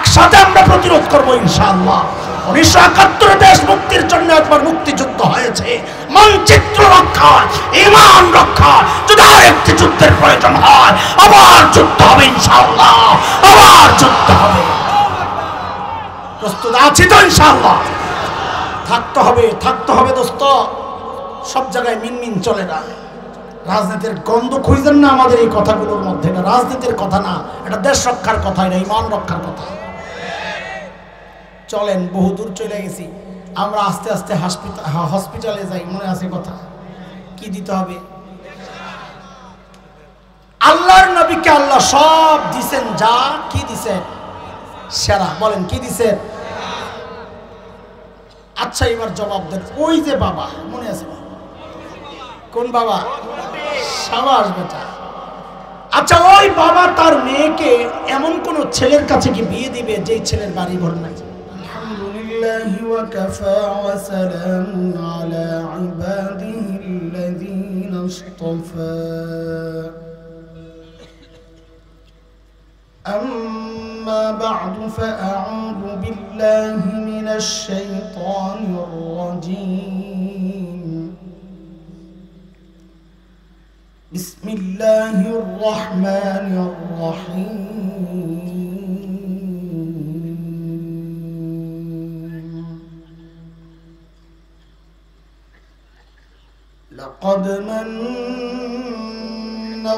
একসাথে আমরা প্রতিরোধ করবো ইনশাআল্লাহ। 1971 দেশ মুক্তির জন্য একবার মুক্তিযুদ্ধ হয়েছে, মানচিত্র রক্ষা, ঈমান রক্ষা। যদি আরেকটি যুদ্ধের প্রয়োজন হয় আবার যুদ্ধ হবে ইনশাআল্লাহ, আবার যুদ্ধ হবে। প্রস্তুত আছি তো ইনশাআল্লাহ? থাকতে হবে দোস্ত। সব জায়গায় মিনমিন চলে না। রাজনীতির গন্ধ খুঁজেন না আমাদের এই কথাগুলোর মধ্যে। এটা রাজনীতির কথা না, এটা দেশ রক্ষার কথা, এটা ঈমান রক্ষার কথা। চলেন, বহুদূর চলে গেছি আমরা। আস্তে আস্তে হসপিটালে যাই। মনে আছে কথা? কি দিতে হবে? আল্লাহর নবীকে আল্লাহ সব দিছেন। যা কি দিছেন? সেরা। বলেন কি দিছেন? আচ্ছা এবার জবাব দেন। ওই যে বাবা, মনে আছে? কোন বাবা? সাবাস বেটা। আচ্ছা ওই বাবা তার মেয়েকে এমন কোন ছেলের কাছে কি বিয়ে দিবে যেই ছেলের বাড়ি ঘর নাই? আলহামদুলিল্লাহি ওয়া কাফা ওয়া সালামুন আলা ইবাদিহিল্লাযীনা ইসতাফা। أما بعد فأعوذ بالله من الشيطان الرجيم. بسم الله الرحمن الرحيم. لقد من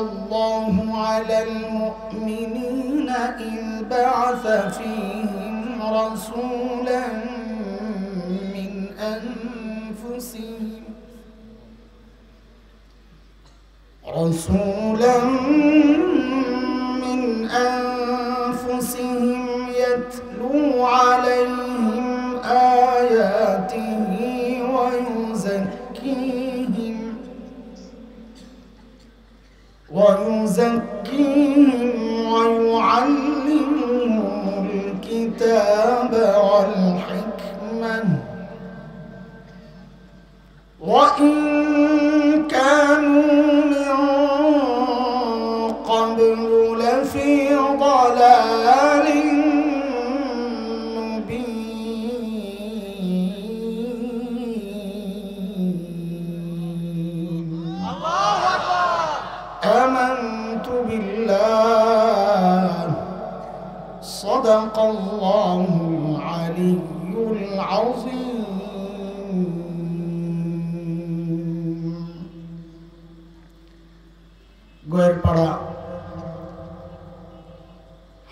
الله على المؤمنين إذ بعث فيهم رسولا من أنفسهم يتلو عليهم آياته ويزكيهم ويعلمهم الكتاب والحكمة وإن كانوا من قبل لفي ضلال آمنت بالله صدق الله العلي العظيم. গোয়েরপাড়া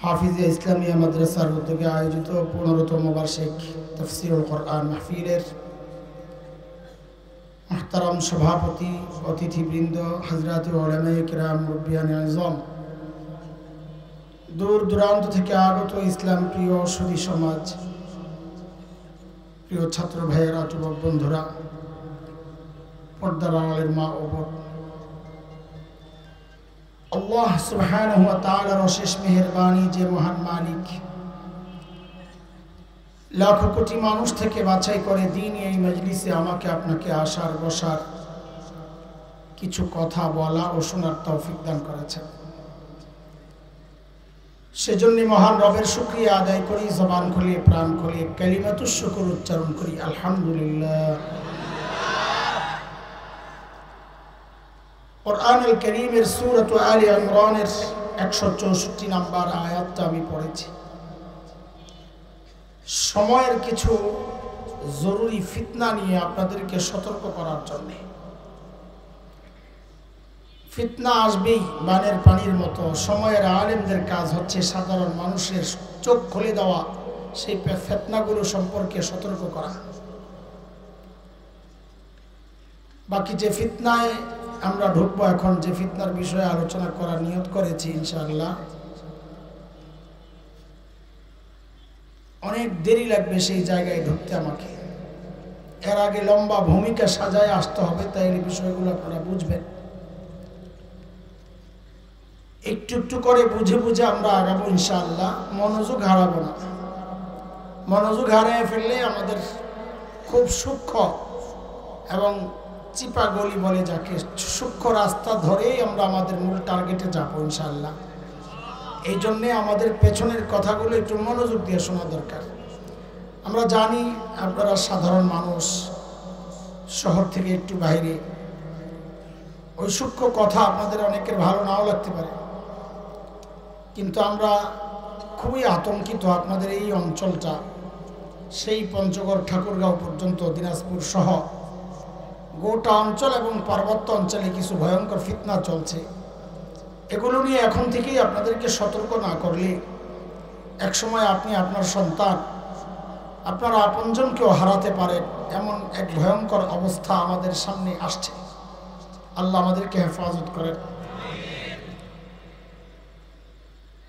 হাফিজে ইসলামিয়া মাদ্রাসার উদ্যোগে আয়োজিত 15তম বার্ষিক তাফসীরুল কোরআন মাহফিলের محترم সভাপতি, অতিথিবৃন্দ, হযরত উলামায়ে কিরাম, মুরব্বিয়ানে আযম, দূর দূরান্ত থেকে আগত ইসলাম প্রিয় সুধী সমাজ, প্রিয় ছাত্র ভাইয়েরা, যুবক বন্ধুরা, পর্দার আড়ালের মা ও বোন, আল্লাহ সুবহানাহু ওয়া তাআলার অশেষ মেহেরবানি যে মহান মালিক লাখো কোটি মানুষ থেকে বাছাই করে দিনই এই মজলিসে আমাকে আপনাকে আসার বসার কিছু কথা বলা ও শোনার তৌফিক দান করেছেন। সেজন্য মহান রবের শুকরিয়া আদায় করি, জবান খুলিয়ে প্রাণ খুলিয়ে কালিমাতুশ শুকর উচ্চারণ করি, আলহামদুলিল্লাহ। কোরআনুল কারীমের সূরা আলে ইমরানের 164 নম্বর আয়াতটা আমি পড়েছি। সময়ের কিছু জরুরি ফিতনা নিয়ে আপনাদেরকে সতর্ক করার জন্য। ফিতনা আসবেই বানের পানির মতো। সময়ের আলেমদের কাজ হচ্ছে সাধারণ মানুষের চোখ খুলে দেওয়া, সেই ফিতনাগুলো সম্পর্কে সতর্ক করা। বাকি যে ফিতনায় আমরা ঢুকবো এখন, যে ফিতনার বিষয়ে আলোচনা করার নিয়ত করেছি ইনশাআল্লাহ, অনেক দেরি লাগবে সেই জায়গায় ঢুকতে আমাকে। এর আগে লম্বা ভূমিকা সাজায় আসতে হবে, তাই এই বিষয়গুলো আপনারা বুঝবেন। একটু একটু করে বুঝে বুঝে আমরা আগাবো ইনশাআল্লাহ। মনোযোগ হারাবো না। মনোযোগ হারিয়ে ফেললে আমাদের খুব সূক্ষ্ম এবং চিপা গলি বলে যাকে, সূক্ষ্ম রাস্তা ধরেই আমরা আমাদের মূল টার্গেটে যাবো ইনশাআল্লাহ। এই জন্যে আমাদের পেছনের কথাগুলো একটু মনোযোগ দিয়ে শোনা দরকার। আমরা জানি আপনারা সাধারণ মানুষ, শহর থেকে একটু বাইরে, ওই সূক্ষ্ম কথা আপনাদের অনেকের ভালো নাও লাগতে পারে, কিন্তু আমরা খুবই আতঙ্কিত। আপনাদের এই অঞ্চলটা সেই পঞ্চগড় ঠাকুরগাঁও পর্যন্ত দিনাজপুর সহ গোটা অঞ্চল এবং পার্বত্য অঞ্চলে কিছু ভয়ঙ্কর ফিতনা চলছে। এগুলো নিয়ে এখন থেকেই আপনাদেরকে সতর্ক না করলে একসময় আপনি আপনার সন্তান, আপনার আপনজনকেও হারাতে পারেন, এমন এক ভয়ঙ্কর অবস্থা আমাদের সামনে আসছে। আল্লাহ আমাদেরকে হেফাজত করেন।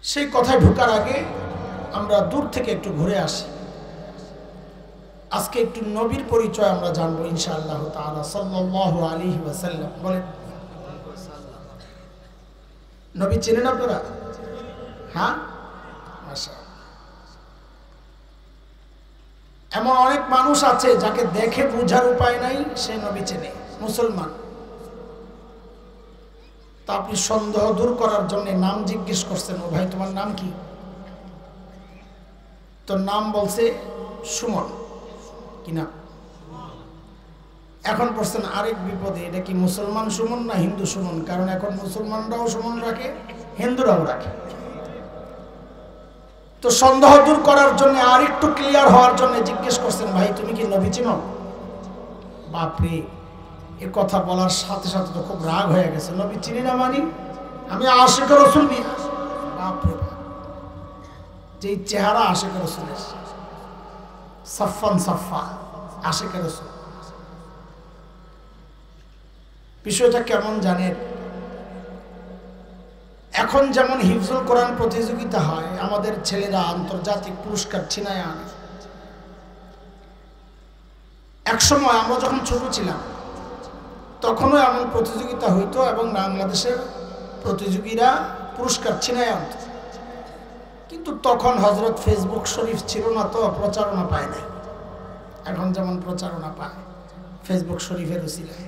সেই কথায় ঢোকার আগে আমরা দূর থেকে একটু ঘুরে আসি। আজকে একটু নবীর পরিচয় আমরা জানবো ইনশাআল্লাহ তাআলা সাল্লাল্লাহু আলাইহি ওয়াসাল্লাম। বলেন, নবী চেনেন আপনারা? হ্যাঁ, মাশাআল্লাহ। এমন অনেক মানুষ আছে যাকে দেখে বোঝার উপায় নাই সে নবী চেনে, মুসলমান। তা আপনি সন্দেহ দূর করার জন্য নাম জিজ্ঞেস করছেন, ও ভাই তোমার নাম কি? তোর নাম বলছে সুমন, কি না? এখন পড়ছেন আরেক বিপদে, এটা কি মুসলমান সুমন না হিন্দু সুমন? কারণ এখন মুসলমানরাও সুমন রাখে, হিন্দুরাও রাখে। তো সন্দেহ দূর করার জন্য আর একটু ক্লিয়ার হওয়ার জন্য জিজ্ঞেস করছেন, ভাই তুমি কি নবী চিনো? বাপরে, এ কথা বলার সাথে সাথে তো খুব রাগ হয়ে গেছে। নবী চিনি না মানি? আমি আশিক রাসূল নি। বাপরে, যে চেহারা আশিক রাসূলের, সাফান সাফা আশিক রাসূল। বিষয়টা কেমন জানেন? এখন যেমন হিফজুল কোরআন প্রতিযোগিতা হয়, আমাদের ছেলেরা আন্তর্জাতিক পুরস্কার ছিনায় আনে। একসময় আমরা যখন ছোট ছিলাম তখনও এমন প্রতিযোগিতা হইতো এবং বাংলাদেশের প্রতিযোগীরা পুরস্কার ছিনায় আনত। কিন্তু তখন হযরত ফেসবুক শরীফ ছিল না, তো প্রচারণা পায় নাই। এখন যেমন প্রচারণা পায় ফেসবুক শরীফের উসিলায়।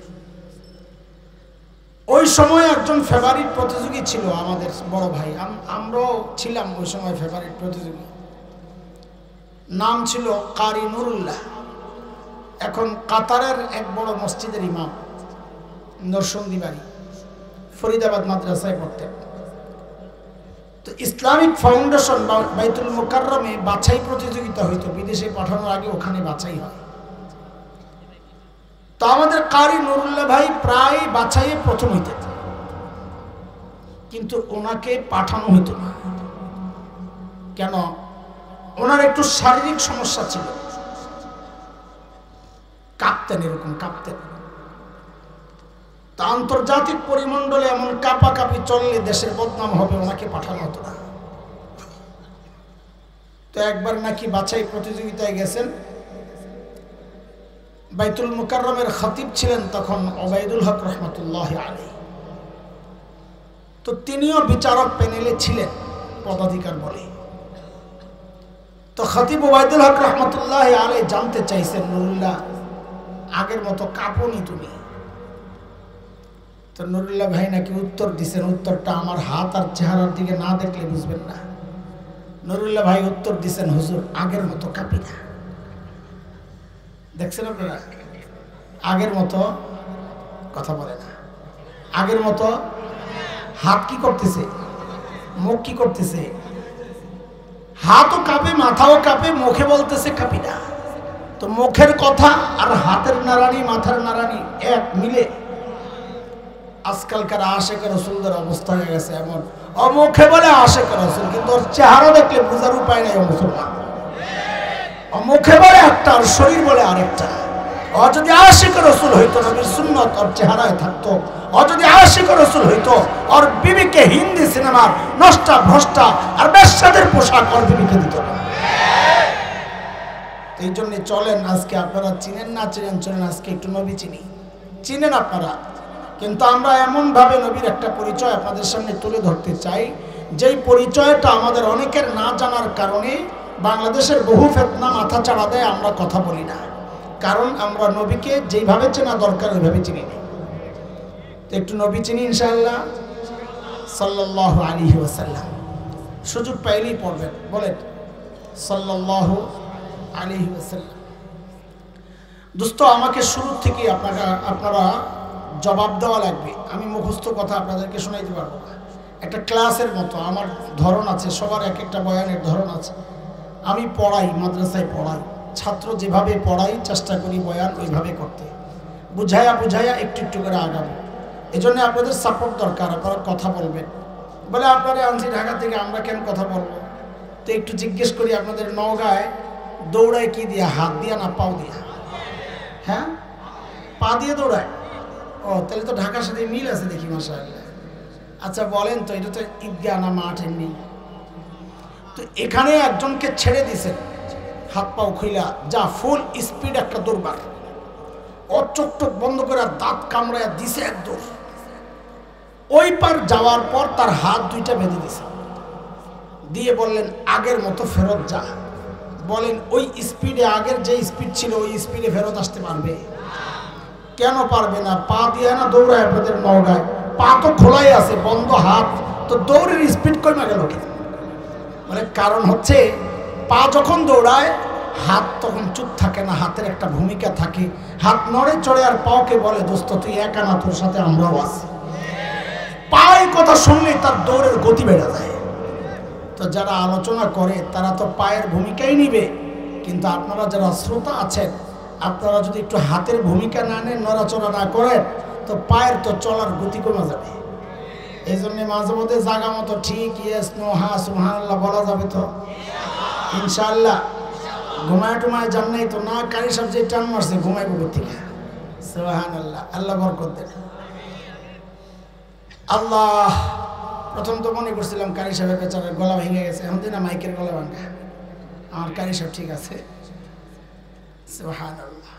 ওই সময় একজন ফেভারিট প্রতিযোগী ছিল আমাদের বড় ভাই, আমরাও ছিলাম ওই সময় ফেভারিট প্রতিযোগী। নাম ছিল কারি নুরুল্লাহ। এখন কাতারের এক বড় মসজিদের ইমাম, নরসন্দী বাড়ি, ফরিদাবাদ মাদ্রাসায় পড়তেন। তো ইসলামিক ফাউন্ডেশন বাইতুল মুকাররমে বাছাই প্রতিযোগিতা হইতো, বিদেশে পাঠানোর আগে ওখানে বাছাই হয়। তো আমাদের কারি নুরুল্লাহ ভাই প্রায় বাছাইয়ে প্রথম হইতেন, কিন্তু ওনাকে পাঠানো হইতো না। কেন? ওনার একটু শারীরিক সমস্যা ছিল, কাঁপতেন, এরকম কাঁপতেন। তা আন্তর্জাতিক পরিমণ্ডলে এমন কাঁপাকাঁপি চললে দেশের বদনাম হবে, ওনাকে পাঠানো হতো না। তো একবার নাকি বাছাই প্রতিযোগিতায় গেছেন, বাইতুল মুকাররমের খতিব ছিলেন তখন ওবায়দুল হক রহমতুল্লাহ আলাইহি। তো তিনিও বিচারক প্যানেলে ছিলেন পদাধিকার বলে। তো খতিব ওবায়দুল হক রহমতুল্লাহ আলাইহি জানতে চাইছেন, নুরুল্লাহ আগের মতো কাঁপনি তুমি? তো নুরুল্লাহ ভাই নাকি উত্তর দিচ্ছেন, উত্তরটা আমার হাত আর চেহারার দিকে না দেখলে বুঝবেন না। নুরুল্লাহ ভাই উত্তর দিচ্ছেন, হুজুর আগের মতো কাঁপি না। দেখছেন আপনারা, আগের মতো কথা বলে না, আগের মতো হাত কি করতেছে, মুখ কি করতেছে, হাতও কাঁপে, মাথাও কাঁপে, মুখে বলতেছে কাঁপি না। তো মুখের কথা আর হাতের নাড়ানি, মাথার নাড়ানি এক মিলে আজকালকার আশিক রাসূলদের অবস্থা হয়ে গেছে এমন। ও মুখে বলে আশিক রাসূল, কিন্তু ওর চেহারা দেখলে বোঝার উপায় নাই ও মুসলমান। ও মুখে বলে একটা আর শরীর বলে আরেকটা। ও যদি আশিক রাসূল হইতো, নবীর সুন্নাত ওর চেহারায় থাকতো। ও যদি আশিক রাসূল হইতো, ওর বিবিকে হিন্দি সিনেমার নষ্টা ভ্রষ্টা আর বেশ্যাদের পোশাক ওর বিবিকে দিত না। এই জন্য চলেন, আজকে আপনারা চিনেন না চিনেন, চলেন আজকে একটু নবী চিনি। চিনেন আপনারা, কিন্তু আমরা এমনভাবে নবীর একটা পরিচয় আপনাদের সামনে তুলে ধরতে চাই, যেই পরিচয়টা আমাদের অনেকের না জানার কারণে বাংলাদেশের বহু ফিতনা মাথা চাড়া দেয়, আমরা কথা বলি না। কারণ আমরা নবীকে যেইভাবে চেনা দরকার ওইভাবে চিনি না। একটু নবী চিনি ইনশাআল্লাহ সাল্লাল্লাহু আলাইহি ওয়াসাল্লাম। সুযোগ পাইলেই পড়বেন। বলেন সাল্লাল্লাহু আলাইহি ওয়াসাল্লাম। দোস্ত, আমাকে শুরু থেকে আপনারা জবাব দেওয়া লাগবে। আমি মুখস্থ কথা আপনাদেরকে শোনাইতে পারবো না। একটা ক্লাসের মতো আমার ধরন আছে, সবার এক একটা বয়ানের ধরন আছে। আমি পড়াই, মাদ্রাসায় পড়াই, ছাত্র যেভাবে পড়াই চেষ্টা করি বয়ান ওইভাবে করতে, বুঝাইয়া একটু একটু করে আগাবো। এই জন্য আপনাদের সাপোর্ট দরকার। আপনারা কথা বলবেন। বলে আপনারা আনছি ঢাকা থেকে, আমরা কেন কথা বলবো? তো একটু জিজ্ঞেস করি, আপনাদের নওগাঁয় দৌড়ায় কি দিয়া, হাত দিয়া না পাও দিয়া? হ্যাঁ, পা দিয়ে দৌড়ায়। ও, তাহলে তো ঢাকার সাথে মিল আছে দেখি, মাশাআল্লাহ। আচ্ছা বলেন তো, এটা তো ঈদগাহ না মাঠ এমনি? তো এখানে একজনকে ছেড়ে দিছেন হাত পাও খুইলা, যা ফুল স্পিড একটা দৌড়বার, ও চোখ টোক বন্ধ করে দাঁত কামড়ায় দিছে এক দৌড়। ওই পার যাওয়ার পর তার হাত দুইটা বেঁধে দিছে, দিয়ে বললেন আগের মতো ফেরত যা। বলেন ওই স্পিডে, আগের যে স্পিড ছিল ওই স্পিডে ফেরত আসতে পারবে? কেন পারবে না? পা দিয়ে না দৌড়ায় আপনাদের নওগাঁয়, পা তো খোলাই আছে, বন্ধ হাত, তো দৌড়ের স্পিড কমে গেল কেন? মানে কারণ হচ্ছে পা যখন দৌড়ায় হাত তখন চুপ থাকে না, হাতের একটা ভূমিকা থাকে। হাত নড়ে চড়ে আর পাওকে বলে দোস্ত তুই একা না, তোর সাথে আমরাও আছি। পায়ের কথা শুনলেই তার দৌড়ের গতি বেড়ে যায়। তো যারা আলোচনা করে তারা তো পায়ের ভূমিকাই নিবে, কিন্তু আপনারা যারা শ্রোতা আছেন, আপনারা যদি একটু হাতের ভূমিকা না নেন, নড়াচড়া না করেন, তো পায়ের তো চলার গতি কমে যাবে। এই জন্যে মাঝে মধ্যে জায়গা মতো ঠিক ইয়েস নো হা সুবহানাল্লাহ বলা যাবে তো ইনশাআল্লাহ। ঘুমায় টুমায় যান নাই তো না? কারি সাহেব যে টান মারছে ঘুমাইব থেকে, সুবহানাল্লাহ, আল্লাহ বরকত দেন। আল্লাহ, প্রথম তো মনে করছিলাম কারি সাহেবের বেচারের গলা ভেঙে গেছে, এখন দিন মাইকের গলা ভাঙা, আমার কারি সাহেব ঠিক আছে। সুবহানাল্লাহ।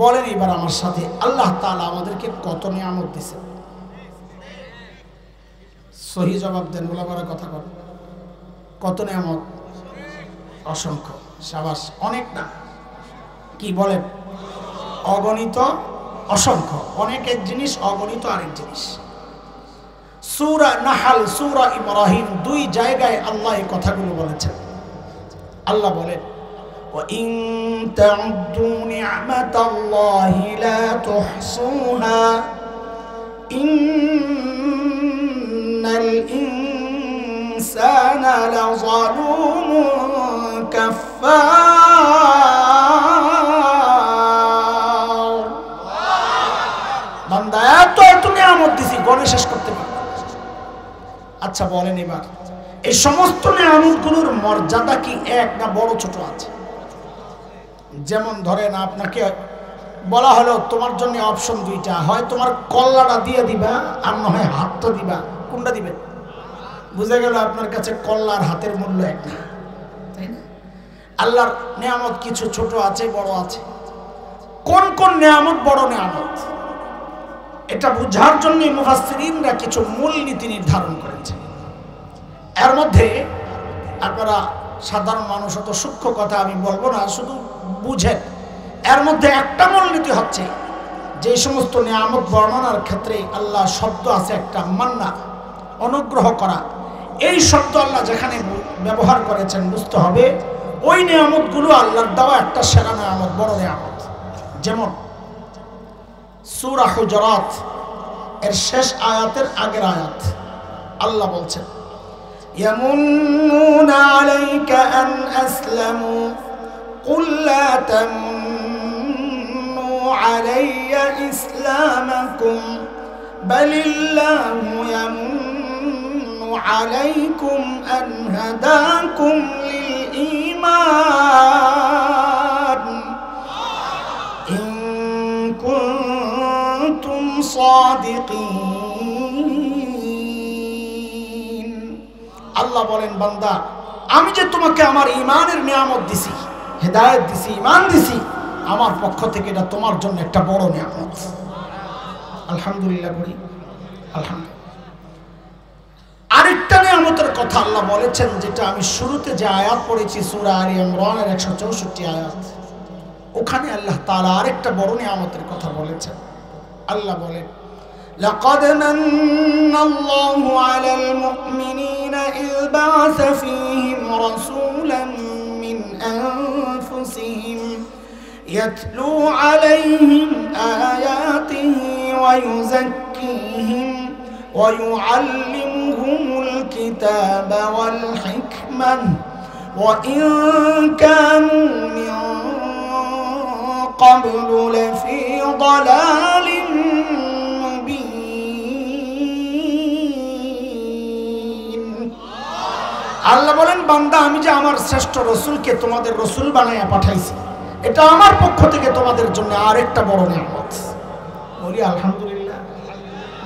বলেন এবার আমার সাথে, আল্লাহ তাআলা আমাদেরকে কত নিয়ামত দিয়েছে? সহি জবাব দেন, ওলামারা কথা বলেন। কত নিয়ামত? অসংখ্য। সাবাস, অনেক না, কি বলেন? অগণিত, অসংখ্য। অনেক এক জিনিস, অগণিত আরেক জিনিস। সূরা নাহল, সূরা ইব্রাহিম, দুই জায়গায় আল্লাহ এই কথাগুলো বলেছেন। আল্লাহ বলেন وَإِن تَعُدُّوا نِعْمَةَ اللَّهِ لَا تُحْصُوهَا إِنَّ الْإِنسَانَ لَظَلُومٌ كَفَّارٌ। বান্দা এত নিয়ামত দিছি, গণে শেষ করতে পারবে। আচ্ছা বলেন এবার, এই সমস্ত নিয়ামতগুলোর মর্যাদা কি এক না বড় ছোট আছে? যেমন ধরেন আপনাকে বলা হলো তোমার জন্য অপশন দুইটা, হয় তোমার কল্লাটা দিয়ে দিবা আর না হয় হাতটা দিবা, কোনটা দিবেন? বুঝা গেল আপনার কাছে কল্লার হাতের মূল্য এক না, তাই না? আল্লাহর নিয়ামত কিছু ছোট আছে, বড় আছে। কোন কোন নিয়ামত বড় নিয়ামত, এটা বুঝার জন্য মুফাসসিরিনরা কিছু মূলনীতি নির্ধারণ করেছেন। এর মধ্যে আপনারা সাধারণ মানুষ, অত সূক্ষ্ম কথা আমি বলবো না, শুধু বুঝেন। এর মধ্যে একটা মূলনীতি হচ্ছে, যে সমস্ত নিয়ামত বর্ণনার ক্ষেত্রে আল্লাহ শব্দ আছে একটা, মান্না, অনুগ্রহ করা, এই শব্দ আল্লাহ যেখানে ব্যবহার করেছেন বুঝতে হবে ওই নিয়ামতগুলো আল্লাহর দেওয়া একটা সেরা নিয়ামত, বড় নিয়ামত। যেমন সূরা হুজুরাত এর শেষ আয়াতের আগের আয়াত, আল্লাহ বলছেন يَمُنُّونَ عَلَيْكَ أَنْ أَسْلَمُوا قُلْ لَا تَمُنُّوا عَلَيَّ إِسْلَامَكُمْ بَلِ اللَّهُ يَمُنُّ عَلَيْكُمْ أَنْ هَدَاكُمْ لِلْإِيمَانِ إِن كُنتُمْ صَادِقِينَ। আল্লাহ বলেন বান্দা, আমি যে তোমাকে আমার ঈমানের নিয়ামত দিছি, হেদায়েত দিছি, ঈমান দিছি, আমার পক্ষ থেকে এটা তোমার জন্য একটা বড় নিয়ামত। আলহামদুলিল্লাহ বলি, আলহামদুলিল্লাহ। আরেকটা নিয়ামতের কথা আল্লাহ বলেছেন, যেটা আমি শুরুতে যে আয়াত পড়েছি সূরা আলে ইমরানের 164 আয়াত, ওখানে আল্লাহ তাআলা আরেকটা বড় নিয়ামতের কথা বলেছেন। আল্লাহ বলেন لقد من الله على المؤمنين إذ بعث فيهم رسولا من أنفسهم يتلو عليهم آياته ويزكيهم ويعلمهم الكتاب والحكمة وإن كانوا من قبل لفي ضلال مبين আল্লাহ বলেন বান্দা আমি যে আমার শ্রেষ্ঠ রাসূলকে তোমাদের রাসূল বানায়া পাঠাইছি এটা আমার পক্ষ থেকে তোমাদের জন্য আরেকটা বড় নিয়ামত বলি আলহামদুলিল্লাহ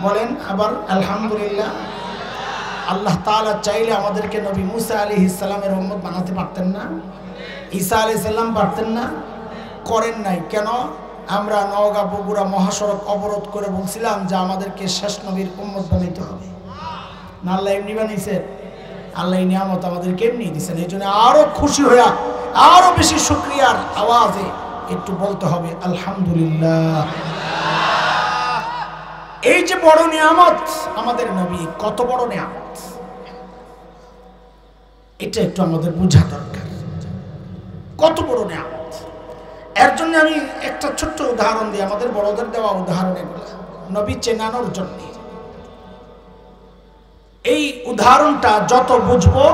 বলেন আবার আলহামদুলিল্লাহ আল্লাহ তাআলা চাইলে আমাদেরকে নবী মুসা আলাইহিস সালামের উম্মত বানাতে পারতেন না ঈসা আলাইহিস সালাম পারতেন না করেন নাই কেন আমরা নওগাঁ বগুড়া মহাসড়ক অবরোধ করে বলছিলাম যে আমাদেরকে শেষ নবীর উম্মত বানাইতে হবে না আল্লাহ এমনি বানাইছে আল্লাহ এই নিয়ামত আমাদেরকে এমনি দিয়েছেন এই জন্য আরো খুশি হয়ে আরো বেশি শুকরিয়ার আওয়াজে একটু বলতে হবে আলহামদুলিল্লাহ এই যে বড় নিয়ামত আমাদের নবী কত বড় নিয়ামত এটা একটু আমাদের বোঝা দরকার কত বড় নিয়ামত এর জন্য আমি একটা ছোট্ট উদাহরণ দিই আমাদের বড়দের দেওয়া উদাহরণ এগুলো নবী চেনানোর জন্য এই উদাহরণটা যত বুঝবো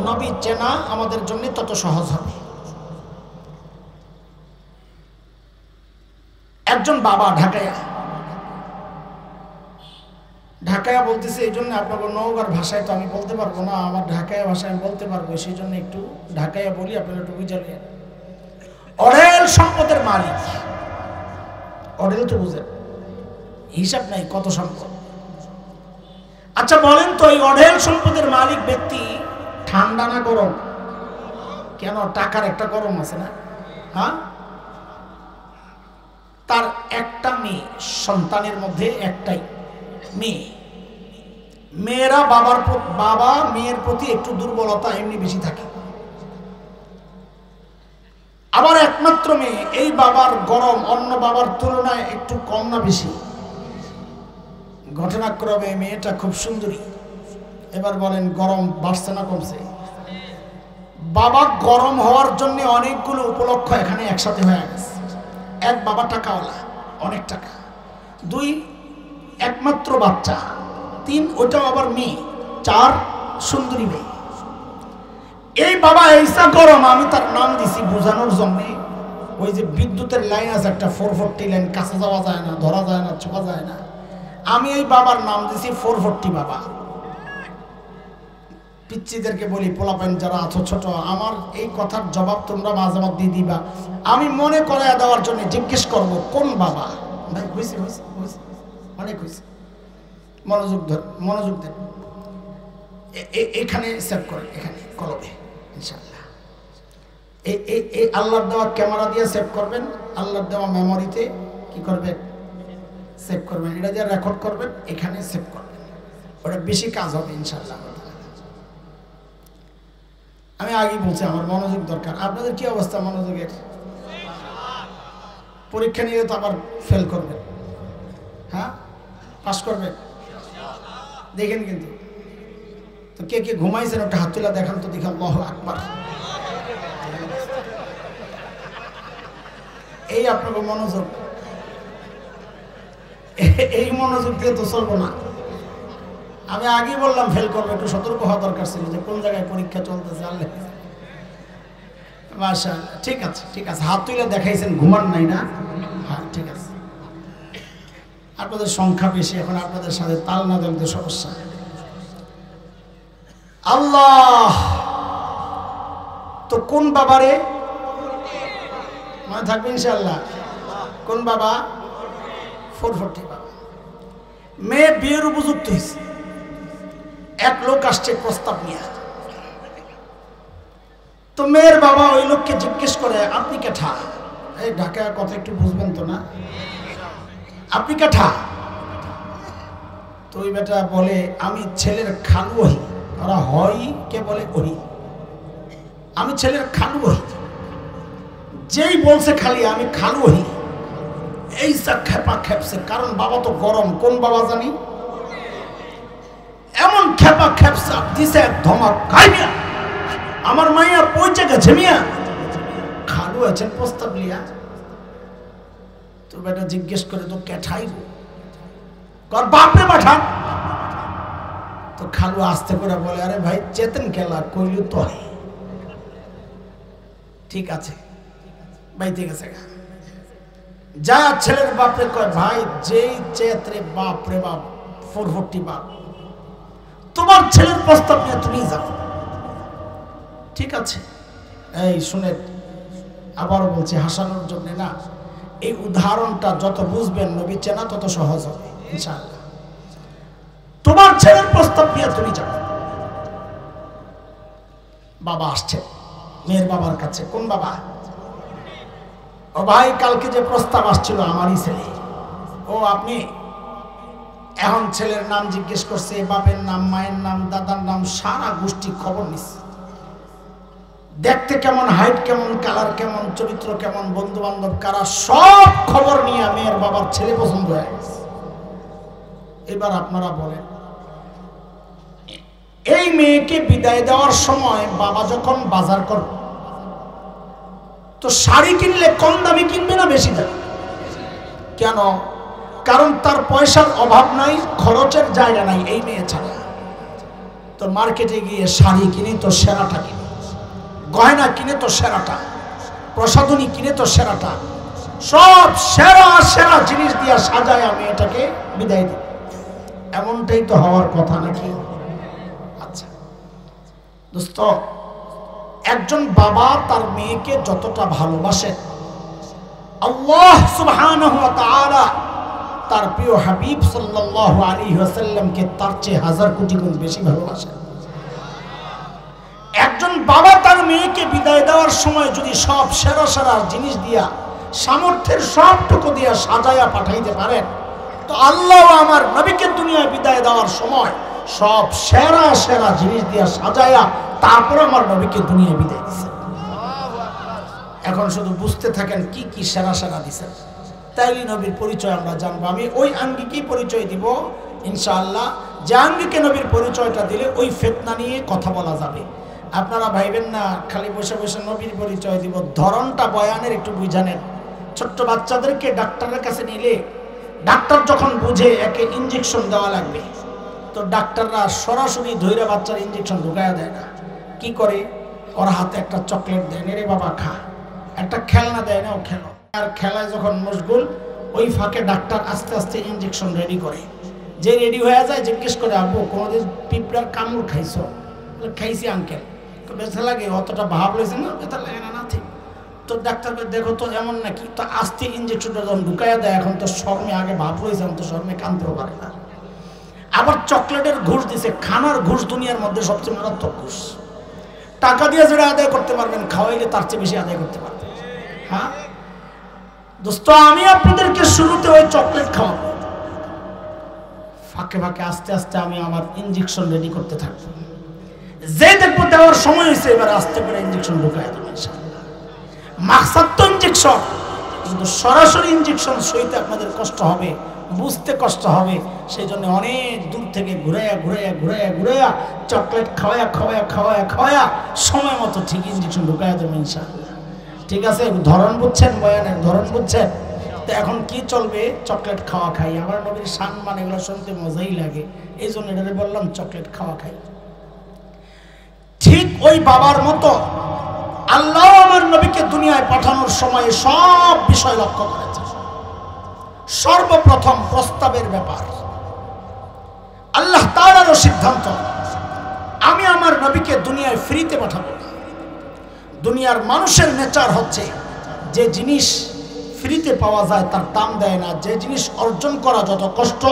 নবী চেনা আমাদের জন্য তত সহজ হবে একজন বাবা ঢাকায়া বলতেছে এই জন্য আপনাকে নওগাঁর ভাষায় তো আমি বলতে পারবো না আমার ঢাকায়া ভাষায় আমি বলতে পারবো সেই জন্য একটু ঢাকায়া বলি আপনারা একটু বুঝালেন অঢেল সম্পদের মালিক অঢেল তো বুঝেন হিসাব নাই কত সম্পদ আচ্ছা বলেন তো এই অঢেল সম্পদের মালিক ব্যক্তি ঠান্ডা না গরম কেন টাকার একটা গরম আছে না হ্যাঁ তার একটা মেয়ে সন্তানের মধ্যে একটাই মেয়ে মেয়েরা বাবা মেয়ের প্রতি একটু দুর্বলতা এমনি বেশি থাকে আবার একমাত্র মেয়ে এই বাবার গরম অন্য বাবার তুলনায় একটু কম না বেশি ঘটনাক্রমে মেয়েটা খুব সুন্দরী এবার বলেন গরম বাড়ছে না কমছে বাবা গরম হওয়ার জন্য অনেকগুলো উপলক্ষ এখানে একসাথে হয়ে গেছে এক বাবা টাকাওয়ালা অনেক টাকা দুই একমাত্র বাচ্চা তিন ওটাও আবার মেয়ে চার সুন্দরী মেয়ে এই বাবা এইসা গরম আমি তার নাম দিছি বোঝানোর জন্য ওই যে বিদ্যুতের লাইন আছে একটা 440 লাইন কাছে যাওয়া যায় না ধরা যায় না ছোঁয়া যায় না আমি এই বাবার নাম দিছি 440 বাবা পিচ্চিদেরকে বলি পোলাপাইন যারা আছো ছোট আমার এই কথার জবাব তোমরা মাঝে মাঝে দিয়ে দিবা আমি মনে করায় দেওয়ার জন্য জিজ্ঞেস করব কোন বাবা ভাই হইছে অনেক হইছে মনোযোগ দেন এখানে সেভ করেন এখানে কলমে ইনশাআল্লাহ এই আল্লাহর দেওয়া ক্যামেরা দিয়ে সেভ করবেন আল্লাহর দেওয়া মেমোরিতে কি করবেন সেভ করবেন এটা দিয়ে রেকর্ড করবেন এখানে সেভ করবেন ওটা বেশি কাজ হবে ইনশাআল্লাহ আমি আগেই বলছি আমার মনোযোগ দরকার আপনাদের কি অবস্থা মনোযোগের পরীক্ষা নিয়ে তো আবার ফেল করবেন হ্যাঁ পাস করবেন দেখেন কিন্তু তো কে কে ঘুমাইছেন একটা হাত তুলা দেখান তো দেখি আল্লাহু আকবার এই আপনাকে মনোযোগ এই মনোযোগ দিয়ে তো চলবো না আমি আগেই বললাম ফেল করবো একটু সতর্ক হওয়া দরকার ছিল যে কোন জায়গায় পরীক্ষা চলতেছে আল্লাহ মাশাআল্লাহ ঠিক আছে হাত তুলে দেখাইছেন ঘুমান নাই না হ্যাঁ ঠিক আছে আপনাদের সংখ্যা বেশি এখন আপনাদের সাথে তাল না দিলে সমস্যা আল্লাহ তো কোন বাবারে মনে থাকবে ইনশাআল্লাহ কোন বাবা 440 বাবা মেয়ে বিয়ের উপযুক্ত হয়েছে এক লোক আসছে প্রস্তাব নিয়ে তো মেয়ের বাবা ওই লোককে জিজ্ঞেস করে আপনি কেঠা এই ঢাকা কথা একটু বুঝবেন তো না আপনি কেঠা তো ওই বেটা বলে আমি ছেলের খালু হই ওরা হয় কে বলে ওই আমি ছেলের খালু হই যেই বলছে খালি আমি খালু হই এই যা খেপা খেপছে, কারণ বাবা তো গরম। কোন বাবা জানি? এমন খেপা খেপসা দিছে এক ধমক, খাইয়া আমার মাইয়া পৌঁছে গেছে মিয়া। খালু আছেন প্রস্তাব লিয়া, তো বেটা জিজ্ঞেস করে তো কে ঠাইব, কর বাপরে পাঠান। তো খালু আস্তে করে বলে, আরে ভাই চেতন খেলা কইলু তো ঠিক আছে ভাই, ঠিক আছে। যা ছেলের বাপরে কয়, ভাই যেই চেতরে বাপরে বাপ 440 বাপ, তোমার ছেলের প্রস্তাব নিয়ে তুমি যাও। ঠিক আছে। এই শুনে আবারও বলছি, হাসানোর জন্য না, এই উদাহরণটা যত বুঝবেন নবী চেনা তত সহজ হবে ইনশাআল্লাহ। তোমার ছেলের প্রস্তাব নিয়ে তুমি যাও। বাবা আসছে মেয়ের বাবার কাছে। কোন বাবা? ও ভাই, কালকে যে প্রস্তাব আসছিল আমারই ছেলে। ও আপনি? এখন ছেলের নাম জিজ্ঞেস করছে, বাপের নাম, মায়ের নাম, দাদার নাম, সারা গোষ্ঠী খবর নিচ্ছে। দেখতে কেমন, হাইট কেমন, কালার কেমন, চরিত্র কেমন, বন্ধু বান্ধব কারা, সব খবর নিয়ে মেয়ের বাবার ছেলে পছন্দ হয়ে গেছে। এবার আপনারা বলেন, এই মেয়েকে বিদায় দেওয়ার সময় বাবা যখন বাজার করবে, তো শাড়ি কিনলে কম দামি কিনবে না বেশি দামি? কেন? কারণ তার পয়সার অভাব নাই, খরচের জায়গা নাই এই মেয়ে ছাড়া। তো মার্কেটে গিয়ে শাড়ি কিনে তো সেরাটা কিনে, গয়না কিনে তো সেরাটা, প্রসাধনী কিনে তো সেরাটা, সব সেরা সেরা জিনিস দিয়ে সাজায় মেয়েটাকে বিদায় দিই। এমনটাই তো হওয়ার কথা নাকি? আচ্ছা দোস্ত, একজন বাবা তার মেয়েকে যতটা ভালোবাসে, আল্লাহ সুবহানাহু ওয়া তাআলা তার প্রিয় হাবিব সাল্লাল্লাহু আলাইহি ওয়াসাল্লামকে তার চেয়ে হাজার কোটি গুণ বেশি ভালোবাসেন। একজন বাবা তার মেয়েকে বিদায় দেওয়ার সময় যদি সব সেরা সেরা জিনিস দিয়া, সামর্থ্যের সবটুকু দিয়া সাজায়া পাঠাইতে পারেন, তো আল্লাহ আমার নবীকে দুনিয়ায় বিদায় দেওয়ার সময় সব সেরা সেরা জিনিস দিয়া সাজায়া তারপর আমার নবীকে দুনিয়ায় বিদায় দিয়েছে। এখন শুধু বুঝতে থাকেন কি কি সেরা সেরা দিছেন, তাইলে নবীর পরিচয় আমরা জানবো। আমি ওই আঙ্গিকেই পরিচয় দিব ইনশাআল্লাহ, যে আঙ্গিকে নবীর পরিচয়টা দিলে ওই ফিতনা নিয়ে কথা বলা যাবে। আপনারা ভাইবেন না খালি বসে বসে নবীর পরিচয় দিব, ধরনটা বয়ানের একটু বুঝানেন। ছোট্ট বাচ্চাদেরকে ডাক্তারের কাছে নিলে ডাক্তার যখন বুঝে একে ইঞ্জেকশন দেওয়া লাগবে, তো ডাক্তাররা সরাসরি ধৈর্য বাচ্চার ইঞ্জেকশন ঢুকায়া দেয় না। কি করে? ওর হাতে একটা চকলেট দেয়, রে বাবা খা, একটা খেলনা দেয় না, ও খেলো। আর খেলায় যখন মশগুল, ওই ফাঁকে ডাক্তার আস্তে আস্তে ইঞ্জেকশন রেডি করে। যে রেডি হয়ে যায় জিজ্ঞেস করে, আব্বু কোনোদিন পিঁপড়ার কামড় খাইছো? খাইছি আঙ্কেল। তো ব্যথা লাগে? অতটা ভাব রয়েছে না, ব্যথা লাগে না, না ঠিক। তো ডাক্তারকে দেখো তো এমন নাকি, তো আস্তে ইঞ্জেকশনটা যখন ঢুকাইয়া দেয়, এখন তো শর্মে আগে ভাব রয়েছে, তো শর্মে কাঁদতেও পারে না। আবার চকলেটের ঘুষ দিছে, খানার ঘুষ দুনিয়ার মধ্যে সবচেয়ে মারাত্মক ঘুষ। টাকা দিয়ে যেটা আদায় করতে পারবেন, খাওয়াইলে তার চেয়ে বেশি আদায় করতে পারবেন। হ্যাঁ দোস্ত, আমি আপনাদেরকে শুরুতে ওই চকলেট খাওয়াবো, ফাঁকে ফাঁকে আস্তে আস্তে আমি আমার ইঞ্জেকশন রেডি করতে থাকবো। যে দেখবো দেওয়ার সময় হয়েছে, এবার আস্তে করে ইঞ্জেকশন ঢুকাই দেবো ইনশাআল্লাহ। মাকসাদ তো ইঞ্জেকশন, কিন্তু সরাসরি ইঞ্জেকশন সইতে আপনাদের কষ্ট হবে, বুঝতে কষ্ট হবে। সেই জন্য অনেক দূর থেকে ঘুরাইয়া ঘুরাইয়া ঘুরাইয়া ঘুরাইয়া চকলেট খাওয়ায়া খাওয়ায়া খাওয়ায়া খাওয়ায়া সময় মতো ঠিক ইঞ্জেকশন ঢুকাইয়া দেবো ইনশাআল্লাহ। ঠিক আছে? ধরন বুঝছেন, বয়ানের ধরন বুঝছেন? তো এখন কি চলবে? চকলেট খাওয়া খাই। আমার নবীর সম্মান এগুলো শুনতে মজাই লাগে, এই জন্য এটা বললাম চকলেট খাওয়া খাই। ঠিক ওই বাবার মতো আল্লাহ আমার নবীকে দুনিয়ায় পাঠানোর সময় সব বিষয় লক্ষ্য করেছে। সর্বপ্রথম প্রস্তাবের ব্যাপার, আল্লাহ তাআলারও সিদ্ধান্ত, আমি আমার নবীকে দুনিয়ায় ফ্রিতে পাঠাবো না। দুনিয়ার মানুষের নেচার হচ্ছে, যে জিনিস ফ্রিতে পাওয়া যায় তার দাম দেয় না, যে জিনিস অর্জন করা যত কষ্ট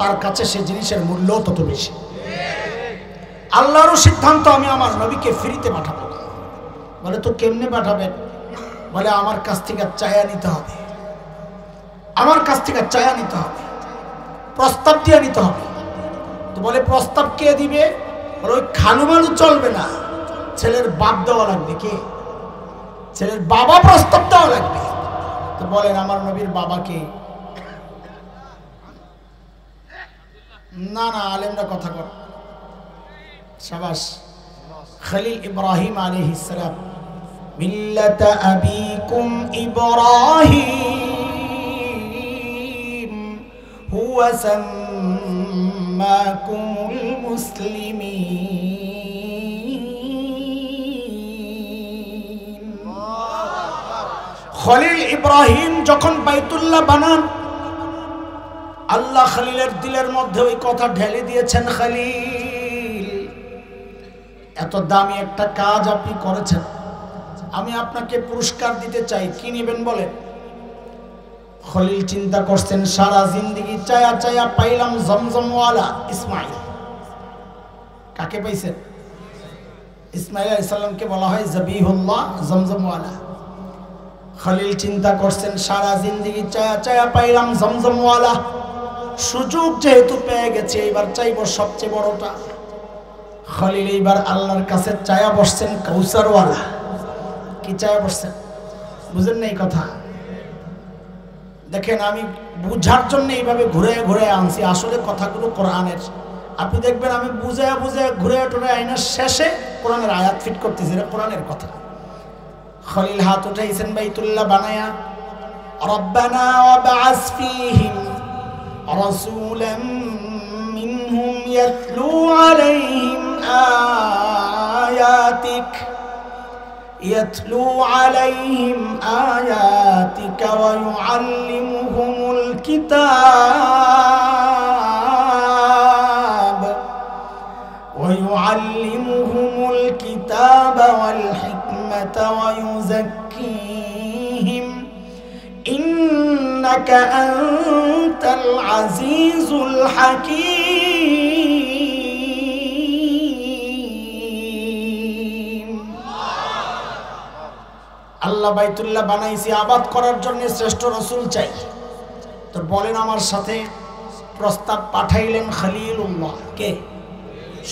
তার কাছে সে জিনিসের মূল্য তত বেশি। আল্লাহরও সিদ্ধান্ত, আমি আমার নবীকে ফ্রিতে পাঠাবো না। বলে তো কেমনে পাঠাবেন? বলে আমার কাছ থেকে চায়া নিতে হবে, আমার কাছ থেকে চায়া নিতে হবে, প্রস্তাব দিয়ে নিতে হবে। তো বলে প্রস্তাব কে দিবে? বলে ওই খালু মালু চলবে না, ছেলের বাপ দেওয়া লাগবে। কে? ছেলের বাবা প্রস্তাব দেওয়া লাগবে। তো তো বলেন আমার নবীর বাবাকে? না না, আলেমরা কথা কর। শাবাশ। খলিল ইব্রাহিম আলাইহিস সালাম, মিল্লাতা আবিকুম ইব্রাহিম হুয়া সাম্মাকুমুল মুসলিমিন। খলিল ইব্রাহিম যখন বাইতুল্লাহ বানান, আল্লাহ খলিলের দিলের মধ্যে ওই কথা ঢেলে দিয়েছেন, খলিল এত দামি একটা কাজ আপনি করেছেন, আমি আপনাকে পুরস্কার দিতে চাই, কি নেবেন বলেন? খলিল চিন্তা করছেন, সারা জিন্দেগি চায়া চায়া পাইলাম জমজমওয়ালা ইসমাইল। কাকে পাইছেন? ইসমাইল আলাইহিস সালামকে বলা হয় জবিহুল্লাহ, জমজমওয়ালা। খলিল চিন্তা করছেন, সারা জিন্দেগি চায়া চায়া পাইলাম জমজমওয়ালা, সুযোগ যেহেতু পেয়ে গেছে এবার চাইব সবচেয়ে বড়টা। খলিল এইবার আল্লাহর কাছে চায়া বসছেন কাউসারওয়ালা। কি চায়া বসছেন? বুঝেন না এই কথা? দেখেন, আমি বুঝার জন্য এইভাবে ঘুরে ঘুরে আনছি, আসলে কথাগুলো কোরআনের। আপনি দেখবেন আমি বুঝে বুঝে ঘুরে টুরে আইনার শেষে কোরআনের আয়াত ফিট করতেছি, এটা কোরআনের কথা। খলিল হাত উঠাইছেন বাইতুল্লাহ বানায়া, রব্বানা ওয়াবআস ফীহিম রাসূলাম মিনহুম ইয়াতলু আলাইহিম আয়াতিকা ওয়া ইউআল্লিমুহুমুল কিতাবা ওয়াল হিকমাতা ওয়া ইউযাক্কিহিম ইন্নাকা আনতাল আজিজুল হাকীম। আল্লাহ বাইতুল্লাহ বানাইছি আবাদ করার জন্য, শ্রেষ্ঠ রাসূল চাই। তো বলেন আমার সাথে, প্রস্তাব পাঠাইলেন খলিলুল্লাহ কে?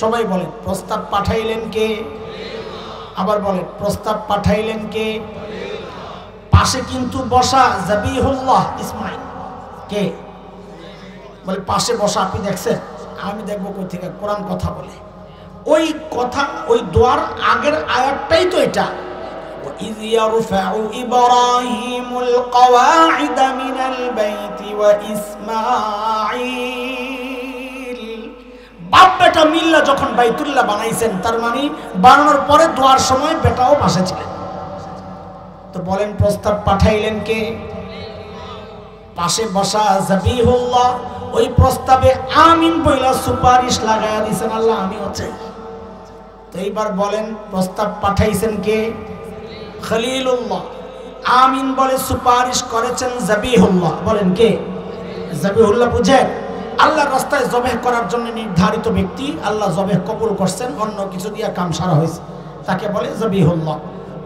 সবাই বলেন, প্রস্তাব পাঠাইলেন কে? আবার বলেন, প্রস্তাব পাঠাইলেন কে? পাশে কিন্তু বসা জবিহুল্লাহ ইসমাইল কে? বলে পাশে বসা, আপনি দেখছেন? আমি দেখবো কই থেকে, কোরআন কথা বলে। ওই কথা, ওই দোয়ার আগের আয়াতটাই তো এটা, وَإِذْ يَرْفَعُ إِبْرَاهِيمُ الْقَوَاعِدَ مِنَ الْبَيْتِ وَإِسْمَاعِيلُ। বাপ বেটা মিল্লা যখন বাইতুল্লাহ বানাইছেন, তার মানে বানানোর পরে দোয়ার সময় বেটাও পাশে ছিলেন। তো বলেন, প্রস্তাব পাঠাইলেন কে? পাশে বসা জবিহুল্লাহ ওই প্রস্তাবে আমিন বইলা সুপারিশ লাগায়া দিয়েছেন, আল্লাহ আমিও চাই। তো এইবার বলেন, প্রস্তাব পাঠাইছেন কে? খলিলুল্লাহ। আমিন বলে সুপারিশ করেছেন জবিহুল্লাহ। বলেন কে? জবিহুল্লাহ। বুঝেন, আল্লাহর রাস্তায় জবেহ করার জন্য নির্ধারিত ব্যক্তি, আল্লাহ জবেহ কবুল করছেন, অন্য কিছু দিয়ে কাম সারা হয়েছে, তাকে বলে জবিহুল্লাহ।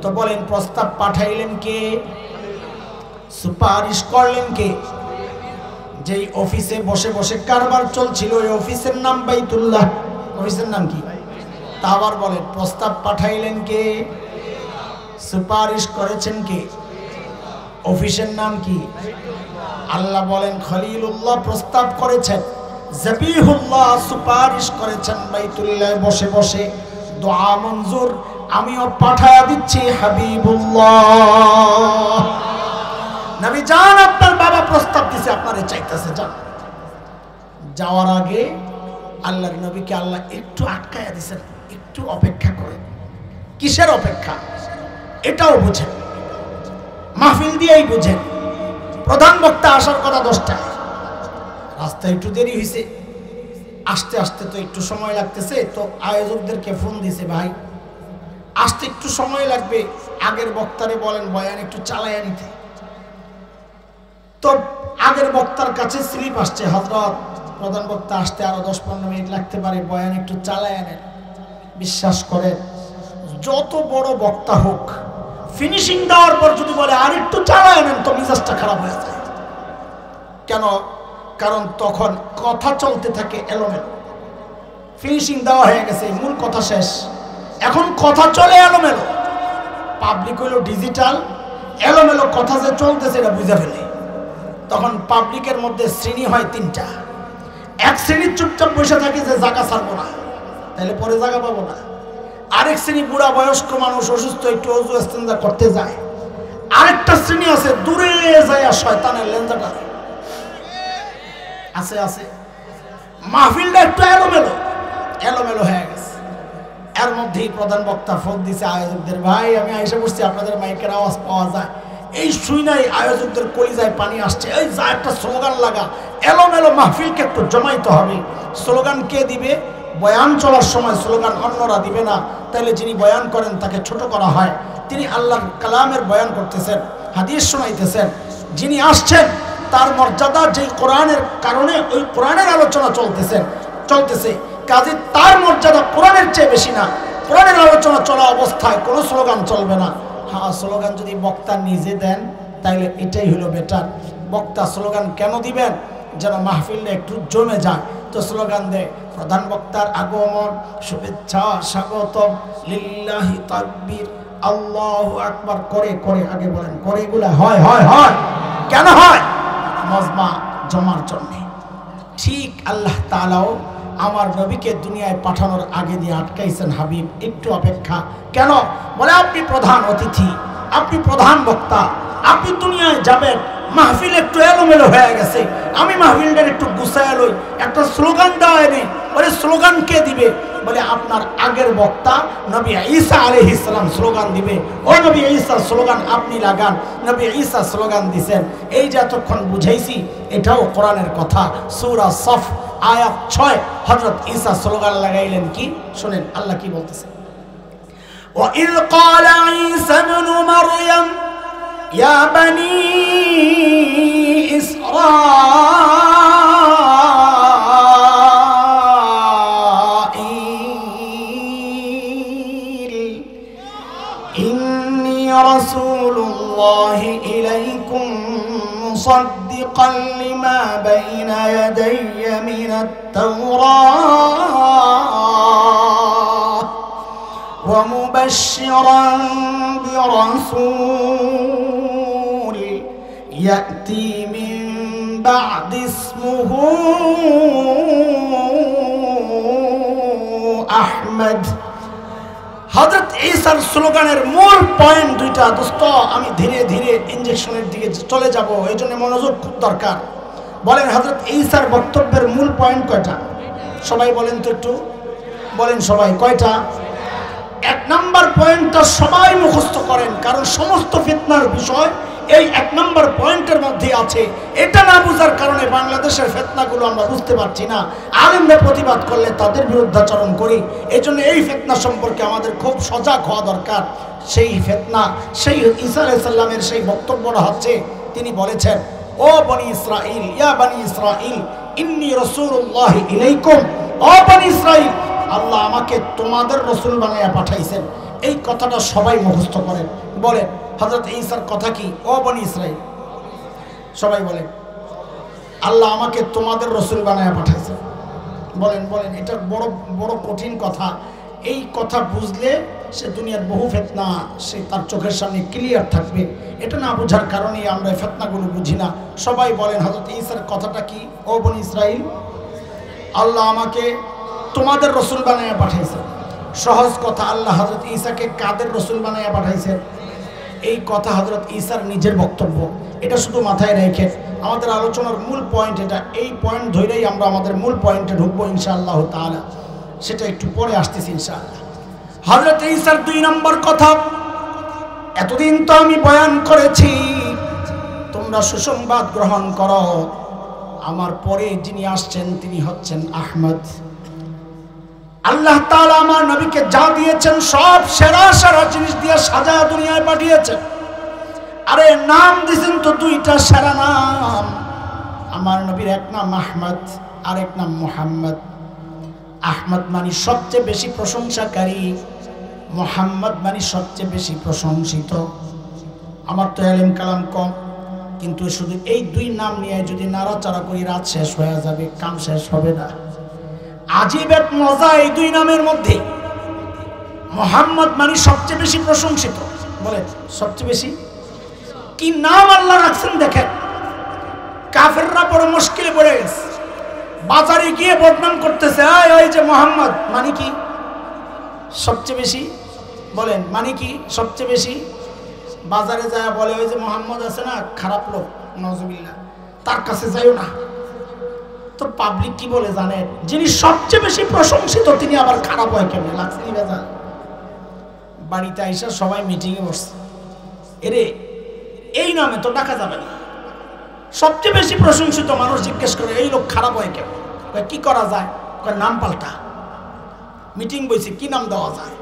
তো বলেন, প্রস্তাব পাঠাইলেন কে? সুপারিশ করলেন কে? যেই অফিসে বসে বসে কারবার চলছিল, ওই অফিসের নাম বাইতুল্লাহ। অফিসের নাম কি? তা আবার বলেন, প্রস্তাব পাঠাইলেন কে? সুপারিশ করেছেন কে? অফিসের নাম কি? আল্লাহ বলেন, খলিলুল্লাহ প্রস্তাব করেছেন, জবিহুল্লাহ সুপারিশ করেছেন, বাইতুল্লাহ বসে বসে দোয়া মঞ্জুর, আমিও পাঠায়া দিচ্ছি হাবিবুল্লাহ। নবী জান, আপনার বাবা প্রস্তাব দিছে, আপনারে চাইতেছে, যান। যাওয়ার আগে আল্লাহর নবীকে আল্লাহ একটু আটকায়া দিছেন, একটু অপেক্ষা করেন। কিসের অপেক্ষা? এটাও বুঝেন, মাহফিল দিয়েই বুঝেন। প্রধান বক্তা আসার কথা 10টায়, রাস্তায় একটু দেরি হয়েছে, আসতে আসতে তো একটু সময় লাগতেছে। তো আয়োজকদেরকে ফোন দিছে, ভাই আসতে একটু সময় লাগবে, আগের বক্তারে বলেন বয়ান একটু চালাইয়া নিতে। তো আগের বক্তার কাছে স্লিপ আসছে, হযরত প্রধান বক্তা আসতে আরো 10-15 মিনিট লাগতে পারে, বয়ান একটু চালাইয়া নেন। বিশ্বাস করেন, যত বড় বক্তা হোক, ফিনিশিং দেওয়ার পর যদি বলে আর একটু চালাইয়া নেন, তো মিজাজটা খারাপ হয়ে যায়। কেন? কারণ তখন কথা চলতে থাকে এলোমেলো। ফিনিশিং দেওয়া হয়ে গেছে, মূল কথা শেষ, এখন কথা চলে এলোমেলো। পাবলিক হইল ডিজিটাল, এলোমেলো কথা যে চলতেছে এটা বুঝে ফেলে। তখন পাবলিকের মধ্যে শ্রেণী হয় তিনটা। এক শ্রেণীর চুপচাপ বসে থাকে যে জায়গা ছাড়বো না, তাহলে পরে জায়গা পাবো না। আরেক শ্রেণী বুড়া বয়স্ক মানুষ অসুস্থ, একটু অজু ইস্তেঞ্জা করতে যায়। আরেকটা শ্রেণী আছে দূরে যায় শয়তানের লেঞ্জাটা আছে আছে। মাহফিলটা একটু এলোমেলো হয়ে গেছে। এর মধ্যেই প্রধান বক্তা ফোন দিছে আয়োজকদের, ভাই আমি আইসা বসছি, আপনাদের মাইকের আওয়াজ পাওয়া যায়। এই শুই নাই আয়োজকদের কলিজায় পানি আসছে, এই যা একটা স্লোগান লাগা। এলোমেলো মাহফিলকে একটু জমাইতে হবে। স্লোগান কে দিবে? বয়ান চলার সময় স্লোগান অন্যরা দিবে না, তাইলে যিনি বয়ান করেন তাকে ছোট করা হয়। তিনি আল্লাহর কালামের বয়ান করতেছেন, হাদিস শোনাইতেছেন। যিনি আসছেন তার মর্যাদা যেই কোরআনের কারণে ওই কোরআনের আলোচনা চলতেছে, কাজে তার মর্যাদা কোরআনের চেয়ে বেশি না। কোরআনের আলোচনা চলা অবস্থায় কোনো স্লোগান চলবে না। হ্যাঁ, স্লোগান যদি বক্তা নিজে দেন তাইলে এটাই হলো বেটার। বক্তা স্লোগান কেন দিবেন? যেন মাহফিলে একটু জমে যায়। তো স্লোগান দেয়, প্রধান বক্তার আগমন, শুভেচ্ছা, স্বাগতম, লিল্লাহি তাকবীর, আল্লাহু আকবার করে করে আগে বলেন, করে এগুলা হয় হয় হয়। কেন হয়? মজমা জমার জন্য। ঠিক আল্লাহ তাআলাও আমার নবীকে দুনিয়ায় পাঠানোর আগে দিয়ে আটকাইছেন, হাবিব একটু অপেক্ষা। কেন? বলে আপনি প্রধান অতিথি, আপনি প্রধান বক্তা, আপনি দুনিয়ায় যাবেন, মাহফিল একটু এলোমেলো হয়ে গেছে, আমি মাহফিলটা একটু গুছায় লই, একটা স্লোগান দেওয়া নেই। বলে স্লোগান কে দিবে? বলে আপনার আগের বক্তা নবী ঈসা আলাইহিস সালাম স্লোগান দিবে। ও নবী ঈসার স্লোগান আপনি লাগান। নবী ঈসা স্লোগান দিবেন। এই যে এতক্ষণ বুঝাইছি এটাও কোরআনের কথা। সূরা সফ আয়াত 6 হযরত ঈসা স্লোগান লাগাইলেন কি? শুনেন আল্লাহ কি বলতেছে। وَإِذْ قَالَ عِيسَى ابْنُ مَرْيَمَ يَا بَنِي إسرائيل إِنِّي رَسُولُ اللَّهِ إِلَيْكُمْ مُصَدِّقًا لِمَا بَيْنَ يَدَيَّ مِنَ التَّوْرَاةِ وَمُبَشِّرًا بِرَسُولٍ يَأْتِي مِن بَعْدِ اسْمُهُ أحمد। হযরত ঈসার স্লোগানের মূল পয়েন্ট দুইটা। দোস্ত আমি ধীরে ধীরে ইনজেকশনের দিকে চলে যাব, এই জন্য মনোযোগ খুব দরকার। বলেন হযরত ঈসার বক্তব্যের মূল পয়েন্ট কয়টা? সবাই বলেন তো একটু বলেন, সবাই কয়টা? এক নাম্বার পয়েন্টটা সবাই মুখস্থ করেন, কারণ সমস্ত ফিতনার বিষয় এই এক নাম্বার পয়েন্টের মধ্যে আছে। এটা না বুঝার কারণে বাংলাদেশের ফিতনাগুলো আমরা বুঝতে পারছি না। আলেমরা প্রতিবাদ করলে তাদের বিরুদ্ধাচরণ করি। এই জন্য এই ফিতনা সম্পর্কে আমাদের খুব সজাগ হওয়া দরকার। সেই ফিতনা, সেই ঈসা আলাইহিস সালামের সেই বক্তব্যটা হচ্ছে, তিনি বলেছেন, ও বনি ইসরাইল, ইয়া বনি ইসরাইল ইন্নী রাসূলুল্লাহি ইলাইকুম। ও বনি ইসরাইল, আল্লাহ আমাকে তোমাদের রসুল বানাইয়া পাঠাইছেন। এই কথাটা সবাই মুখস্থ করেন। বলেন হযরত ঈসার কথা কি? ও বনি ইসরাইল, সবাই বলেন আল্লাহ আমাকে তোমাদের রসুল বানাইয়া পাঠাইছেন। বলেন বলেন, এটা বড় বড় কঠিন কথা। এই কথা বুঝলে সে দুনিয়ার বহু ফিতনা সে তার চোখের সামনে ক্লিয়ার থাকবে। এটা না বোঝার কারণে আমরা ফিতনাগুলো বুঝি না। সবাই বলেন হযরত ঈসার কথাটা কি? ও বনি ইসরাইল, আল্লাহ আমাকে তোমাদের রসুল বানাইয়া পাঠাইছে। সহজ কথা, আল্লাহ হযরত ঈসাকে কাদের রসুল বানাইয়া পাঠাইছে? এই কথা হযরত ঈসার নিজের বক্তব্য। এটা শুধু মাথায় রেখে আমাদের আলোচনার মূল পয়েন্ট এটা। এই পয়েন্ট ধরেই আমরা আমাদের মূল পয়েন্টে ঢুকবো ইনশাআল্লাহ তাআলা। সেটা একটু পরে আসতেছি ইনশাআল্লাহ। হযরত ঈসার 2 নম্বর কথা, এতদিন তো আমি বয়ান করেছি, তোমরা সুসংবাদ গ্রহণ করো। আমার পরে যিনি আসছেন তিনি হচ্ছেন আহমদ। আল্লাহ তাআলা আমার নবীকে যা দিয়েছেন সব সেরা সেরা জিনিস দিয়ে সাজায়া দুনিয়ায় পাঠিয়েছেন। আরে নাম দিয়েছেন তো 2টা সেরা নাম। আমার নবীর এক নাম আহমদ, আরেক নাম মুহাম্মদ। আহমদ মানে সবচেয়ে বেশি প্রশংসাকারী, মুহাম্মদ মানে সবচেয়ে বেশি প্রশংসিত। আমার তো ইলম কালাম কম, কিন্তু শুধু এই 2 নাম নিয়ে যদি নাড়াচাড়া করি রাত শেষ হয়ে যাবে, কাম শেষ হবে না। আজীব এক মজা এই 2 নামের মধ্যে। মুহাম্মদ মানে সবচেয়ে বেশি প্রশংসিত। বলে সবচেয়ে বেশি কি নাম আল্লাহ রাখছেন দেখেন। কাফেররা বড় মুশকিলে পড়ে গেছে, বাজারে গিয়ে বদনাম করতেছে, ওই যে মোহাম্মদ মানে কি সবচেয়ে বেশি, বলেন মানে কি সবচেয়ে বেশি। বাজারে যায় বলে ওই যে মোহাম্মদ আছে না, খারাপ লোক, নওজুবিল্লাহ, তার কাছে যাইও না। তো পাবলিক কি বলে জানেন, যিনি সবচেয়ে বেশি প্রশংসিত তিনি আবার খারাপ হয় কেমনে লাগছে। বাড়িতে আইসা সবাই মিটিংয়ে বসছে, এরে এই নামে তো ডাকা যাবে না। সবচেয়ে বেশি প্রশংসিত মানুষ জিজ্ঞেস করে এই লোক খারাপ হয় কেন, কি করা যায়, নাম পাল্টা। মিটিং বইছে কি নাম দেওয়া যায়।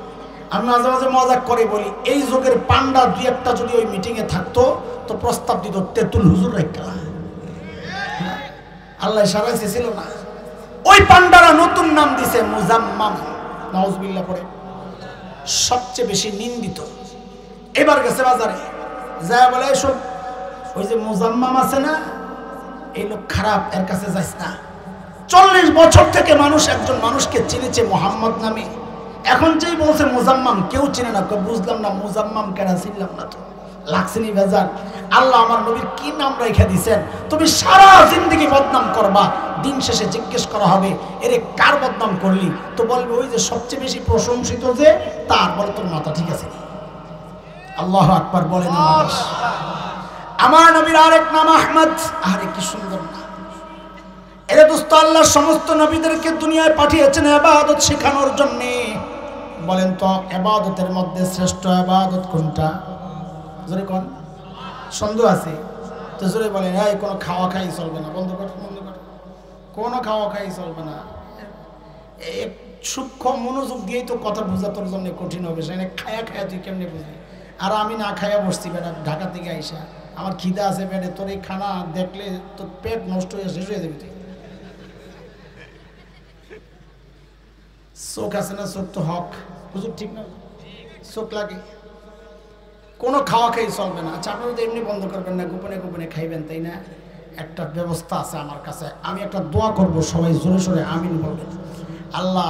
আমি মাঝে মাঝে মজাক করে বলি, এই যুগের পান্ডা দুই একটা যদি ওই মিটিংয়ে থাকতো তো প্রস্তাব দিত তেতুল হুজুর রাখা। আল্লাহ সারাইছে ছিল না, ওই পান্ডারা নতুন নাম দিছে মুজাম্মাম, নাউজুবিল্লাহ পড়ে, সবচেয়ে বেশি নিন্দিত। এবার গেছে বাজারে যায় বলে এসব ওই যে মুজাম্মাম আছে না, এই লোক খারাপ, এর কাছে যাইস না। 40 বছর থেকে মানুষ একজন মানুষকে চিনেছে মোহাম্মদ নামে, এখন যেই বলছে মুজাম্মাম কেউ চিনে না। বুঝলাম না মুজাম্মাম কেনা, চিনলাম না তো, লাগছেনি বেজার। আল্লাহ আমার নবীর কি নাম রেখে দিছেন, তুমি সারা জিন্দগি বদনাম করবা, দিন শেষে জিজ্ঞেস করা হবে এরে কার বদনাম করলি, তো বলবে ওই যে সবচেয়ে বেশি প্রশংসিত যে তার। বলে তোর মাথা ঠিক আছে? আল্লাহু আকবার বলেন। আমার নবীর আরেক নাম আহমদ। আরে কি সুন্দর নাম। এরে দোস্ত, আল্লাহ সমস্ত নবীদেরকে দুনিয়ায় পাঠিয়েছেন ইবাদত শেখানোর জন্য। বলেন তো ইবাদতের মধ্যে শ্রেষ্ঠ ইবাদত কোনটা? জোরে কোন সন্দেহ আছে তো জোরে বলেন। এই কোনো খাওয়া খাই চলবে না, বন্ধ কর, বন্ধ কর, কোনো খাওয়া খাই চলবে না। এক সূক্ষ্ম মনোযোগ দিয়েই তো কথা বোঝা তোর জন্য কঠিন হবে। সেখানে খায়া খায়া তুই কেমনি বুঝবি? আর আমি না খায়া বসছি বেটা, ঢাকা থেকে আইসা আমার খিদা আছে পেটে, তোর এই খানা দেখলে তোর পেট নষ্ট হয়ে শেষ হয়ে যাবে। তুই চোখ আছে না, চোখ তো হক হুজুর, ঠিক না? চোখ লাগে, কোনো খাওয়া খাই চলবে না। আচ্ছা আপনারা তো এমনি বন্ধ করবেন না, গোপনে গোপনে খাইবেন, তাই না? একটা ব্যবস্থা আছে আমার কাছে, আমি একটা দোয়া করব, সবাই জোরে সোরে আমিন বলবেন। আল্লাহ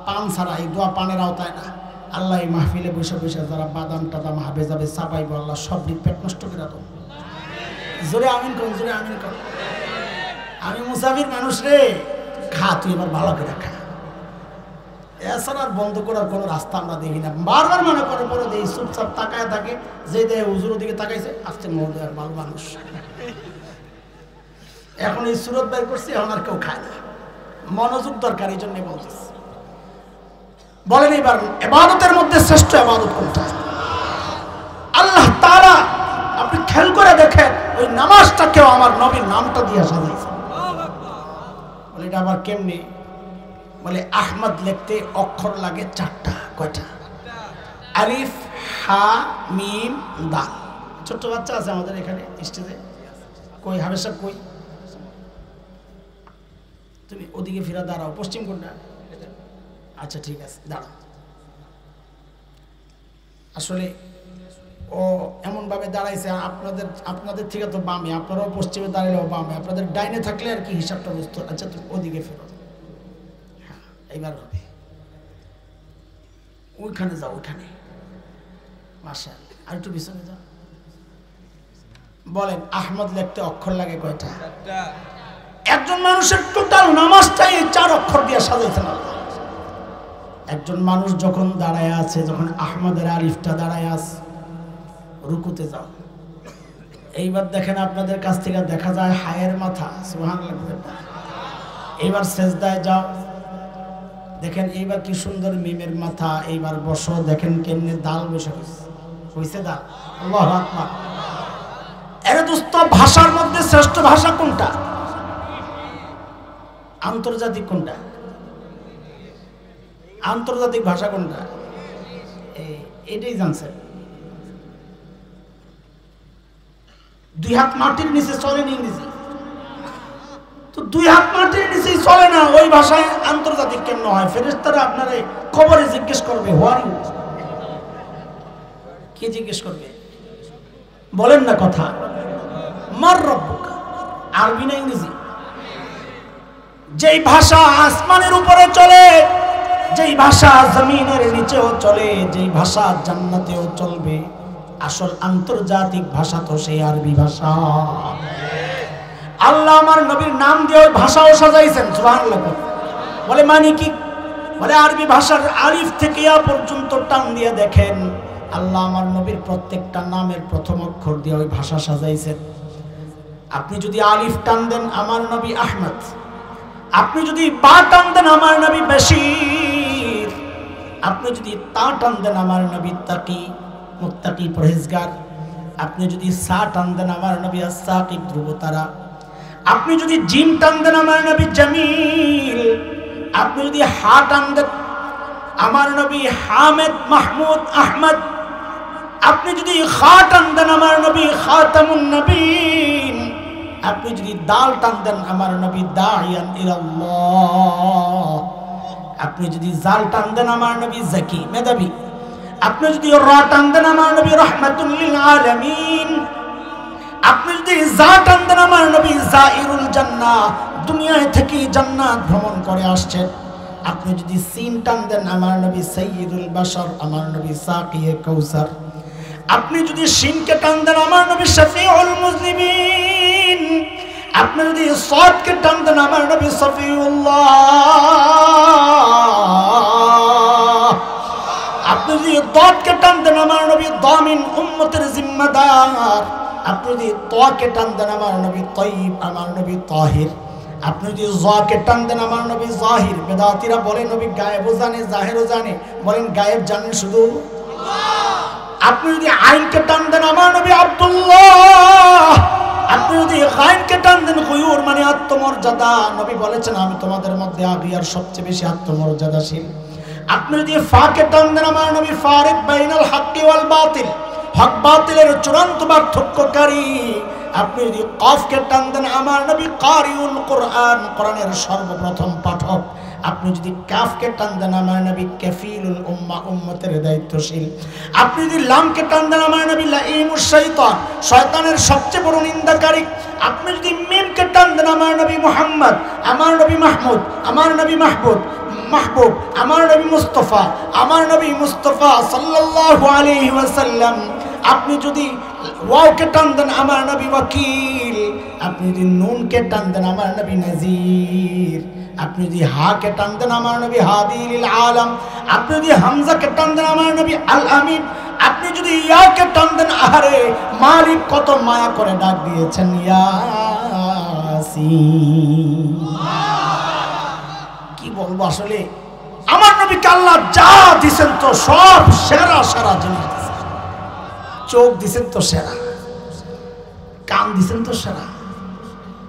পান ছাড়া, এই দোয়া পানের আওতায় না, আল্লাহ এই মাহফিলে বসে বসে যারা বাদাম টাদাম হাবে যাবে চাপাইব, আল্লাহ সব দিক পেট নষ্ট করে দাও। জোরে আমিন করুন, জোরে আমিন করুন। আমি মুসাফির মানুষ রে, খা তুই এবার ভালো করে খা। এছাড়া বন্ধ করার কোনো রাস্তা আমরা দেখি না। বারবার মনে করে পরে দেখি চুপচাপ তাকায় থাকে, যে দেয় হুজুরের দিকে তাকাইছে, আসছে মহোদয়ের ভালো মানুষ। এখন এই সুরত বের করছি, এখন আর কেউ খায় না। মনোযোগ দরকার, এই জন্য বলতেছি। বলেন এবার ইবাদতের মধ্যে শ্রেষ্ঠ ইবাদত কোনটা? আল্লাহ তাআলা আপনি খেয়াল করে দেখেন, ওই নামাজটাকেও আমার নবীর নামটা দিয়ে সাজাইছে। বলে এটা আবার কেমনি? বলে আহমদ লিখতে অক্ষর লাগে 4টা। কয়টা? আলিফ, হা, মিম, দাল। ছোট্ট বাচ্চা আছে আমাদের এখানে স্টেজে, কই হাবেশা কই? তুমি ওদিকে ফিরা দাঁড়াও, পশ্চিম কোনটা? আচ্ছা ঠিক আছে, দাঁড়াও। আসলে ও এমন ভাবে দাঁড়াইছে, আপনাদের থেকে তো বামে, আপনারাও পশ্চিমে দাঁড়ালেও বামে, আপনাদের ডাইনে থাকলে আর কি হিসাবটা বুঝতো। আচ্ছা তুমি ওদিকে ফেরো, হ্যাঁ এইবার হবে, ওইখানে যাও, ওইখানে। মাশাআল্লাহ, আর একটু পিছনে যাও। বলেন আহমদ লিখতে অক্ষর লাগে কয়টা? একজন মানুষের টোটাল নামাজটাই 4 অক্ষর দিয়ে সাজাইছেন আল্লাহ। একজন মানুষ যখন দাঁড়ায় আছে, যখন আহমদের আলিফটা দাঁড়ায় আছে, রুকুতে যাও। এইবার দেখেন আপনাদের কাছ থেকে দেখা যায় হায়ের মাথা, সুবহানাল্লাহ। এইবার সেজদায় যাও, দেখেন এইবার কি সুন্দর মিমের মাথা। এইবার বসো, দেখেন কেমনে দাল বসে হইছে দাল। আল্লাহু আকবার। এর দোস্ত, ভাষার মধ্যে শ্রেষ্ঠ ভাষা কোনটা? আন্তর্জাতিক কোনটা? আন্তর্জাতিক ভাষা কোনটা? এটাই জানছেন? 2 হাত মাটির নিচে চলে নি ইংরেজি, তো 2 হাত মাটির নিচেই চলে না, ওই ভাষায় আন্তর্জাতিক কেমন হয়? ফেরেশতারা আপনারে খবরে জিজ্ঞেস করবে, হোয়ার ইউ, কি জিজ্ঞেস করবে? বলেন না কথা। মার রব্বুকা, আরবি না ইংরেজি? যেই ভাষা আসমানের উপরে চলে, যেই ভাষা জমিনের নিচেও চলে, যেই ভাষা জান্নাতেও চলবে, আসল আন্তর্জাতিক ভাষা তো সেই আরবি ভাষা। আল্লাহ আমার নবীর নাম দিয়ে ওই ভাষাও সাজাইছেন, সুবহানাল্লাহ। বলে মানে কি? বলে আরবি ভাষার আলিফ থেকে ইয়া পর্যন্ত টান দিয়ে দেখেন, আল্লাহ আমার নবীর প্রত্যেকটা নামের প্রথম অক্ষর দিয়ে ওই ভাষা সাজাইছেন। আপনি যদি আলিফ টান দেন আমার নবী আহমদ, আপনি যদি বা টান দেন আমার নবী বশীর, আপনি যদি তা টান দেন আমার নবী তাকি মুত্তাকি পরহেজগার, আপনি যদি সা টান দেন আমার নবী আস-সাকিব ধ্রুবতারা, আপনি যদি জিম টান দেন আমার নবী জামিল, আপনি যদি হা টান দেন আমার নবী হামিদ মাহমুদ আহমদ, আপনি যদি খা টান দেন আমার নবী খাতামুন নবীন, আপনি যদি দাল টান দেন আমার নবী দাইয়ান ইলাল্লাহ, আপনি যদি জাল টান দেন আমার নবী জাকি মেধাবী, আপনি যদি রা টান দেন আমার নবী রাহমাতুল লিল আলামিন, আপনি যদি জা টান দেন আমার নবী জাইরুল জান্নাহ, দুনিয়ায় থেকে জান্নাত ভ্রমণ করে আসছেন, আপনি যদি সিন টান দেন আমার নবী সাইয়্যিদুল বাশার, আমার নবী সাকিয়ে কাউসার, আপনি যদি শিনকে টান দেন আমার নবী শফিউল মুজলিমিন, আপনি যদি সাদকে টান দেন আমার নবী সফিউল্লাহ, আপনি যদি দাদকে টান দেন আমার নবী দামিন উম্মতের জিম্মাদার, আপনি যদি তাকে টান দেন আমার নবী তাইয়িব, আমার নবী তাহির, আপনি যদি জাকে টান দেন আমার নবী জাহির। বেদাতীরা বলে নবী গায়েবও জানে জাহিরও জানে, বলেন গায়েব জানেন শুধু আল্লাহ। আপনি যদি আইনকে টান দেন আমার নবী আব্দুল্লাহ, আপনি যদি গায়নকে টান দেন গুয়ুর মানে আত্মমর্যাদা, নবী বলেছেন আমি তোমাদের মধ্যে আগিয়ার সবচেয়ে বেশি আত্মমর্যাদাশীল। আপনি যদি ফাকে টান দেন আমার নবী ফারিক বাইনাল হাক্কি ওয়াল বাতিল, হক বাতিলের চূড়ান্ত পার্থক্যকারী। আপনি যদি কফকে টান দেন আমার নবী কারিউল কোরআন, কোরআনের সর্বপ্রথম পাঠক। আপনি যদি কাফকে টান দেন আমার নবী কাফিলুল উম্মাহ, উম্মতের দায়িত্বশীল। আপনি যদি লামকে টান দেন আমার নবী লাঈমুশ শাইতান, শয়তানের সবচেয়ে বড় নিন্দাকারী। আপনি যদি মিমকে টান দেন আমার নবী মুহাম্মদ, আমার নবী মাহমুদ, আমার নবী মাহবুব, আমার নবী মুস্তাফা, আমার নবী মুস্তাফা সাল্লাল্লাহু আলাইহি ওয়াসাল্লাম। আপনি যদি ওয়াওকে টান দেন আমার নবী ওয়াকিল, আপনি যদি নুনকে টান দেন আমার নবী নাজির, আপনি যদি হাকে টান দেন আমার নবী হাদি লিল আলাম, আপনি যদি হামজাকে টান দেন আমার নবী আল আমিন, আপনি যদি ইয়াকে টান দেন আহারে মালিক কত মায়া করে ডাক দিয়েছেন ইয়াসিন। কি বলবো আসলে, আমার নবীকে আল্লাহ যা দিয়েছেন তো সব সেরা সেরা জিনিস দিয়েছেন। চোখ দিছেন তো সেরা, কান দিছেন তো সেরা,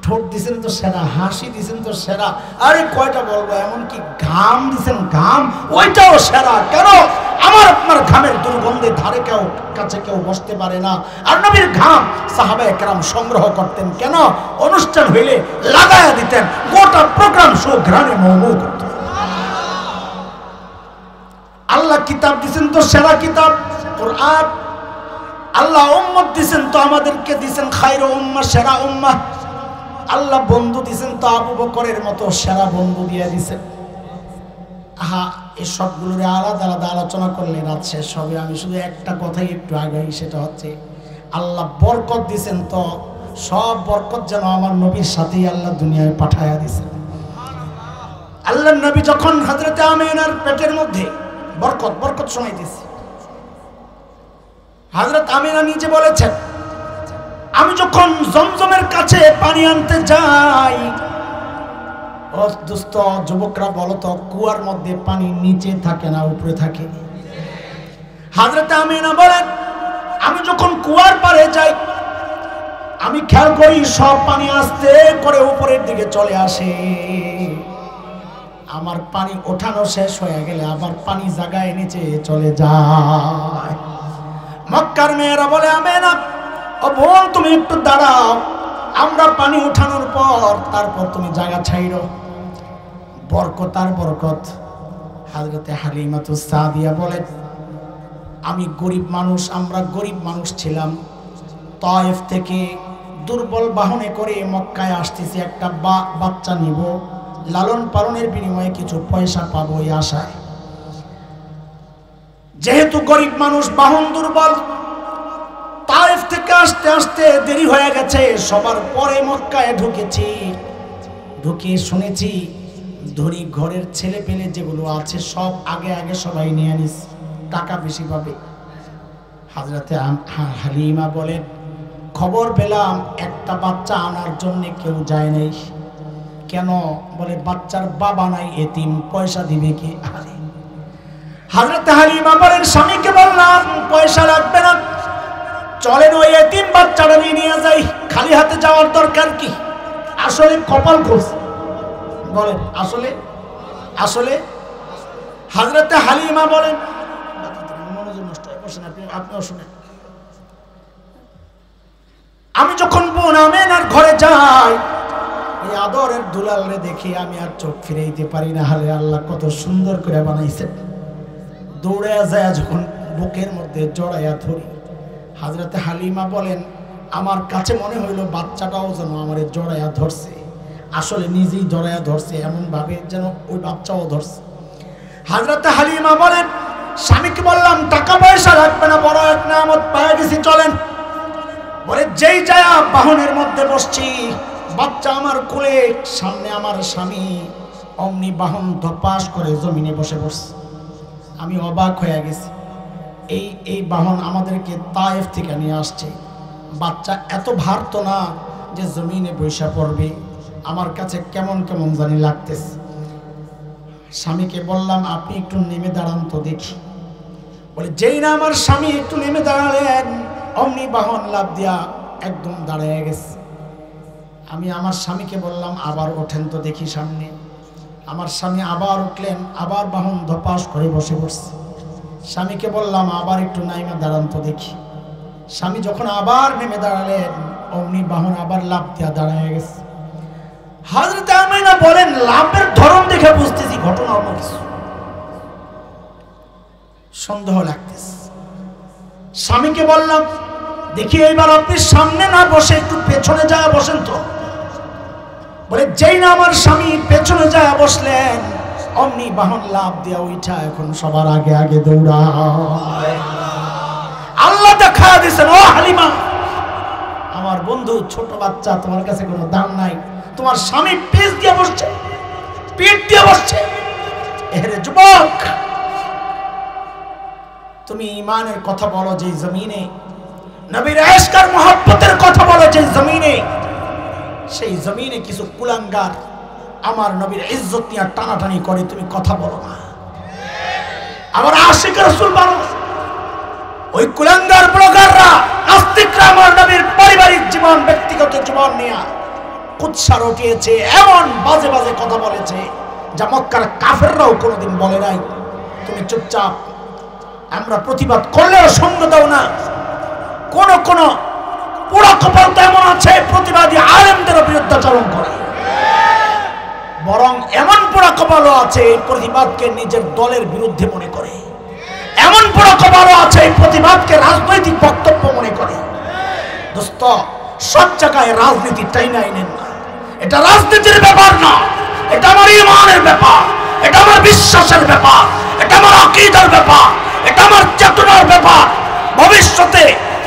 ঠোঁট দিছেন তো সেরা, হাসি দিছেন তো সেরা, আরে কয়টা বলবো, এমনকি ঘাম দিছেন, ঘাম ওইটাও সেরা। কেন? আমার আপনার ঘামের দুর্গন্ধে ধারে কাছে কেউ বসতে পারে না। আর নবীর ঘাম সাহাবায়ে কেরাম সংগ্রহ করতেন, কেন? অনুষ্ঠান হইলে লাগায়া দিতেন, গোটা প্রোগ্রাম শো ঘ্রাণে মৌমৌ করত। আল্লাহ কিতাব দিছেন তো সেরা কিতাব কোরআন, আল্লাহ উম্মত দিছেন তো আমাদেরকে দিছেন খায়রু উম্মাহ, সেরা উম্মাহ। আল্লাহ বন্ধু দিছেন তো আবু বকরের মতো সেরা বন্ধু দিয়ে দিছেন। আহা, এই সবগুলোর আলাদা আলাদা আলোচনা করলে রাত শেষ হবে। আমি শুধু একটা কথাই একটু আগাই, সেটা হচ্ছে আল্লাহ বরকত দিছেন তো সব বরকত যেন আমার নবীর সাথেই আল্লাহ দুনিয়ায় পাঠায়া দিছেন। আল্লাহ নবী যখন হযরত আমিনার পেটের মধ্যে বরকত বরকত শোনাইতেছে, হযরত আমিনা নিজে বলেছেন আমি যখন জমজমের কাছে পানি আনতে যাই, ও দোস্ত যুবকরা বলো তো, কুয়ার মধ্যে পানি নিচে থাকে না উপরে থাকে? হযরত আমিনা বলেন আমি যখন কুয়ার পাড়ে যাই আমি খেয়াল করি সব পানি আস্তে করে উপরের দিকে চলে আসে। আমার পানি ওঠানো শেষ হয়ে গেলে আবার পানি জায়গায় নিচে চলে যায়। মক্কার মেয়েরা বলে আমিনা ও বোন তুমি একটু দাঁড়াও, আমরা পানি উঠানোর পর তারপর তুমি জায়গা ছাইরো। বরকত আর বরকত। হযরতে হালিমাতুস সাদিয়া বলে আমি গরিব মানুষ, আমরা গরিব মানুষ ছিলাম, তায়েফ থেকে দুর্বল বাহনে করে মক্কায় আসতেছি, একটা বাচ্চা নিব, লালন পালনের বিনিময়ে কিছু পয়সা পাবো এই আশায়। যেহেতু গরিব মানুষ, বাহন দুর্বল, আসতে আসতে দেরি হয়ে গেছে, সবার পরে মক্কায় ঢুকেছি। ঢুকে শুনেছি ধনী ঘরের ছেলে পেলে যেগুলো আছে সব আগে আগে সবাই নিয়ে নিস, টাকা বেশি পাবে। হযরতে হালিমা বলেন, খবর পেলাম একটা বাচ্চা আনার জন্য কেউ যায় নাই। কেন? বলে বাচ্চার বাবা নাই, এতিম, পয়সা দিবে কে? হযরতে হালিমা বলেন, স্বামীকে বললাম পয়সা লাগবে না, চলেন ওই এতিম বাচ্চাটা নিয়ে যাই, খালি হাতে যাওয়ার দরকার কি? আসলে কপাল খোঁজ বলেন, আসলে আসলে হযরতে হালিমা বলেন, মনোযোগ নষ্ট হয়, বসেন আপনিও শুনেন। আমি যখন বোন আমেনার ঘরে যাই, এই আদরের দুলালরে দেখি আমি আর চোখ ফিরাইতে পারি না। হালে আল্লাহ কত সুন্দর করে বানাইছে। দৌড়ে যায় যখন বুকের মধ্যে জড়াইয়া ধরি, হযরতে হালিমা বলেন, আমার কাছে মনে হইল বাচ্চাটাও যেন আমার জড়াইয়া ধরছে। আসলে নিজেই জড়াইয়া ধরছে, এমন ভাবে যেন ওই বাচ্চাও ধরছে। হযরতে হালিমা বলেন, স্বামীকে বললাম টাকা পয়সা লাগবে না, বড় এক নিয়ামত পেয়ে গেছি, চলেন। বলে যেই যায় বাহনের মধ্যে বসছি, বাচ্চা আমার কোলে, সামনে আমার স্বামী, অমনি বাহন ধপাস করে জমিনে বসে পড়ছে। আমি অবাক হয়ে গেছি। এই বাহন আমাদেরকে তায়েফ থেকে নিয়ে আসছে। বাচ্চা এত ভার তো না যে জমিনে বসে পড়বে। আমার কাছে কেমন কেমন জানি লাগতেছে। স্বামীকে বললাম, আপনি একটু নেমে দাঁড়ান তো দেখি। বলে যেই না আমার স্বামী একটু নেমে দাঁড়ালেন, অমনি বাহন লাফ দিয়া একদম দাঁড়িয়ে গেছে। আমি আমার স্বামীকে বললাম, আবার ওঠেন তো দেখি সামনে। আমার স্বামী আবার উঠলেন, আবার বাহন ধপাস করে বসে পড়ছে। স্বামীকে বললাম, আবার একটু নাইমা দাঁড়ান তো দেখি। স্বামী যখন আবার নেমে দাঁড়ালেন, অমনি বাহন আবার লাফ দিয়া দাঁড়িয়ে গেছে। হযরতে আমিনা বলেন, লাফের ধরন দেখে বুঝতেছি ঘটনা অন্য কিছু, সন্দেহ লাগতেছে। স্বামীকে বললাম, দেখি এইবার আপনি সামনে না বসে একটু পেছনে যায় বসেন তো। বলে যেই না আমার স্বামী পেছনে যায় বসলেন, অমনি বাহন লাফ দিয়া উঠা এখন সবার আগে আগে দৌড়ায়। আল্লাহ দেখা দিয়েছেন, ও হালিমা আমার বন্ধু, ছোট বাচ্চা, তোমার কাছে কোনো দাম নাই, তোমার স্বামী পিঠ দিয়ে বসছে, পিঠ দিয়ে বসছে। এরে যুবক, তুমি ঈমানের কথা বলো যে জমিনে, নবীর ইশক আর মুহাব্বতের কথা বলো যে জমিনে, সেই জমিনে কিছু কুলাঙ্গার আমার নবীর ইজ্জত নিয়ে টানাটানি করে, তুমি কথা বলো না। আমার আশিক রাসূল বলো, ওই কুলাঙ্গার ব্লগাররা, নাস্তিকরা আমার নবীর পারিবারিক জীবন, ব্যক্তিগত জীবন নিয়ে কুৎসা রটিয়েছে, এমন বাজে বাজে কথা বলেছে যা মক্কার কাফেররাও কোনোদিন বলে নাই। তুমি চুপচাপ, আমরা প্রতিবাদ করলেও সঙ্গ দাও না। কোন কোন পুরা কপাল এমন আছে, প্রতিবাদী আলেমদের বিরুদ্ধাচরণ করে, বরং এমন পুরা কপালও আছে এই প্রতিবাদকে নিজের দলের বিরুদ্ধে মনে করে। এমন পুরা কপালও আছে এই প্রতিবাদকে রাজনৈতিক বক্তব্য মনে করে। দোস্ত, সব জায়গায় রাজনীতি টাইনাই নেন না। এটা রাজনীতির ব্যাপার না, এটা আমার ঈমানের ব্যাপার, এটা আমার বিশ্বাসের ব্যাপার, এটা আমার আকীদার ব্যাপার, এটা আমার চেতনার ব্যাপার। ভবিষ্যতে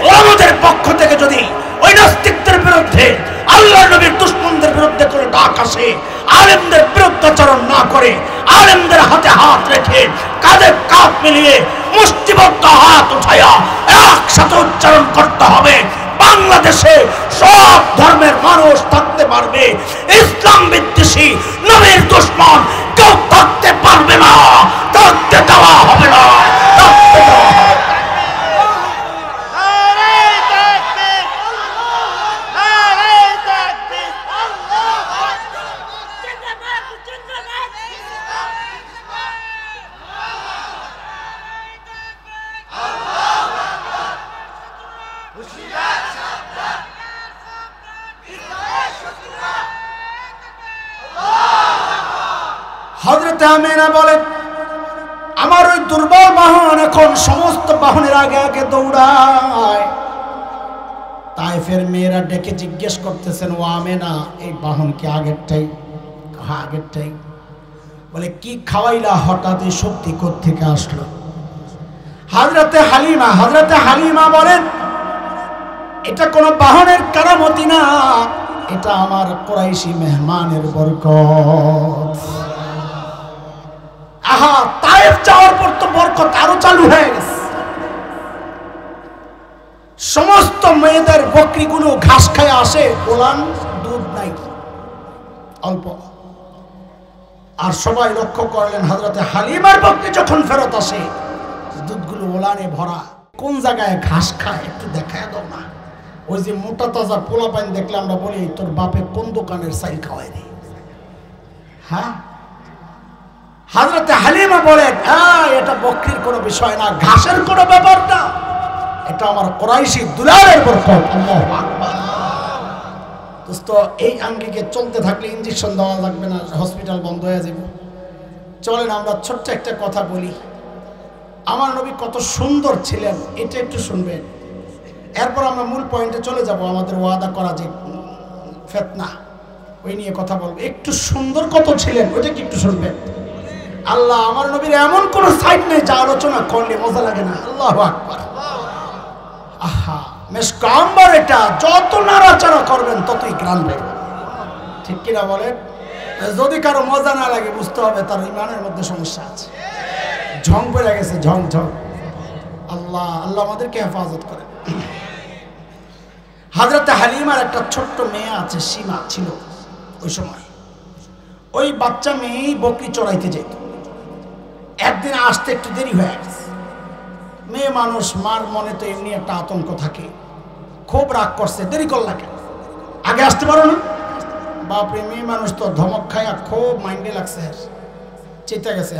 ওলামাদের পক্ষ থেকে যদি ওই নাস্তিকদের বিরুদ্ধে, আল্লাহর নবীর দুশমনদের বিরুদ্ধে কোনো ডাক আসে, আলেমদের বিরুদ্ধাচরণ না করে, আলেমদের হাতে হাত রেখে, কাঁধে কাঁধ মিলিয়ে, মুষ্টিবদ্ধ হাত উঠাইয়া একসাথে উচ্চারণ করতে হবে, বাংলাদেশে সব ধর্মের মানুষ থাকতে পারবে, ইসলাম বিদ্বেষী, নবীর দুশমন কেউ থাকতে পারবে না, থাকতে দেওয়া হবে না, থাকতে দেওয়া হবে না। হযরত আমিনা বলেন, আমার ওই দুর্বল বাহন এখন সমস্ত বাহনের আগে আগে দৌড়ায়। তায়েফের মেয়েরা ডেকে জিজ্ঞেস করতেছেন, ও আমিনা, এই বাহন কি আগেরটাই? হ্যাঁ আগেরটাই। বলে কি খাওয়াইলা, হঠাৎ এই শক্তি কোত্থেকে আসলো? হযরতে হালিমা বলেন, এটা কোনো বাহনের কারামতি না, এটা আমার কুরাইশি মেহমানের বরকত। আহা, তায়েফ যাওয়ার পর তো বরকত আরো চালু হয়ে গেছে। সমস্ত মেয়েদের বকরিগুলো ঘাস খায় আসে, ওলান দুধ নাই, অল্প। আর সবাই লক্ষ্য করলেন হযরতে হালিমার বকরি যখন ফেরত আসে, দুধগুলো ওলানে ভরা। কোন জায়গায় ঘাস খায় একটু দেখায় দাও না। ওই যে মোটা তাজা পোলা পানি দেখলে আমরা বলি তোর বাপে কোন দোকানের চাইল খাওয়ায় রে। হ্যাঁ, হযরতে হালিমা বলেন এটা বকরির কোনো বিষয় না, ঘাসের কোনো ব্যাপার না, এটা আমার কুরাইশি দুলালের বরকত। আল্লাহু আকবার। দোস্ত, এই আঙ্গিকে চলতে থাকলে ইনজেকশন দেওয়া লাগবে না, হসপিটাল বন্ধ হয়ে যাবে। চলেন আমরা ছোট্ট একটা কথা বলি। আমার নবী কত সুন্দর ছিলেন, এটা একটু শুনবেন, এরপর আমরা মূল পয়েন্টে চলে যাব। আমাদের ওয়াদা করা যে ফিতনা, ওই নিয়ে কথা বলবো। একটু সুন্দর কত ছিলেন ওইটা কি একটু শুনবেন। আল্লাহ, আমার নবীর এমন কোন সাইড নেই যা আলোচনা করলে মজা লাগে না। আল্লাহু আকবার। আহা, মেশকাম্বার, এটা যত নাড়াচাড়া করবেন ততই গ্রাম বেরবে, ঠিক কিনা বলেন? যদি কারো মজা না লাগে বুঝতে হবে তার ইমানের মধ্যে সমস্যা আছে, ঝং পড়ে গেছে, ঝং ঝং। আল্লাহ আল্লাহ আমাদেরকে হেফাজত করেন। হযরতে হালিমার একটা ছোট্ট মেয়ে আছে, সীমা ছিল ওই সময়। ওই বাচ্চা মেয়েই বকরি চড়াইতে যেত। একদিন আসতে একটু দেরি হয়ে গেছে। মেয়ে মানুষ, মার মনে তো এমনি একটা আতঙ্ক থাকে, খুব রাগ করছে, দেরি করলা কেন, আগে আসতে পারো না? বাপরে, মেয়ে মানুষ তো ধমক খায়া খুব মাইন্ডে লাগছে, চেতে গেছে।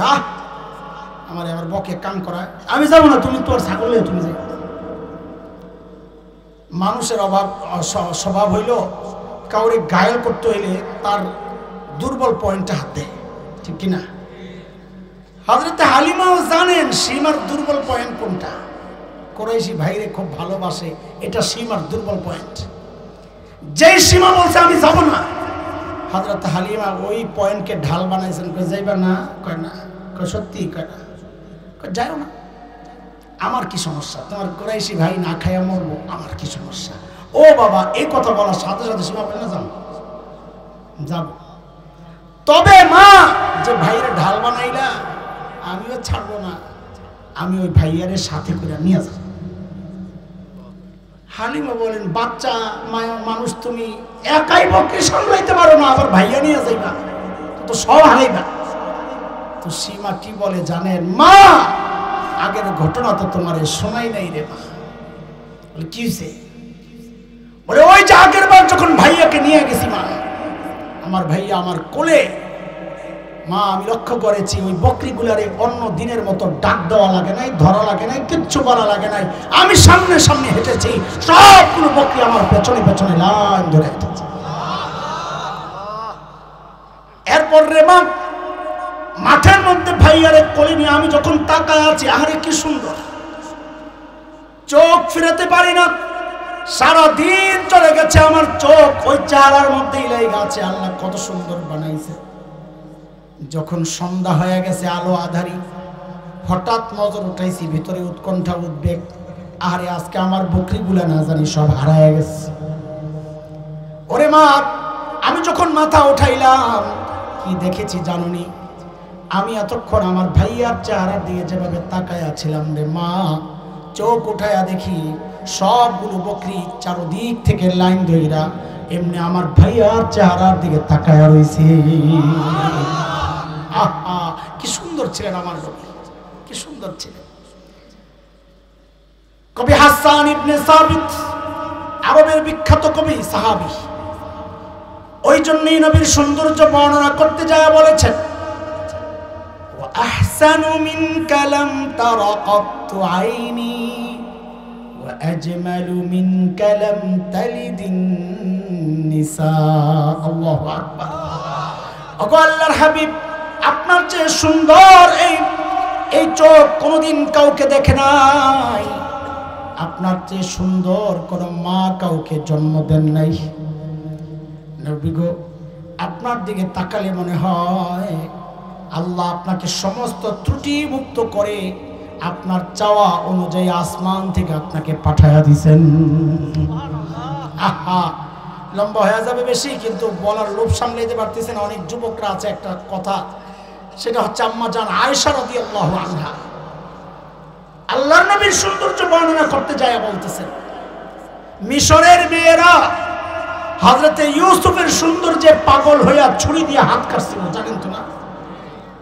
আমার আবার বকে কাম করায়, আমি যাবো না, তুমি তোর ছাগলে তুমি যাই। মানুষের স্বভাব হইল কাউরে ঘায়েল করতে হইলে তার দুর্বল পয়েন্টে হাত দেয়, ঠিক কিনা? হযরতে হালিমাও জানেন সীমার দুর্বল পয়েন্ট কোনটা। কুরাইশি ভাইরে খুব ভালোবাসে, এটা সীমার দুর্বল পয়েন্ট। যেই সীমা বলছে আমি যাব না, হযরতে হালিমা ওই পয়েন্টকে ঢাল বানাইছেন। কই যাইবা না? কয় না। কয় সত্যি? কয় না। কয় যাও না, আমার কি সমস্যা, তোমার কুরাইশি ভাই না খাইয়া মরবো, আমার কি সমস্যা? ও বাবা, এই কথা বলার সাথে সাথে সীমা বলে না, যাও, যাব। তবে মা, যে ভাইয়ের ঢাল বানাইলা আমিও ছাড়বো না, আমি ওই ভাইয়ারের সাথে করে নিয়ে যাব। হালিমা বলেন, বাচ্চা মানুষ, তুমি একাই বকরি সামলাইতে পারো না, আবার ভাইয়া নিয়ে যাইবা, তো সব হারাইবা। তো সীমা কি বলে জানেন? মা, আগের ঘটনা তো তোমার শোনাই নাই রে মা। কি হয়েছে? বলে ওই যে আগের বার যখন ভাইয়াকে নিয়ে গেছি মা, আমার ভাইয়া আমার কোলে, মা আমি লক্ষ্য করেছি ওই বকরিগুলারে অন্য দিনের মতো ডাক দেওয়া লাগে নাই, ধরা লাগে নাই, কিচ্ছু করা লাগে নাই। আমি সামনে সামনে হেঁটেছি, সবগুলো বকরি আমার পেছনে পেছনে লাইন ধরে হেঁটেছে। এরপর রে মা, মাঠের মধ্যে ভাইয়ারে কোলে নিয়ে আমি যখন তাকায় আছি, আরে কি সুন্দর, চোখ ফিরাতে পারি না। সারাদিন চলে গেছে আমার চোখ ওই চেহারার মধ্যেই লেগে আছে। আল্লাহ কত সুন্দর বানাইছে। যখন সন্ধ্যা হয়ে গেছে, আলো আধারি, হঠাৎ নজর উঠাইছি, ভিতরে উৎকণ্ঠা, উদ্বেগ। আরে আজকে আমার বকরিগুলা না জানি সব হারায় গেছে। ওরে মা, আমি যখন মাথা উঠাইলাম কি দেখেছি জানুনি? আমি এতক্ষণ আমার ভাইয়ার চেহারা দিয়ে যেভাবে তাকায়া ছিলাম রে মা, চোখ উঠাইয়া দেখি সবগুলো বকরি চারদিক থেকে লাইন ধইরা এমনি আমার ভাইয়ার চেহারার দিকে তাকায়া রইছে। আহা, কি সুন্দর ছিলেন আমার নবী, কি সুন্দর ছিলেন। কবি হাসান ইবনে সাবিত, আরবের বিখ্যাত কবি, সাহাবী, ওই জন্যই নবীর সৌন্দর্য বর্ণনা করতে যায় বলেছেন, ওয়া আহসানু মিনকা লাম তারা কাত্তু আইনি ওয়া আজমালু মিনকা লাম তালিদিন নিসা। আল্লাহু আকবার। ওগো আল্লাহর হাবিব, আপনার চেয়ে সুন্দর এই চোখ কোনোদিন কাউকে দেখে নাই, আপনার চেয়ে সুন্দর কোন মা কাউকে জন্ম দেন নাই। নবী গো, আপনার দিকে তাকালে মনে হয় আল্লাহ আপনাকে সমস্ত ত্রুটি মুক্ত করে আপনার চাওয়া অনুযায়ী আসমান থেকে আপনাকে পাঠায়া দিয়েছেন। আহা, লম্বা হয়ে যাবে বেশি, কিন্তু বলার লোভ সামলাইতে পারতেছে না। অনেক যুবকরা আছে, একটা কথা, সেটা হচ্ছে আম্মা জান আয়েশা রাদিয়াল্লাহু আনহা আল্লাহর নবীর সৌন্দর্য বর্ণনা করতে যায় বলতেছেন, মিশরের মেয়েরা হযরতে ইউসুফের সৌন্দর্যে পাগল হইয়া ছুরি দিয়ে হাত কাটছিল, জানেন তো না?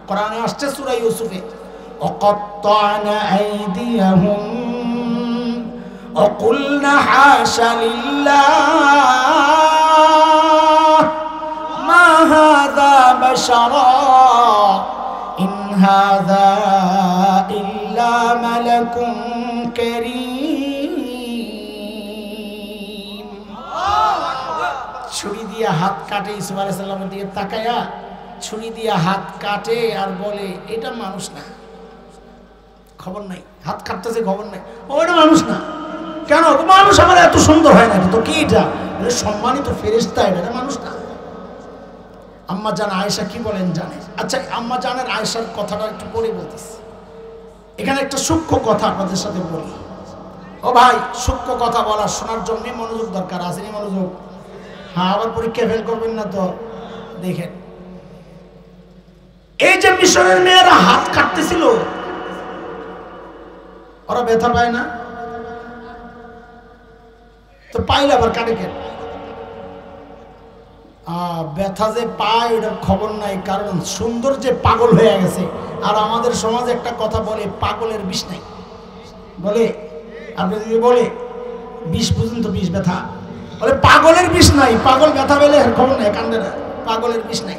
কোরআনে আসছে সূরা ইউসুফে, ওয়াকাত্তানা আইদিয়াহুম ওয়াকুলনা হাশা লিল্লাহ মা হাযা বাশারা ইন হাযা ইল্লা মালাকুন কারীম। ছুরি দিয়ে হাত কাটে, ইউসুফ আলাইহিস সালামের দিকে তাকায়া ছুরি দিয়ে হাত কাটে আর বলে এটা মানুষ না, খবর নাই, হাত কাটতেছে খবর নাই, ওটা মানুষ না। কেন? মানুষ আমার এত সুন্দর হয় না, তো কি এটা? সম্মানিত ফেরেশতা, এটা মানুষ না। আম্মা জান আয়েশা কি বলেন জানেন? আচ্ছা, আম্মা জানের আয়েশার কথাটা একটু পরে বলতেছি। এখানে একটা সূক্ষ্ম কথা আপনাদের সাথে বলি। ও ভাই, সূক্ষ্ম কথা বলা শোনার জন্য মনোযোগ দরকার, আসেনি মনোযোগ? হ্যাঁ, আবার পরীক্ষা ফেল করবেন না তো। দেখেন, এই যে মিশরের মেয়েরা হাত কাটতেছিল, ওরা ব্যথা পায় না? তো পাইলে আবার কাটে কেন? ব্যথা যে পায় ওটার খবর নাই, কারণ সৌন্দর্যে পাগল হয়ে গেছে। আর আমাদের সমাজে একটা কথা বলে, পাগলের বিষ নাই বলে। আপনি যদি বলে বিষ পর্যন্ত বিষ ব্যথা, বলে পাগলের বিষ নাই, পাগল ব্যথা পেলে খবর নাই, কান্দে না, পাগলের বিষ নাই।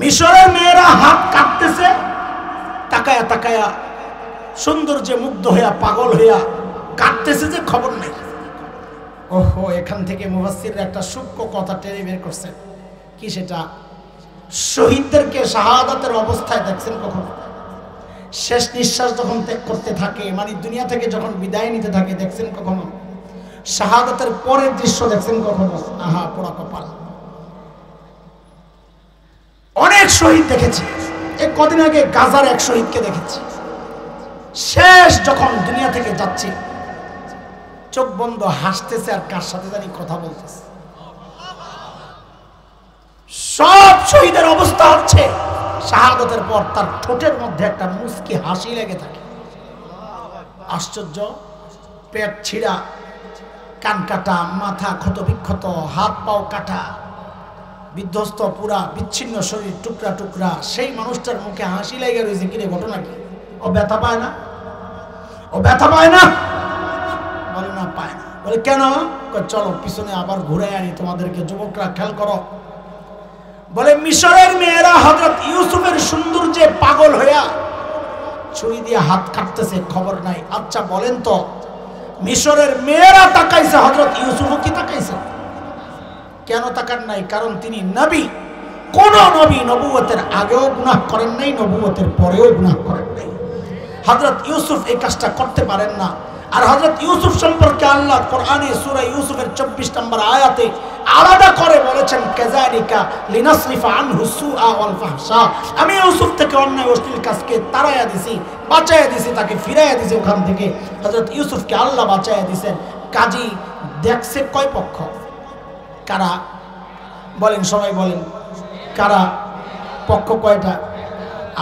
মিশরের মেয়েরা হাত কাটতেছে, তাকায়া তাকায়া সৌন্দর্যে মুগ্ধ হইয়া পাগল হইয়া কাটতেছে, যে খবর নাই। ওহো, এখান থেকে মুফাসসিররা একটা সূক্ষ্ম কথা টেনে বের করছেন। কি সেটা? শহীদদেরকে শাহাদাতের অবস্থায় দেখছেন কখনো? শেষ নিঃশ্বাস যখন ত্যাগ করতে থাকে, মানে দুনিয়া থেকে যখন বিদায় নিতে থাকে, দেখছেন কখনো? শাহাদাতের পরের দৃশ্য দেখছেন কখনো? আহা, পোড়া কপাল। অনেক শহীদ দেখেছি, এই কদিন আগে গাজার এক শহীদকে দেখেছি। শেষ যখন দুনিয়া থেকে যাচ্ছে, চোখ বন্ধ হাসতেছে আর কার সাথে জানি কথা বলতেছে। সব শহীদের অবস্থা হচ্ছে শাহাদাতের পর তার ঠোঁটের মধ্যে একটা মুচকি হাসি লেগে থাকে। আশ্চর্য! পেট ছিঁড়া, কান কাটা, মাথা ক্ষত বিক্ষত, হাত পাও কাটা, বিধ্বস্ত, পুরা বিচ্ছিন্ন শরীর, টুকরা টুকরা, সেই মানুষটার মুখে হাসি লেগে রয়েছে। কিরে, ঘটনা কি? ও ব্যথা পায় না? ও ব্যথা পায় না? বলে না, পায় না। বলে কেন? চলো পিছনে আবার ঘুরে আনি তোমাদেরকে, যুবকরা খেয়াল করো। বলে মিশরের মেয়েরা হযরত ইউসুফের সৌন্দর্যে পাগল হইয়া ছুরি দিয়ে হাত কাটতেছে, খবর নাই। আচ্ছা বলেন তো, মিশরের মেয়েরা তাকাইছে, হযরত ইউসুফও কি তাকাইছে? কেন তাকান নাই? কারণ তিনি নবী। কোন নবী নবুয়তের আগেও গুনাহ করেন নাই, নবুয়তের পরেও গুনাহ করেন নাই। হযরত ইউসুফ এই কাজটা করতে পারেন না। আর হযরত ইউসুফ সম্পর্কে আল্লাহ কোরআনে সূরা ইউসুফের 24 নম্বর আয়াতে আলাদা করে বলেছেন, কাযালিকা লিনাসরিফা আনহু সুআ ওয়াল ফাহশা। আমি ইউসুফ থেকে অন্যায় অশ্লীল কাজকে তাড়াইয়া দিছি, বাঁচাইয়া দিছি, তাকে ফিরাইয়া দিছি ওখান থেকে। হযরত ইউসুফকে আল্লাহ বাঁচাইয়া দিয়েছেন। কাজী দেখছে কয় পক্ষ? কারা? বলেন, সবাই বলেন, কারা? পক্ষ কয়টা?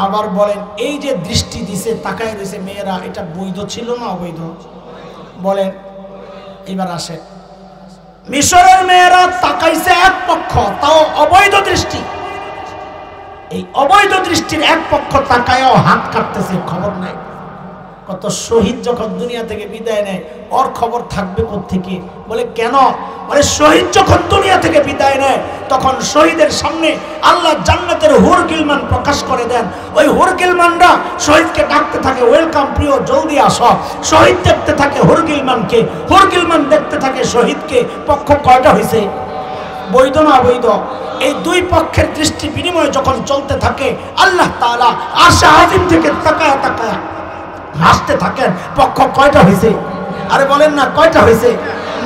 আবার বলেন, এই যে দৃষ্টি দিছে, তাকায় রয়েছে মেয়েরা, এটা বৈধ ছিল না অবৈধ? বলেন। এবার আসে, মিশরের মেয়েরা তাকাইছে এক পক্ষ, তাও অবৈধ দৃষ্টি। এই অবৈধ দৃষ্টির এক পক্ষ তাকায়ও হাত কাটতেছে, খবর নাই। কত শহীদ যখন দুনিয়া থেকে বিদায় নেয়, ওর খবর থাকবে কোত্থেকে? বলে কেন? বলে শহীদ যখন দুনিয়া থেকে বিদায় নেয়, তখন শহীদের সামনে আল্লাহ জান্নাতের হুর গিলমান প্রকাশ করে দেন। ওই হুর গিলমানরা শহীদকে ডাকতে থাকে, ওয়েলকাম প্রিয়, জলদি আসো। শহীদ দেখতে থাকে হুর গিলমানকে, হুর গিলমান দেখতে থাকে শহীদকে। পক্ষ কয়টা হয়েছে? বৈধ না অবৈধ? এই দুই পক্ষের দৃষ্টি বিনিময় যখন চলতে থাকে, আল্লাহ তাআলা আরশে আজিম থেকে তাকায়া তাকায়া হাসতে থাকেন। পক্ষ কয়টা হয়েছে? আরে বলেন না, কয়টা হয়েছে?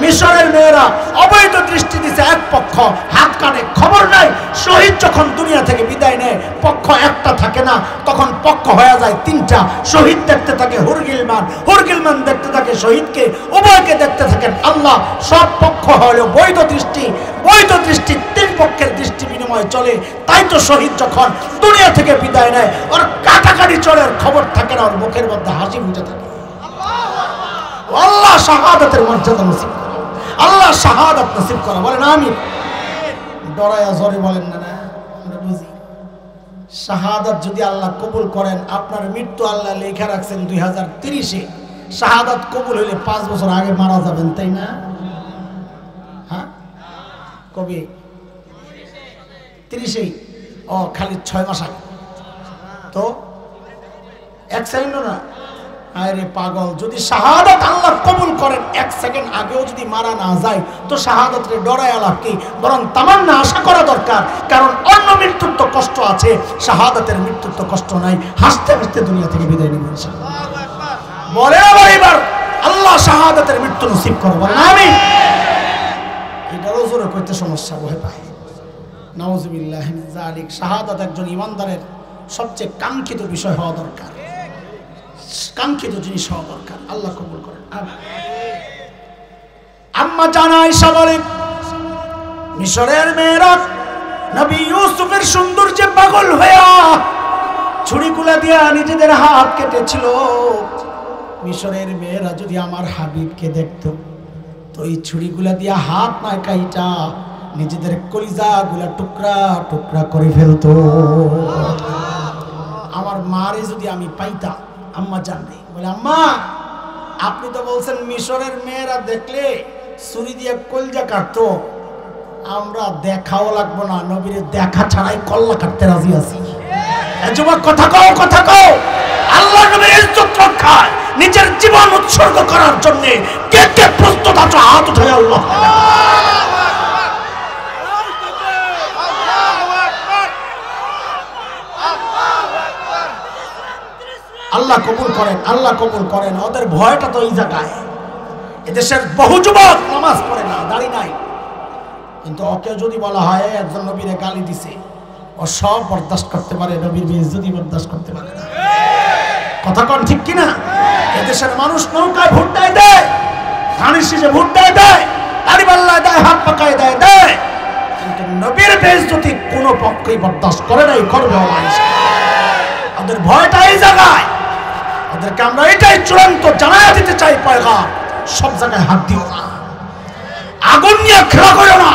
মিশরের মেয়েরা অবৈধ দৃষ্টি দিছে এক পক্ষ, হাত কানে, খবর নাই। শহীদ যখন দুনিয়া থেকে বিদায় নেয়, পক্ষ একটা থাকে না, তখন পক্ষ হয়ে যায় তিনটা। শহীদ দেখতে থাকে হুর গিলমান, হুর গিলমান দেখতে থাকে শহীদকে, উভয়কে দেখতে থাকেন আল্লাহ। সব পক্ষ হলো বৈধ দৃষ্টি। বৈধ দৃষ্টি তিন পক্ষের দৃষ্টি বিনিময় চলে। তাই তো শহীদ যখন দুনিয়া থেকে বিদায় নেয় ওর কাটাকাটি চলে, ওর খবর থাকে না, ওর মুখের মধ্যে হাসি ফুটে থাকে। আল্লাহ শাহাদাতের মর্যাদা নসিব করে, আল্লাহ শাহাদাত নসিব করে। বলেন আমিন। ডরায়া জোরে বলেন না। না আমরা বুঝি শাহাদাত যদি আল্লাহ কবুল করেন, আপনার মৃত্যু আল্লাহ লেখা রাখছেন 2030-এ। শাহাদাত কবুল হইলে 5 বছর আগে মারা যাবেন, তাই না? হ্যাঁ, কবে? 30-এই। ও খালি 6 মাস আগে। তো 1 সেকেন্ডও না। আরে পাগল, যদি শাহাদাত আল্লাহ কবুল করেন 1 সেকেন্ড আগেও যদি মারা না যায় তো শাহাদাতরে ডরায় লাভ কি? বরং তামান্না আশা করা দরকার। কারণ অন্য মৃত্যুর তো কষ্ট আছে, শাহাদাতের মৃত্যুর তো কষ্ট নাই। হাসতে হাসতে দুনিয়া থেকে বিদায় নেবেন ইনশাআল্লাহ। বলে আবার এবার আল্লাহ শাহাদাতের মৃত্যু নসিব করো। বলেন আমিন। এটারও জোরে করতে সমস্যা ভয় পায়। নাউযুবিল্লাহি মিন যালিক। শাহাদাত একজন ইমানদারের সবচেয়ে কাঙ্ক্ষিত বিষয় হওয়া দরকার, কাঙ্ক্ষিত জিনিস হওয়া দরকার। আল্লাহ কবুল করেন। আম্মা জান আয়েশা বলেন, মিশরের মেয়েরা নবী ইউসুফের সৌন্দর্যে পাগল হয়ে ছুরিগুলা দিয়া নিজেদের হাত কেটেছিল। মিশরের মেয়েরা যদি আমার হাবিবকে দেখতো তো এই ছুরিগুলা দিয়া হাত না কাইটা নিজেদের কলিজাগুলা টুকরা টুকরা করে ফেলতো। আমার মারে যদি আমি পাইতাম, আম্মা জানবে বলে, আম্মা আপনি তো বলছেন মিশরের মেয়েরা দেখলে ছুরি দিয়ে কলজা কাটতো, আমরা দেখাও লাগবো না, নবীর দেখা ছাড়াই কল্লা কাটতে রাজি আছি। যুবক কথা কও, কথা কও। আল্লাহ নবীর ইজ্জত রক্ষায় নিজের জীবন উৎসর্গ করার জন্য কে কে প্রস্তুত আছো? হাত উঠে আল্লাহ। আল্লাহ কবুল করেন, আল্লাহ কবুল করেন। ওদের ভয়টা তো এই জায়গায়। এদেশের বহু যুবক নামাজ পড়ে না, দাড়ি নাই, কিন্তু ওকে যদি বলা হয় একজন নবীরে গালি দিছে, ও সব বরদাস্ত করতে পারে, নবীর বেইজ্জতি বরদাস্ত করতে পারে না। কথা কোন ঠিক কিনা? এদেশের মানুষ নৌকায় ভোট দেয়, ধানের শীষে ভোট দেয়, দাড়ি পাল্লায় দেয়, হাত পাকায় দেয়, কিন্তু নবীর বেইজ্জতি কোনো পক্ষই বরদাস্ত করে নাই, করবে না। ওদের ভয়টা এই জায়গায়। ওদেরকে আমরা এটাই চূড়ান্ত জানায়া দিতে চাই, পয়গাম সব জায়গায় হাত দিও না, আগুন নিয়ে খেলা করো না।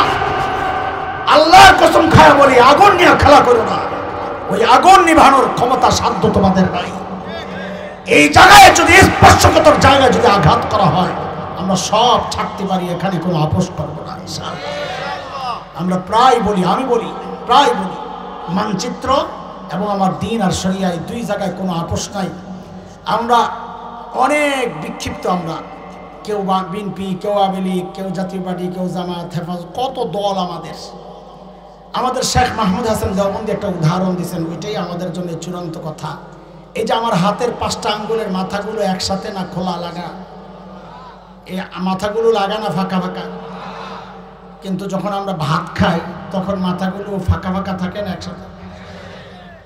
আল্লাহর কসম খায়া বলি, আগুন নিয়ে খেলা করো না। ওই আগুন নিভানোর ক্ষমতা সাধ্য তোমাদের নাই। এই জায়গায় যদি স্পর্শকাতর জায়গায় যদি আঘাত করা হয়, আমরা সব ছাড়তে পারি, এখানে কোনো আপোষ করবো না ইনশাআল্লাহ। আমরা প্রায় বলি, আমি বলি, প্রায় বলি, মানচিত্র এবং আমার দিন আর শরিয়া এই দুই জায়গায় কোনো আপোষ নাই। আমরা অনেক বিক্ষিপ্ত, আমরা কেউ বিএনপি, কেউ আওয়ামী লীগ, কেউ জাতীয় পার্টি, কেউ জামাত, হেফাজত, কত দল আমাদের শেখ মাহমুদ হাসান দেওবন্দি একটা উদাহরণ দিয়েছেন, ওইটাই আমাদের জন্য চূড়ান্ত কথা। এই যে আমার হাতের 5টা আঙ্গুলের মাথাগুলো একসাথে না খোলা লাগা, এই মাথাগুলো লাগা না ফাঁকা ফাঁকা, কিন্তু যখন আমরা ভাত খাই তখন মাথাগুলো ফাঁকা ফাঁকা থাকে না একসাথে,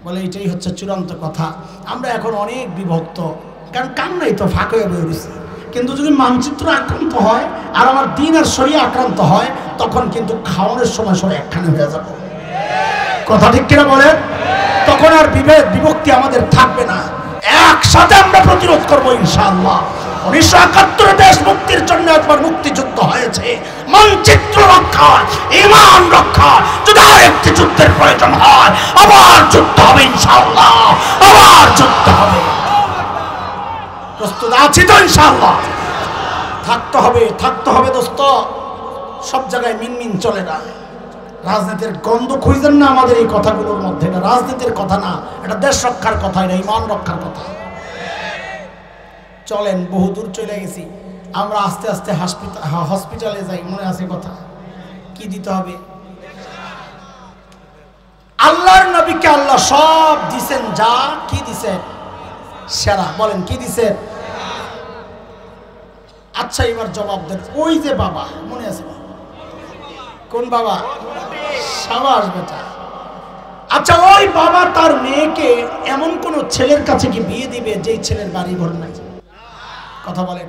বলে এটাই হচ্ছে চূড়ান্ত কথা। আমরা এখন অনেক বিভক্ত, কারণ কান্নাই তো ফাঁকা হয়ে বেরিয়েছে। কিন্তু যদি মানচিত্র আক্রান্ত হয় আর আমার দিন আর শরীর আক্রান্ত হয়, তখন কিন্তু খাওয়ানোর সময় সবাই একখানে হয়ে যাবে। কথা ঠিক কিনা বলেন? তখন আর বিভেদ বিভক্তি আমাদের থাকবে না, একসাথে আমরা প্রতিরোধ করবো ইনশাআল্লাহ। 1971 দেশ মুক্তির জন্য একবার মুক্তিযুদ্ধ হয়েছে, মানচিত্র রক্ষা, ঈমান রক্ষা। যদি আরেকটি যুদ্ধের প্রয়োজন হয়, আবার যুদ্ধ হবে ইনশাআল্লাহ, আবার যুদ্ধ হবে। প্রস্তুত আছি তো ইনশাআল্লাহ? থাকতে হবে দোস্ত। সব জায়গায় মিনমিন চলে না। রাজনীতির গন্ধ খুঁজেন না আমাদের এই কথাগুলোর মধ্যে। এটা রাজনীতির কথা না, এটা দেশ রক্ষার কথা, এটা ঈমান রক্ষার কথা। চলেন, বহুদূর চলে গেছি আমরা, আস্তে আস্তে হসপিটালে যাই। মনে আছে কথা? কি দিতে হবে? আল্লাহর নবীকে আল্লাহ সব দিছেন, যা কি দিছেন সেরা। বলেন কি দিছেন? আচ্ছা এবার জবাব দেন। ওই যে বাবা, মনে আছে? কোন বাবা? সাবাস বেটা। আচ্ছা ওই বাবা তার মেয়েকে এমন কোন ছেলের কাছে কি বিয়ে দিবে যেই ছেলের বাড়ি ঘর নাই? কথা বলেন।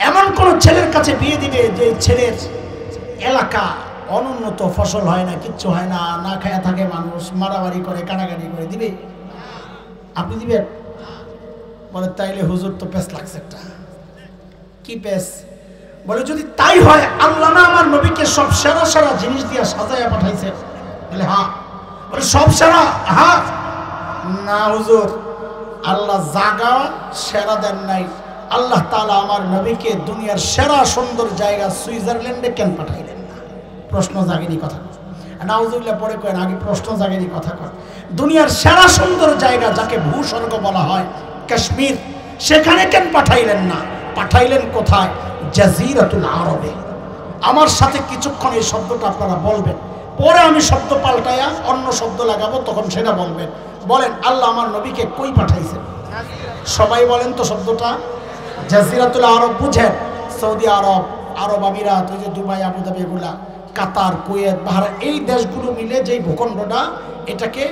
এমন কোন ছেলের কাছে বিয়ে দিবে যে ছেলের এলাকা অনুন্নত, ফসল হয় না, কিচ্ছু হয় না, না খায়া থাকে মানুষ, মারামারি করে, কানাকানি করে, দিবে? আপনি দিবেন? বলে তাইলে হুজুর তো পেস লাগছে একটা। কি পেস? বলে যদি তাই হয় আল্লাহ না আমার নবীকে সব সেরা সেরা জিনিস দিয়ে সাজাইয়া পাঠাইছে? বলে হ্যাঁ। বলে সব সেরা? হ্যাঁ। না হুজুর, আল্লাহ জাগা সেরা দেন নাই, আল্লাহ তাআলা আমার নবীকে দুনিয়ার সেরা সুন্দর জায়গা সুইজারল্যান্ডে কেন পাঠাইলেন না? প্রশ্ন জাগেনি কথা। নাউজুবিল্লাহ পরে কয়েন, আগে প্রশ্ন জাগেনি কথা কর। দুনিয়ার সেরা সুন্দর জায়গা যাকে ভূস্বর্গ বলা হয়, কাশ্মীর, সেখানে কেন পাঠাইলেন না? পাঠাইলেন কোথায়? জাজিরাতুল আরবে। আমার সাথে কিছুক্ষণ এই শব্দটা আপনারা বলবেন, পরে আমি শব্দ পাল্টায়া অন্য শব্দ লাগাবো, তখন সেটা বলবেন। বলেন আল্লাহ আমার নবীকে কই পাঠাইছেন? সবাই বলেন তো শব্দটা। জাজিরাতুল আরব বুঝেন? সৌদি আরব, আরব আমিরাত, ওই যে দুবাই, আবুধাবি, এগুলা, কাতার, কুয়েত, বাহরাইন, এই দেশগুলো মিলে যেই ভূখণ্ডটা, এটাকে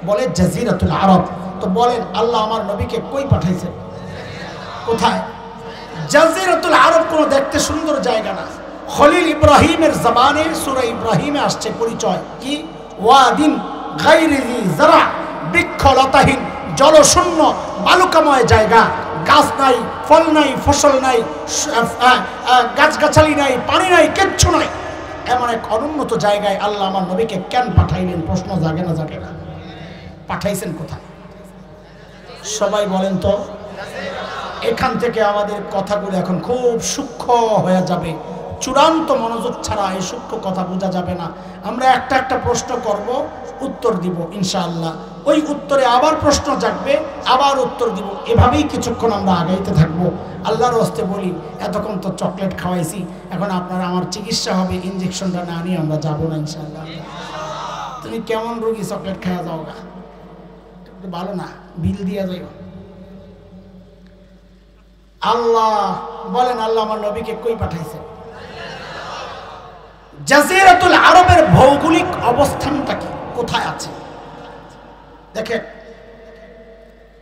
বলে জাজিরাতুল আরব। তো বলেন আল্লাহ আমার নবীকে কই পাঠাইছেন? কোথায়? জাজিরাতুল আরব কোনো দেখতে সুন্দর জায়গা না। খলিল ইব্রাহিমের জবানে সূরা ইব্রাহিমে আসছে পরিচয় কি? ওয়াদিন গায়রি যি যারা, বৃক্ষলতাহীন, জলশূন্য, বালুকাময় জায়গা, গাছ নাই, ফল নাই, ফসল নাই, গাছগাছালি নাই, পানি নাই, কিচ্ছু নাই, এমন এক অনুন্নত জায়গায় আল্লাহ আমার নবীকে কেন পাঠাইলেন? প্রশ্ন জাগে না জাগে না? পাঠাইছেন কোথায়? সবাই বলেন তো। এখান থেকে আমাদের কথাগুলো এখন খুব সূক্ষ্ম হয়ে যাবে। চূড়ান্ত মনোযোগ ছাড়া এই সূক্ষ্ম কথা বোঝা যাবে না। আমরা একটা একটা প্রশ্ন করব, উত্তর দিব ইনশাআল্লাহ। ওই উত্তরে আবার প্রশ্ন জাগবে, আবার উত্তর দিব। এভাবেই কিছুক্ষণ আমরা আগাইতে থাকবো। আল্লাহর হস্তে বলি, এতক্ষণ তো চকলেট খাওয়াইছি, এখন আপনারা আমার চিকিৎসা হবে, ইঞ্জেকশনটা না নিয়ে আমরা যাবো না ইনশাআল্লাহ। তুমি কেমন রোগী, চকলেট খাওয়া যাও গা, ভালো না, বিল দিয়া যাইও। আল্লাহ বলেন আল্লাহ আমার নবীকে কই পাঠাইছে? জাজিরাতুল আরবের ভৌগোলিক অবস্থানটা কি, কোথায় আছে? দেখেন,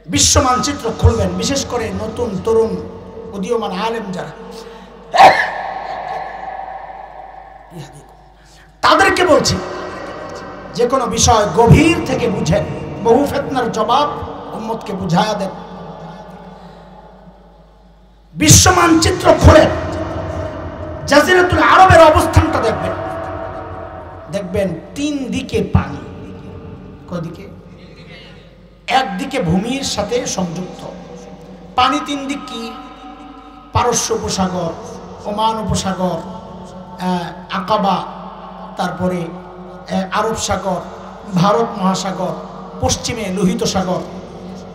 বিশ্ব মানচিত্র খুলবেন, বিশেষ করে নতুন তরুণ উদীয়মান আলেম যারা, তাদেরকে বলছি যে কোনো বিষয় গভীর থেকে বুঝেন, বহু ফিতনার জবাব উম্মতকে বুঝায়া দেন। বিশ্ব মানচিত্র খুলেন, জাজিরাতুল আরবের অবস্থানটা দেখবেন। দেখবেন তিন দিকে পানি। কদিকে? একদিকে ভূমির সাথে সংযুক্ত পানি। তিন দিক কি? পারস্য উপসাগর, ওমান উপসাগর, আকাবা, তারপরে আরব সাগর, ভারত মহাসাগর, পশ্চিমে লোহিত সাগর।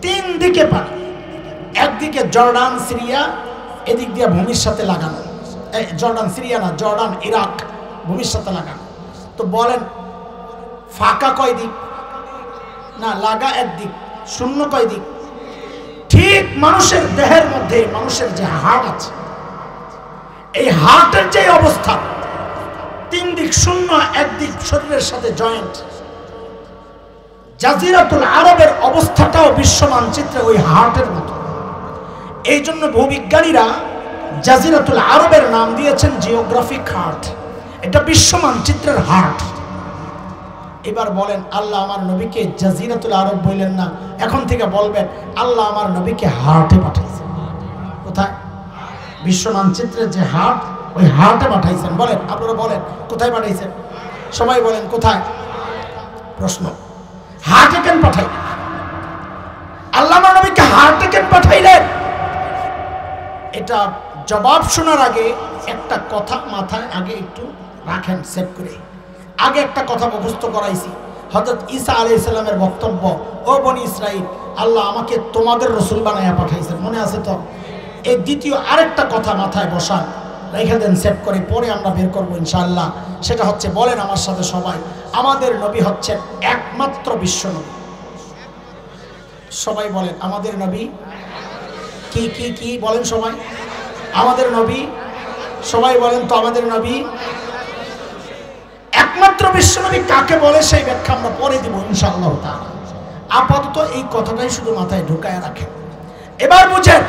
তিন দিকে পানি। একদিকে জর্ডান, সিরিয়া, এদিক দিয়ে ভূমির সাথে লাগানো। জর্ডান সিরিয়া না, জর্ডান ইরাক, ভূমির সাথে লাগানো। তো বলেন ফাঁকা কয় দিক? না, লাগা একদিক। শূন্য কয় দিক? ঠিক মানুষের দেহের মধ্যে মানুষের যে হাড় আছে, এই হার্টের যে অবস্থা, তিন দিক শূন্য, একদিক শরীরের সাথে জয়েন্ট। জাজিরাতুল আরবের অবস্থাটাও বিশ্ব মানচিত্রে ওই হার্টের মতো। এই জন্য ভূবিজ্ঞানীরা জাজিরাতুল আরবের নাম দিয়েছেন জিওগ্রাফিক হার্ট। এটা বিশ্ব মানচিত্রের হার্ট। এবার বলেন আল্লাহ আমার নবীকে জাজিরাতুল আরব বললেন না, এখন থেকে বলবেন আল্লাহ আমার নবীকে হার্টে পাঠাইছেন। কোথায়? বিশ্ব মানচিত্রের যে হার্ট, ওই হার্টে পাঠাইছেন। বলেন, আপনারা বলেন কোথায় পাঠাইছেন? সবাই বলেন কোথায়? প্রশ্ন, হার্টে কেন পাঠাইলেন? আল্লাহ আমার নবীকে হার্টে কেন পাঠাইলেন? এটা জবাব শোনার আগে একটা কথা মাথায় আগে একটু রাখেন, সেভ করে। আগে একটা কথা মুখস্থ করাইছি, হযরত ঈসা আলাইহিস সালামের বক্তব্য, ও বনি ইসরাইল, আল্লাহ আমাকে তোমাদের রাসূল বানায়া পাঠাইছেন, মনে আছে তো? এই দ্বিতীয় আরেকটা কথা মাথায় বসান, রেখে দেন সেভ করে, পরে আমরা বের করবো ইনশাআল্লাহ। সেটা হচ্ছে, বলেন আমার সাথে সবাই, আমাদের নবী হচ্ছেন একমাত্র বিশ্ব নবী। সবাই বলেন আমাদের নবী কি কি কি? বলেন সবাই, আমাদের নবী। সবাই বলেন তো আমাদের নবী একমাত্র বিশ্ব নবী কাকে বলে সেই ব্যাখ্যা আমরা পরে দিব ইনশাআল্লাহ তাআলা। আপাতত এই কথাটাই শুধু মাথায় ঢুকায় রাখেন। এবার বুঝেন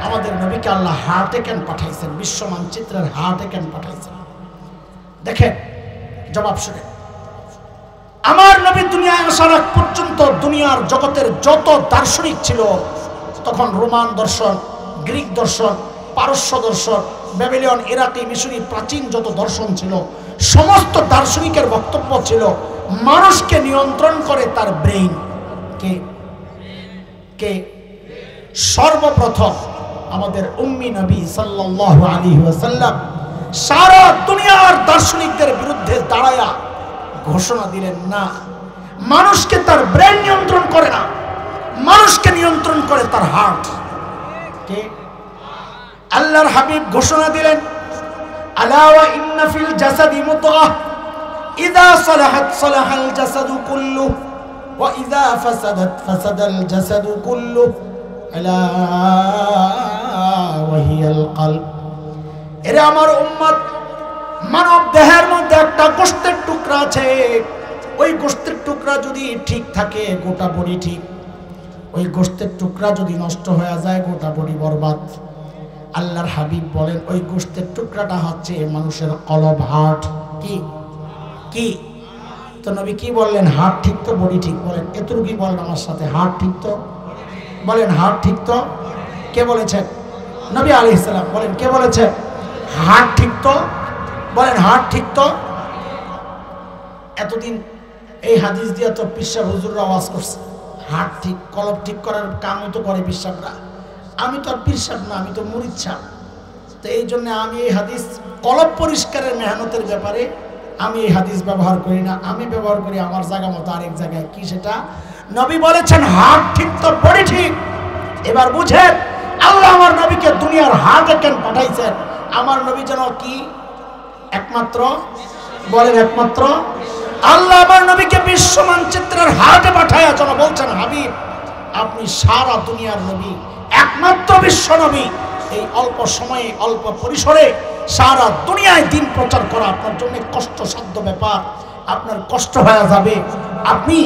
আমাদের নবীকে আল্লাহ হার্টে কেন পাঠাইছেন, বিশ্ব মানচিত্রের হার্টে কেন পাঠাইছেন? দেখেন, জবাব শুনে। আমার নবী দুনিয়ায় আসার আগ পর্যন্ত দুনিয়ার জগতের যত দার্শনিক ছিল, তখন রোমান দর্শন, গ্রিক দর্শন, পারস্য দর্শন, ব্যাবিলন, ইরাকি, মিশরি, প্রাচীন যত দর্শন ছিল, সমস্ত দার্শনিকের বক্তব্য ছিল মানুষকে নিয়ন্ত্রণ করে তার ব্রেইন। কে কে? সর্বপ্রথম আমাদের উম্মি নবী সাল্লাল্লাহু আলাইহি ওয়াসাল্লাম সারা দুনিয়ার দার্শনিকদের বিরুদ্ধে দাঁড়ায়া ঘোষণা দিলেন, না, মানুষকে তার ব্রেন নিয়ন্ত্রণ করে না, মানুষকে নিয়ন্ত্রণ করে তার হার্ট। কে? আল্লাহর হাবিব ঘোষণা দিলেন, আলা ওয়া ইন্না ফিল জাসাদি মুদগাহ ইযা সালাহাত সালাহাল জাসাদু কুল্লু ওয়া ইযা ফাসাদাত ফাসাদাল জাসাদু কুল্লু আলা ওয়া হিয়াল কলব। এরে আমার উম্মত, মানব দেহের মধ্যে একটা গোশতের টুকরা আছে, ওই গোশতের টুকরা যদি ঠিক থাকে গোটা বডি ঠিক, ওই গোশতের টুকরা যদি নষ্ট হয়ে যায় গোটা বডি বরবাদ। আল্লাহর হাবিব বলেন ওই গোশতের টুকরাটা হচ্ছে মানুষের কলব, হার্ট। কি কি? তো নবী কি বললেন? হার্ট ঠিক তো বডি ঠিক। বলেন এতটুকু কি বলেন আমার সাথে? হার্ট ঠিক তো? বলেন হার্ট ঠিক তো? কে বলেছেন? নবী আলাইহিস সালাম। বলেন কে বলেছেন? হার্ট ঠিক তো? বলেন হার্ট ঠিক তো? এতদিন এই হাদিস দিয়ে তো পিসাব হুজুররা ওয়াজ করছে, হার্ট ঠিক, কলব ঠিক করার কামও তো করে পিসাবরা। আমি তো আর পিসাব না, আমি তো মুরিদ সাহেব। তো এই জন্য আমি এই হাদিস কলব পরিষ্কারের মেহনতের ব্যাপারে আমি এই হাদিস ব্যবহার করি না, আমি ব্যবহার করি আমার জায়গা মতো আরেক জায়গায়। কি সেটা? নবী বলেছেন হার্ট ঠিক তো বডি ঠিক। এবার বুঝেন আল্লাহ আমার নবীকে দুনিয়ার হার্টে কেন পাঠাইছেন? আমার নবী যেন কি একমাত্র, বলেন একমাত্র, আল্লাহ আমার নবীকে বিশ্ব মানচিত্রের হার্টে পাঠায়া যেন বলছেন, হাবিব আপনি সারা দুনিয়ার নবী, একমাত্র বিশ্ব নবী। এই অল্প সময়ে অল্প পরিসরে সারা দুনিয়ায় দিন প্রচার করা আপনার জন্য কষ্টসাধ্য ব্যাপার, আপনার কষ্ট হয়ে যাবে। আপনি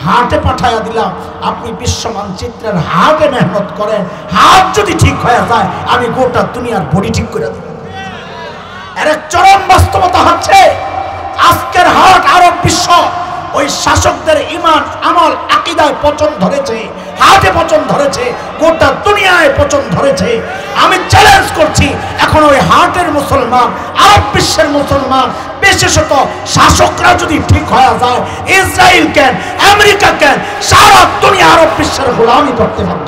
হার্টে পাঠায়া দিলাম, আপনি বিশ্ব মানচিত্রের হার্টে মেহনত করেন, হার্ট যদি ঠিক হয়ে যায় আমি গোটা দুনিয়ার বডি ঠিক করে দেব। এর চরম বাস্তবতা হচ্ছে আজকের হার্ট আরব বিশ্ব ওই শাসকদের ঈমান, আমল, আকীদায় পচন ধরেছে, হার্টে পচন ধরেছে, গোটা দুনিয়ায় পচন ধরেছে। আমি চ্যালেঞ্জ করছি, এখন ওই হার্টের মুসলমান, আরব বিশ্বের মুসলমান, বিশেষত শাসকরা যদি ঠিক হয়ে যায়, ইসরায়েল কেন, আমেরিকা কেন, সারা দুনিয়া আরব বিশ্বের গোলামি করতে বাধ্য।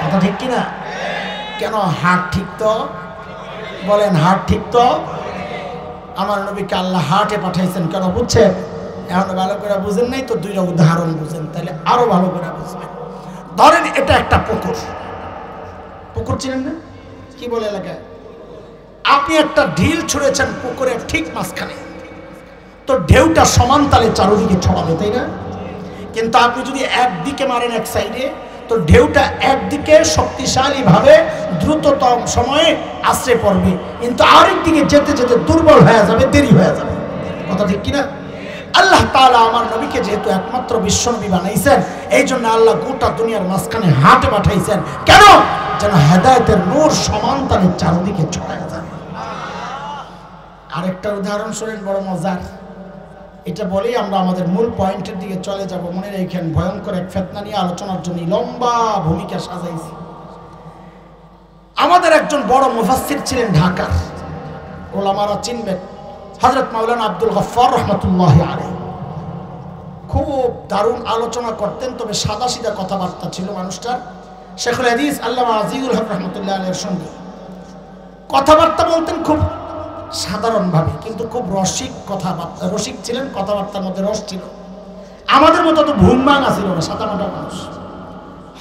কথা ঠিক কিনা? কেন? হার্ট ঠিক তো? বলেন হার্ট ঠিক তো? আমার নবীকে আল্লাহ হার্টে পাঠাইছেন কেন বুঝছেন? এখন ভালো করে বুঝেন নাই তো দুইটা উদাহরণ বুঝেন, তাহলে আরো ভালো করে বুঝবেন। ধরেন এটা একটা পুকুর, পুকুর চিনেন না? কি বলে এলাকায়? আপনি একটা ঢিল ছুঁড়েছেন পুকুরের ঠিক মাঝখানে, তো ঢেউটা সমান তালে চারদিকে ছড়াবে, তাই না? কিন্তু আপনি যদি একদিকে মারেন এক সাইডে, তো ঢেউটা একদিকে শক্তিশালী ভাবে দ্রুততম সময়ে আশ্রে পড়বে, কিন্তু আরেক দিকে যেতে যেতে দুর্বল হয়ে যাবে, দেরি হয়ে যাবে। কথা ঠিক কিনা? আল্লাহ তাআলা আমার নবীকে যেহেতু একমাত্র বিশ্বনবী বানাইছেন, এই জন্য আল্লাহ গোটা দুনিয়ার মাঝখানে হাটে পাঠাইছেন। কেন? যেন হেদায়েতের নূর সমান তালে চারদিকে ছড়ায় যায়। আরেকটা উদাহরণ শুনেন, বড় মজার। এটা বলেই আমরা আমাদের মূল পয়েন্টের দিকে চলে যাব। মনে রেখেন, ভয়ঙ্কর এক ফিতনা নিয়ে আলোচনার জন্য লম্বা ভূমিকা সাজাইছি। আমাদের একজন বড় মুফাসসির ছিলেন ঢাকার, ওলামারা চিনবেন, হযরত মাওলানা আব্দুল গফফার রাহমাতুল্লাহি আলাইহি। খুব দারুণ আলোচনা করতেন, তবে সাদা সিধা কথাবার্তা ছিল মানুষটার। শেখুল হাদিস আল্লামা আজিজুল হক রাহমাতুল্লাহি আলাইহির সঙ্গে কথাবার্তা বলতেন খুব সাধারণভাবে, কিন্তু খুব রসিক কথাবার্তা, রসিক ছিলেন, কথাবার্তার মধ্যে রস ছিল। আমাদের মতো তো ভুমভাঙা ছিল না, সাদামাটা মানুষ।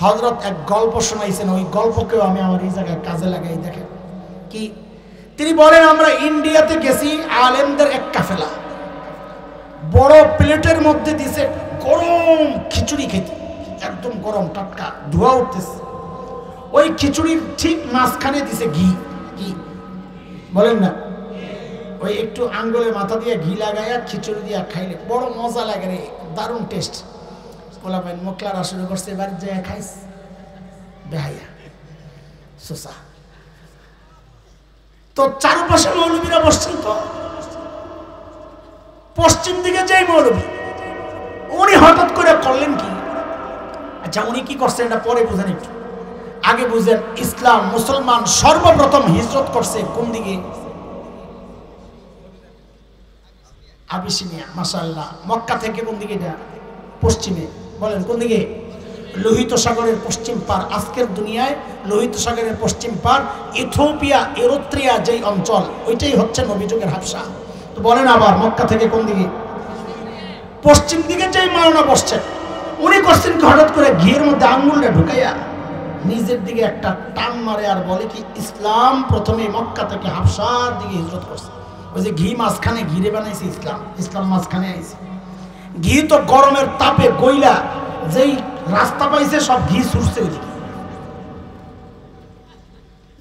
হযরত এক গল্প শোনাইছেন, ওই গল্পকেও আমি আমার এই জায়গায় কাজে লাগাই। দেখেন কি তিনি বলেন, আমরা ইন্ডিয়াতে গেছি, আলেমদের এক কাফেলা, বড় প্লেটের মধ্যে দিছে গরম খিচুড়ি খেতে, একদম গরম টাটকা, ধোয়া উঠতেছে। ওই খিচুড়ির ঠিক মাঝখানে দিছে ঘি। কি বলেন না? ওই একটু আঙ্গুলে মাথা দিয়ে ঘি লাগাইয়া খিচুড়ি দিয়া খাইলে বড় মজা লাগে রে, দারুণ টেস্ট। বলা ভাই মোকলারা শুরু করছে, এবার যে খাইস বেহাইয়া সোসা। তো চারপাশে মৌলবীরা বসছেন, তো পশ্চিম দিকে যেই মৌলবী উনি হঠাৎ করে করলেন কি, আচ্ছা উনি কি করছেন এটা পরে বুঝেন, একটু আগে বুঝেন। ইসলাম মুসলমান সর্বপ্রথম হিজরত করছে কোন দিকে? আবিসিনিয়া, মাশাআল্লাহ। মক্কা থেকে কোন দিকে? এটা পশ্চিমে। বলেন কোন দিকে? লোহিত সাগরের পশ্চিম পার। আজকের দুনিয়ায় লোহিত সাগরের পশ্চিম পার ইথিওপিয়া, এরিত্রিয়া যেই অঞ্চল, ওইটাই হচ্ছে নবীযুগের হাবশা। তো বলেন আবার মক্কা থেকে কোন দিকে? পশ্চিম দিকে যেই মাওলানা বসছেন উনি করছেন কি, হঠাৎ করে ঘিয়ের মধ্যে আঙ্গুলটা ঢুকাইয়া নিজের দিকে একটা টান মারে আর বলে কি, ইসলাম প্রথমে মক্কা থেকে হাবশার দিকে হিজরত করছে। ওই যে ঘি মাঝখানে ঘিরে বানাইছে ইসলাম, ইসলাম মাঝখানে আইছে। ঘি তো গরমের তাপে গইলা যেই রাস্তা পাইছে সব ঘি ছুটছে ওইদিকে।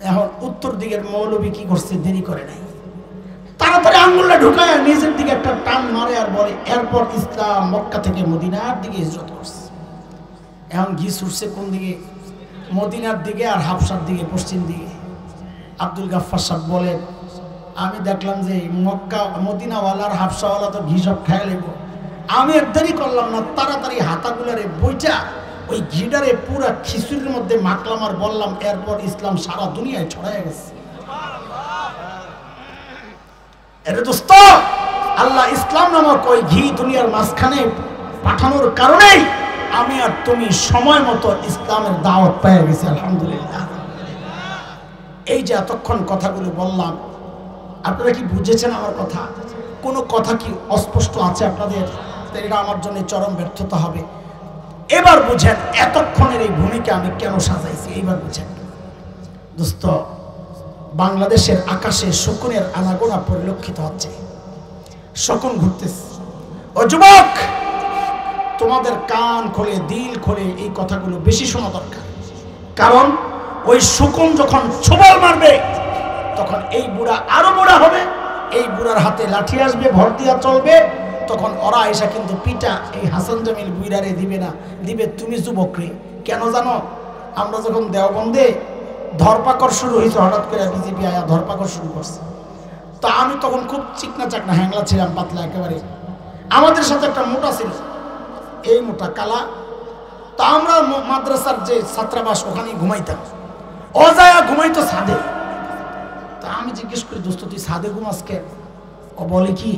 এখন উত্তর দিকের মৌলবী কি করছে, দেরি করে নাই, তাড়াতাড়ি আঙ্গুলটা ঢুকায় নিজের দিকে একটা টান মারে আর বলে এরপর ইসলাম মক্কা থেকে মদিনার দিকে হিজরত করছে। এখন ঘি ছুটছে কোন দিকে? মদিনার দিকে আর হাবশার দিকে, পশ্চিম দিকে। আব্দুল গাফফার সাহেব বলেন, আমি দেখলাম যে মক্কা মদিনাওয়ালার হাবশাওয়ালা তো ঘি সব খায় লেব, আমি আর দেরি করলাম না, তাড়াতাড়ি হাতাগুলারে বইটা ওই ঘিটারে পুরা খিচুড়ির মধ্যে মাখলাম আর বললাম এরপর ইসলাম সারা দুনিয়ায় ছড়ায় গেছে। এর দোস্ত, আল্লাহ ইসলাম নামক ওই ঘি দুনিয়ার মাঝখানে পাঠানোর কারণেই আমি আর তুমি সময় মতো ইসলামের দাওয়াত পেয়ে গেছি, আলহামদুলিল্লাহ। এই যে এতক্ষণ কথাগুলো বললাম, আপনারা কি বুঝেছেন আমার কথা? কোনো কথা কি অস্পষ্ট আছে আপনাদের? এটা আমার জন্য চরম ব্যর্থতা হবে। এবার বুঝেন এতক্ষণের এই ভূমিকা আমি কেন সাজাইছি, এইবার বুঝেন। দোস্ত, বাংলাদেশের আকাশে শকুনের আনাগোনা পরিলক্ষিত হচ্ছে, শকুন ঘুরতেছে। ও যুবক, তোমাদের কান খোলে, দিল খোলে এই কথাগুলো বেশি শোনা দরকার। কারণ ওই শকুন যখন ছোবল মারবে তখন এই বুড়া আরো বুড়া হবে, এই বুড়ার হাতে লাঠি আসবে, ভর দিয়া চলবে, তখন ওরা এসে কিন্তু পিটা এই হাসান জামিল বুইরারে দিবে না, দিবে তুমি যুবকরে। কেন জানো? আমরা যখন দেওবন্দে ধরপাকড় শুরু হয়েছে, হঠাৎ করে বিজেপি আয়া ধরপাকড় শুরু করছে, তা আমি তখন খুব চিকনা চাকনা হ্যাংলা ছিলাম, পাতলা একেবারে। আমাদের সাথে একটা মোটা ছিল, এই মোটা কালা। তা আমরা মাদ্রাসার যে ছাত্রাবাস ওখানেই ঘুমাইতাম, অজায়া ঘুমাইতো ছাদে। তা আমি জিজ্ঞেস করি, দোস্ত তুই ছাদে ঘুমাস কেন? ও বলে কি,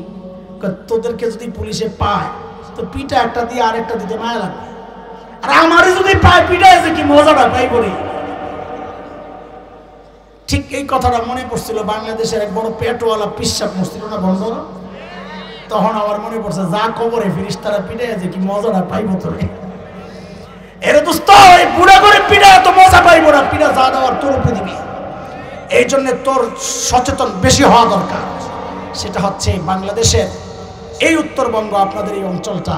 তোদেরকে যদি পুলিশে পায় তো পিঠা একটা দিয়ে আরেকটা দিতে মায়া লাগবে, আর আমারই যদি পায় পিঠা এসে কি মজাটা পাই বলে। ঠিক এই কথাটা মনে পড়ছিল, বাংলাদেশের এক বড় পেটওয়ালা পিসাব মসজিদ না বন্ধ, তখন আমার মনে পড়ছে যা কবরে ফিরিস্তারা পিঠে যে কি মজাটা পাইব তোরে। এর দোস্ত, এই বুড়া করে পিঠা এত মজা পাইব না, পিঠা যা দেওয়ার তোর উপরে দিবি। এই জন্য তোর সচেতন বেশি হওয়া দরকার। সেটা হচ্ছে বাংলাদেশের এই উত্তরবঙ্গ, আপনাদের এই অঞ্চলটা,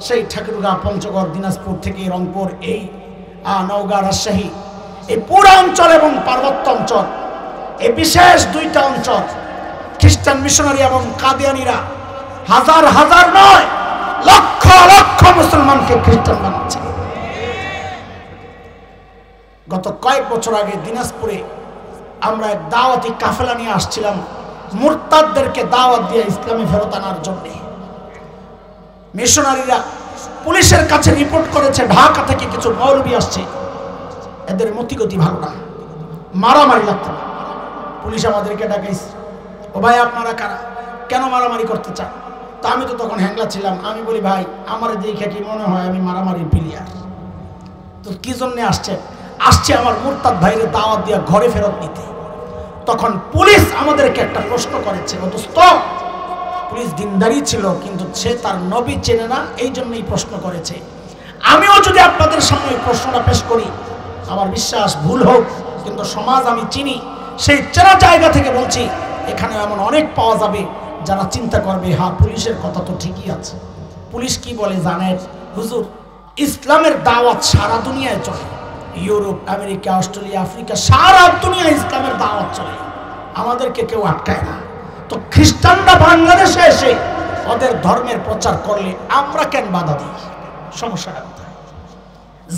সেই ঠাকুরগাঁ, পঞ্চগড়, দিনাজপুর থেকে রংপুর, এই নওগাঁ, রাজশাহী, এই পুরো অঞ্চল এবং পার্বত্য অঞ্চল, এই বিশেষ দুইটা অঞ্চল খ্রিস্টান মিশনারি এবং কাদিয়ানিরা হাজার হাজার নয় লক্ষ লক্ষ মুসলমানকে খ্রিস্টান বানাচ্ছে। গত কয়েক বছর আগে দিনাজপুরে আমরা এক দাওয়াতি কাফেলা নিয়ে আসছিলাম, মুরতাদদেরকে দাওয়াত দিয়ে ইসলামে ফেরত আনার জন্য। মিশনারিরা পুলিশের কাছে রিপোর্ট করেছে ঢাকা থেকে কিছু মৌলবি আসছে, এদের মতিগতি ভালো না, মারামারি লাগতো না। পুলিশ আমাদেরকে ডাকাইছে, ও ভাই আপনারা কারা, কেন মারামারি করতে চান? তা আমি তো তখন হ্যাংলা ছিলাম, আমি বলি ভাই আমার দেখে কি মনে হয় আমি মারামারির প্লেয়ার। তো কি জন্যে আসছে? আসছে আমার মুরতাদ ভাইরে দাওয়াত দিয়ে ঘরে ফেরত নিতে। তখন পুলিশ আমাদেরকে একটা প্রশ্ন করেছে, দোস্ত পুলিশ দিনদারি ছিল কিন্তু সে তার নবী চেনে না, এই জন্যই প্রশ্ন করেছে। আমিও যদি আপনাদের সামনে এই প্রশ্নটা পেশ করি, আমার বিশ্বাস ভুল হোক, কিন্তু সমাজ আমি চিনি, সেই চেনা জায়গা থেকে বলছি, এখানে এমন অনেক পাওয়া যাবে যারা চিন্তা করবে হ্যাঁ পুলিশের কথা তো ঠিকই আছে। পুলিশ কি বলে জানেন? হুজুর, ইসলামের দাওয়াত সারা দুনিয়ায় চলে, ইউরোপ, আমেরিকা, অস্ট্রেলিয়া, আফ্রিকা, সারা দুনিয়ায় ইসলামের দাওয়াত চলে, আমাদেরকে কেউ আটকায় না। তো খ্রিস্টানরা বাংলাদেশে এসে ওদের ধর্মের প্রচার করলে আমরা কেন বাধা দিই? সমস্যাটা কোথায়?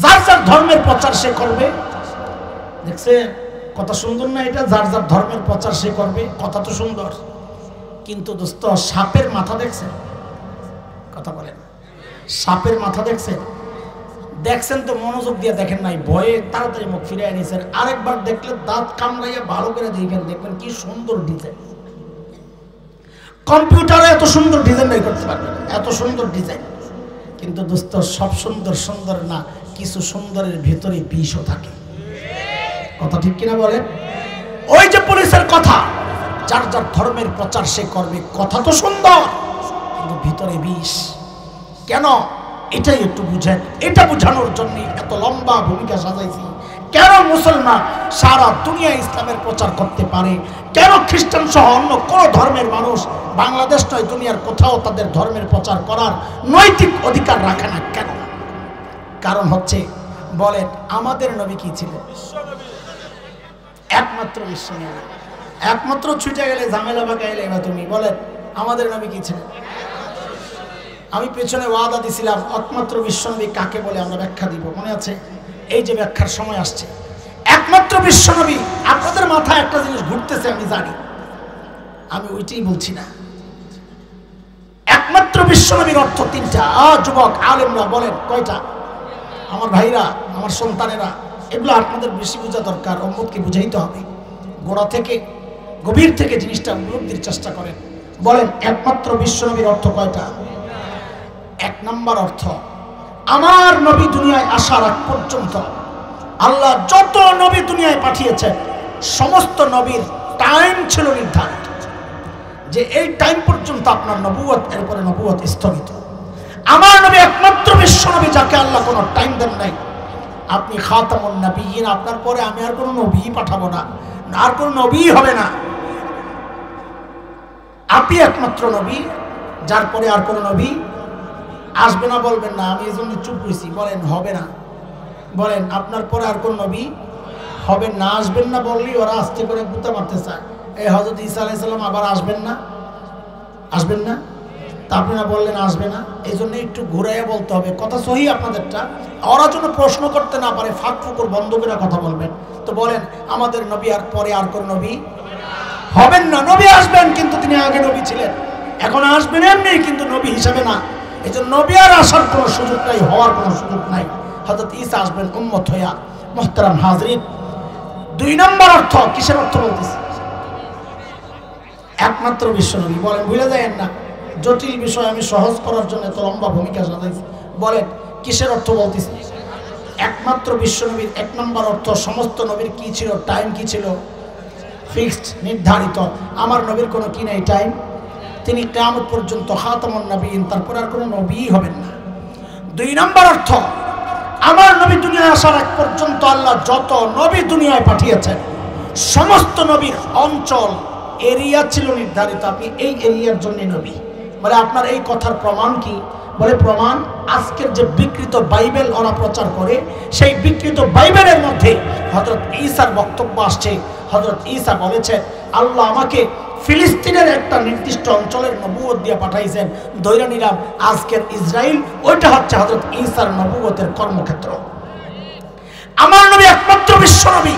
যার যার ধর্মের প্রচার সে করবে। দেখছেন কথা সুন্দর না? এটা যার যার ধর্মের প্রচার সে করবে, কথা তো সুন্দর, কিন্তু দোস্ত সাপের মাথা দেখছেন? কথা বলেন, সাপের মাথা দেখছেন? দেখছেন তো মনোযোগ দিয়ে দেখেন নাই, ভয়ে তাড়াতাড়ি মুখ ফিরে এনেছেন। আরেকবার দেখলে দাঁত কামড়াইয়া ভালো করে দেখবেন, দেখবেন কি সুন্দর ডিজাইন। কম্পিউটারে এত সুন্দর ডিজাইন বের করতে পারবে না, এত সুন্দর ডিজাইন। কিন্তু দোস্ত সব সুন্দর সুন্দর না, কিছু সুন্দরের ভেতরে বিষও থাকে। কথা ঠিক কিনা বলেন? ওই যে পুলিশের কথা, যার যার ধর্মের প্রচার সে করবে, কথা তো সুন্দর কিন্তু ভিতরে বিষ। কেন? এটাই একটু বুঝেন। এটা বোঝানোর জন্য এত লম্বা ভূমিকা সাজাইছি। কেন মুসলমান সারা দুনিয়া ইসলামের প্রচার করতে পারে, কেন খ্রিস্টান সহ অন্য কোন ধর্মের মানুষ বাংলাদেশ নয় দুনিয়ার কোথাও তাদের ধর্মের প্রচার করার নৈতিক অধিকার রাখে না কেন? কারণ হচ্ছে, বলেন আমাদের নবী কি ছিলেন? একমাত্র বিশ্বনবী। একমাত্র ছুটে গেলে ঝামেলা বাগাইলে বা তুমি বলেন আমাদের নবী কি ছিলেন? আমি পেছনে ওয়াদা দিছিলাম একমাত্র বিশ্বনবী কাকে বলে আমরা ব্যাখ্যা দিব, মনে আছে? এই যে ব্যাখ্যার সময় আসছে। একমাত্র বিশ্বনবী, আপনাদের মাথায় একটা জিনিস ঘুরতেছে আমি জানি, আমি ওইটাই বলছি না। একমাত্র বিশ্বনবীর অর্থ তিনটা। যুবক আলেমরা বলেন কয়টা? আমার ভাইরা, আমার সন্তানেরা, এগুলো আপনাদের বেশি বোঝা দরকার, উম্মতকে বুঝাইতে হবে। গোড়া থেকে গভীর থেকে জিনিসটা উপলব্ধির চেষ্টা করেন। বলেন একমাত্র বিশ্বনবীর অর্থ কয়টা? এক নম্বর অর্থ, আমার নবী দুনিয়ায় আসার আগ পর্যন্ত আল্লাহ যত নবী দুনিয়ায় পাঠিয়েছেন সমস্ত নবীর টাইম ছিল নির্ধারিত, যে এই টাইম পর্যন্ত আপনার নবুয়ত, এরপরে নবুয়ত স্থগিত। আমার নবী একমাত্র বিশ্বনবী যাকে আল্লাহ কোনো টাইম দেন নাই। আপনি খাতামুন নবিয়্যিন, আপনার পরে আমি আর কোনো নবী পাঠাবো না, আর কোনো নবী হবে না। আপনি একমাত্র নবী, যার পরে আর কোনো নবী আসবে না। বলবেন না, আমি এই জন্য চুপ করেছি। বলেন হবে না। বলেন আপনার পরে আর কোন নবী হবে না। আসবেন না বললেই ওরা আস্তে করে গুতা মারতে চায়। এই হযরত ঈসা আলাইহিস সালাম আবার আসবেন না, আসবেন না, তা আপনারা বললেন আসবে না। এই জন্য একটু ঘুরাইয়া বলতে হবে, কথা সহি আপনাদেরটা, ওরা যেন প্রশ্ন করতে না পারে, ফাঁক ফুকুর বন্ধ করে কথা বলবেন। তো বলেন আমাদের নবী আর পরে আর কোন নবী হবেন না। নবী আসবেন কিন্তু তিনি আগে নবী ছিলেন, এখন আসবেন এমনি কিন্তু নবী হিসাবে না। এই জন্য নবী আর আসার কোনো সুযোগ নাই, হওয়ার কোনো সুযোগ নাই। হযরত ঈসা আসবেন উম্মত হইয়া। মুহতারাম হাজরিন, দুই নম্বর অর্থ, কিসের অর্থ বলতেছি? একমাত্র বিশ্বনবী। বলেন ভুলে যায়েন না, জটিল বিষয় আমি সহজ করার জন্য এত লম্বা ভূমিকা সাজাইছি। বলেন কিসের অর্থ বলতেছি? একমাত্র বিশ্বনবীর এক নম্বর অর্থ, সমস্ত নবীর কি ছিল? টাইম কি ছিল? ফিক্সড, নির্ধারিত। আমার নবীর কোনো কি নাই টাইম, তিনি কিয়ামত পর্যন্ত খাতামুন নবিয়্যিন, তারপর আর কোনো নবীই হবেন না। দুই নম্বর অর্থ, আমার নবী দুনিয়ায় আসার আগ পর্যন্ত আল্লাহ যত নবী দুনিয়ায় পাঠিয়েছেন সমস্ত নবীর অঞ্চল, এরিয়া ছিল নির্ধারিত। আপনি এই এরিয়ার জন্য নবী। বলে আপনার এই কথার প্রমাণ কি? বলে প্রমাণ আজকের যে বিকৃত বাইবেল ওরা প্রচার করে, সেই বিকৃত বাইবেলের মধ্যে হযরত ঈসার বক্তব্য আসছে। হযরত ঈসা বলেছেন আল্লাহ আমাকে ফিলিস্তিনের একটা নির্দিষ্ট অঞ্চলের নবুয়ত দিয়ে পাঠাইছেন। ধরে নিলাম আজকের ইসরায়েল, ওইটা হচ্ছে হযরত ঈসার নবুয়তের কর্মক্ষেত্র। আমার নবী একমাত্র বিশ্বনবী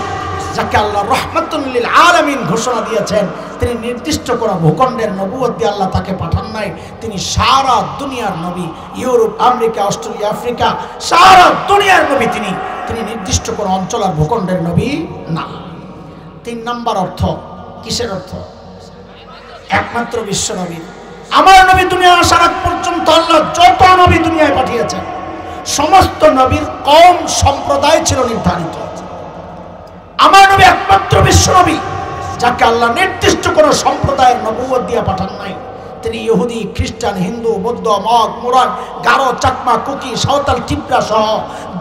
যাকে আল্লাহ রাহমাতুল লিল আলামিন ঘোষণা দিয়েছেন। তিনি নির্দিষ্ট কোনো ভূখণ্ডের নবুয়ত দিয়ে আল্লাহ তাকে পাঠান নাই, তিনি সারা দুনিয়ার নবী। ইউরোপ, আমেরিকা, অস্ট্রেলিয়া, আফ্রিকা, সারা দুনিয়ার নবী তিনি। তিনি নির্দিষ্ট কোনো অঞ্চল আর ভূখণ্ডের নবী না। তিন নম্বর অর্থ, কিসের অর্থ? একমাত্র বিশ্বনবী। আমার নবী দুনিয়া আসার আগ পর্যন্ত আল্লাহ যত নবী দুনিয়ায় পাঠিয়েছেন সমস্ত নবীর কওম সম্প্রদায় ছিল নির্ধারিত। আমার নবী একমাত্র বিশ্বনবী যাকে আল্লাহ নির্দিষ্ট কোনো সম্প্রদায়ের নবুয়ত দিয়ে পাঠান নাই। তিনি ইহুদি, খ্রিস্টান, হিন্দু, বৌদ্ধ, মগ, মুরান, গারো, চাকমা, কুকি, সাঁওতাল, টিপরা সহ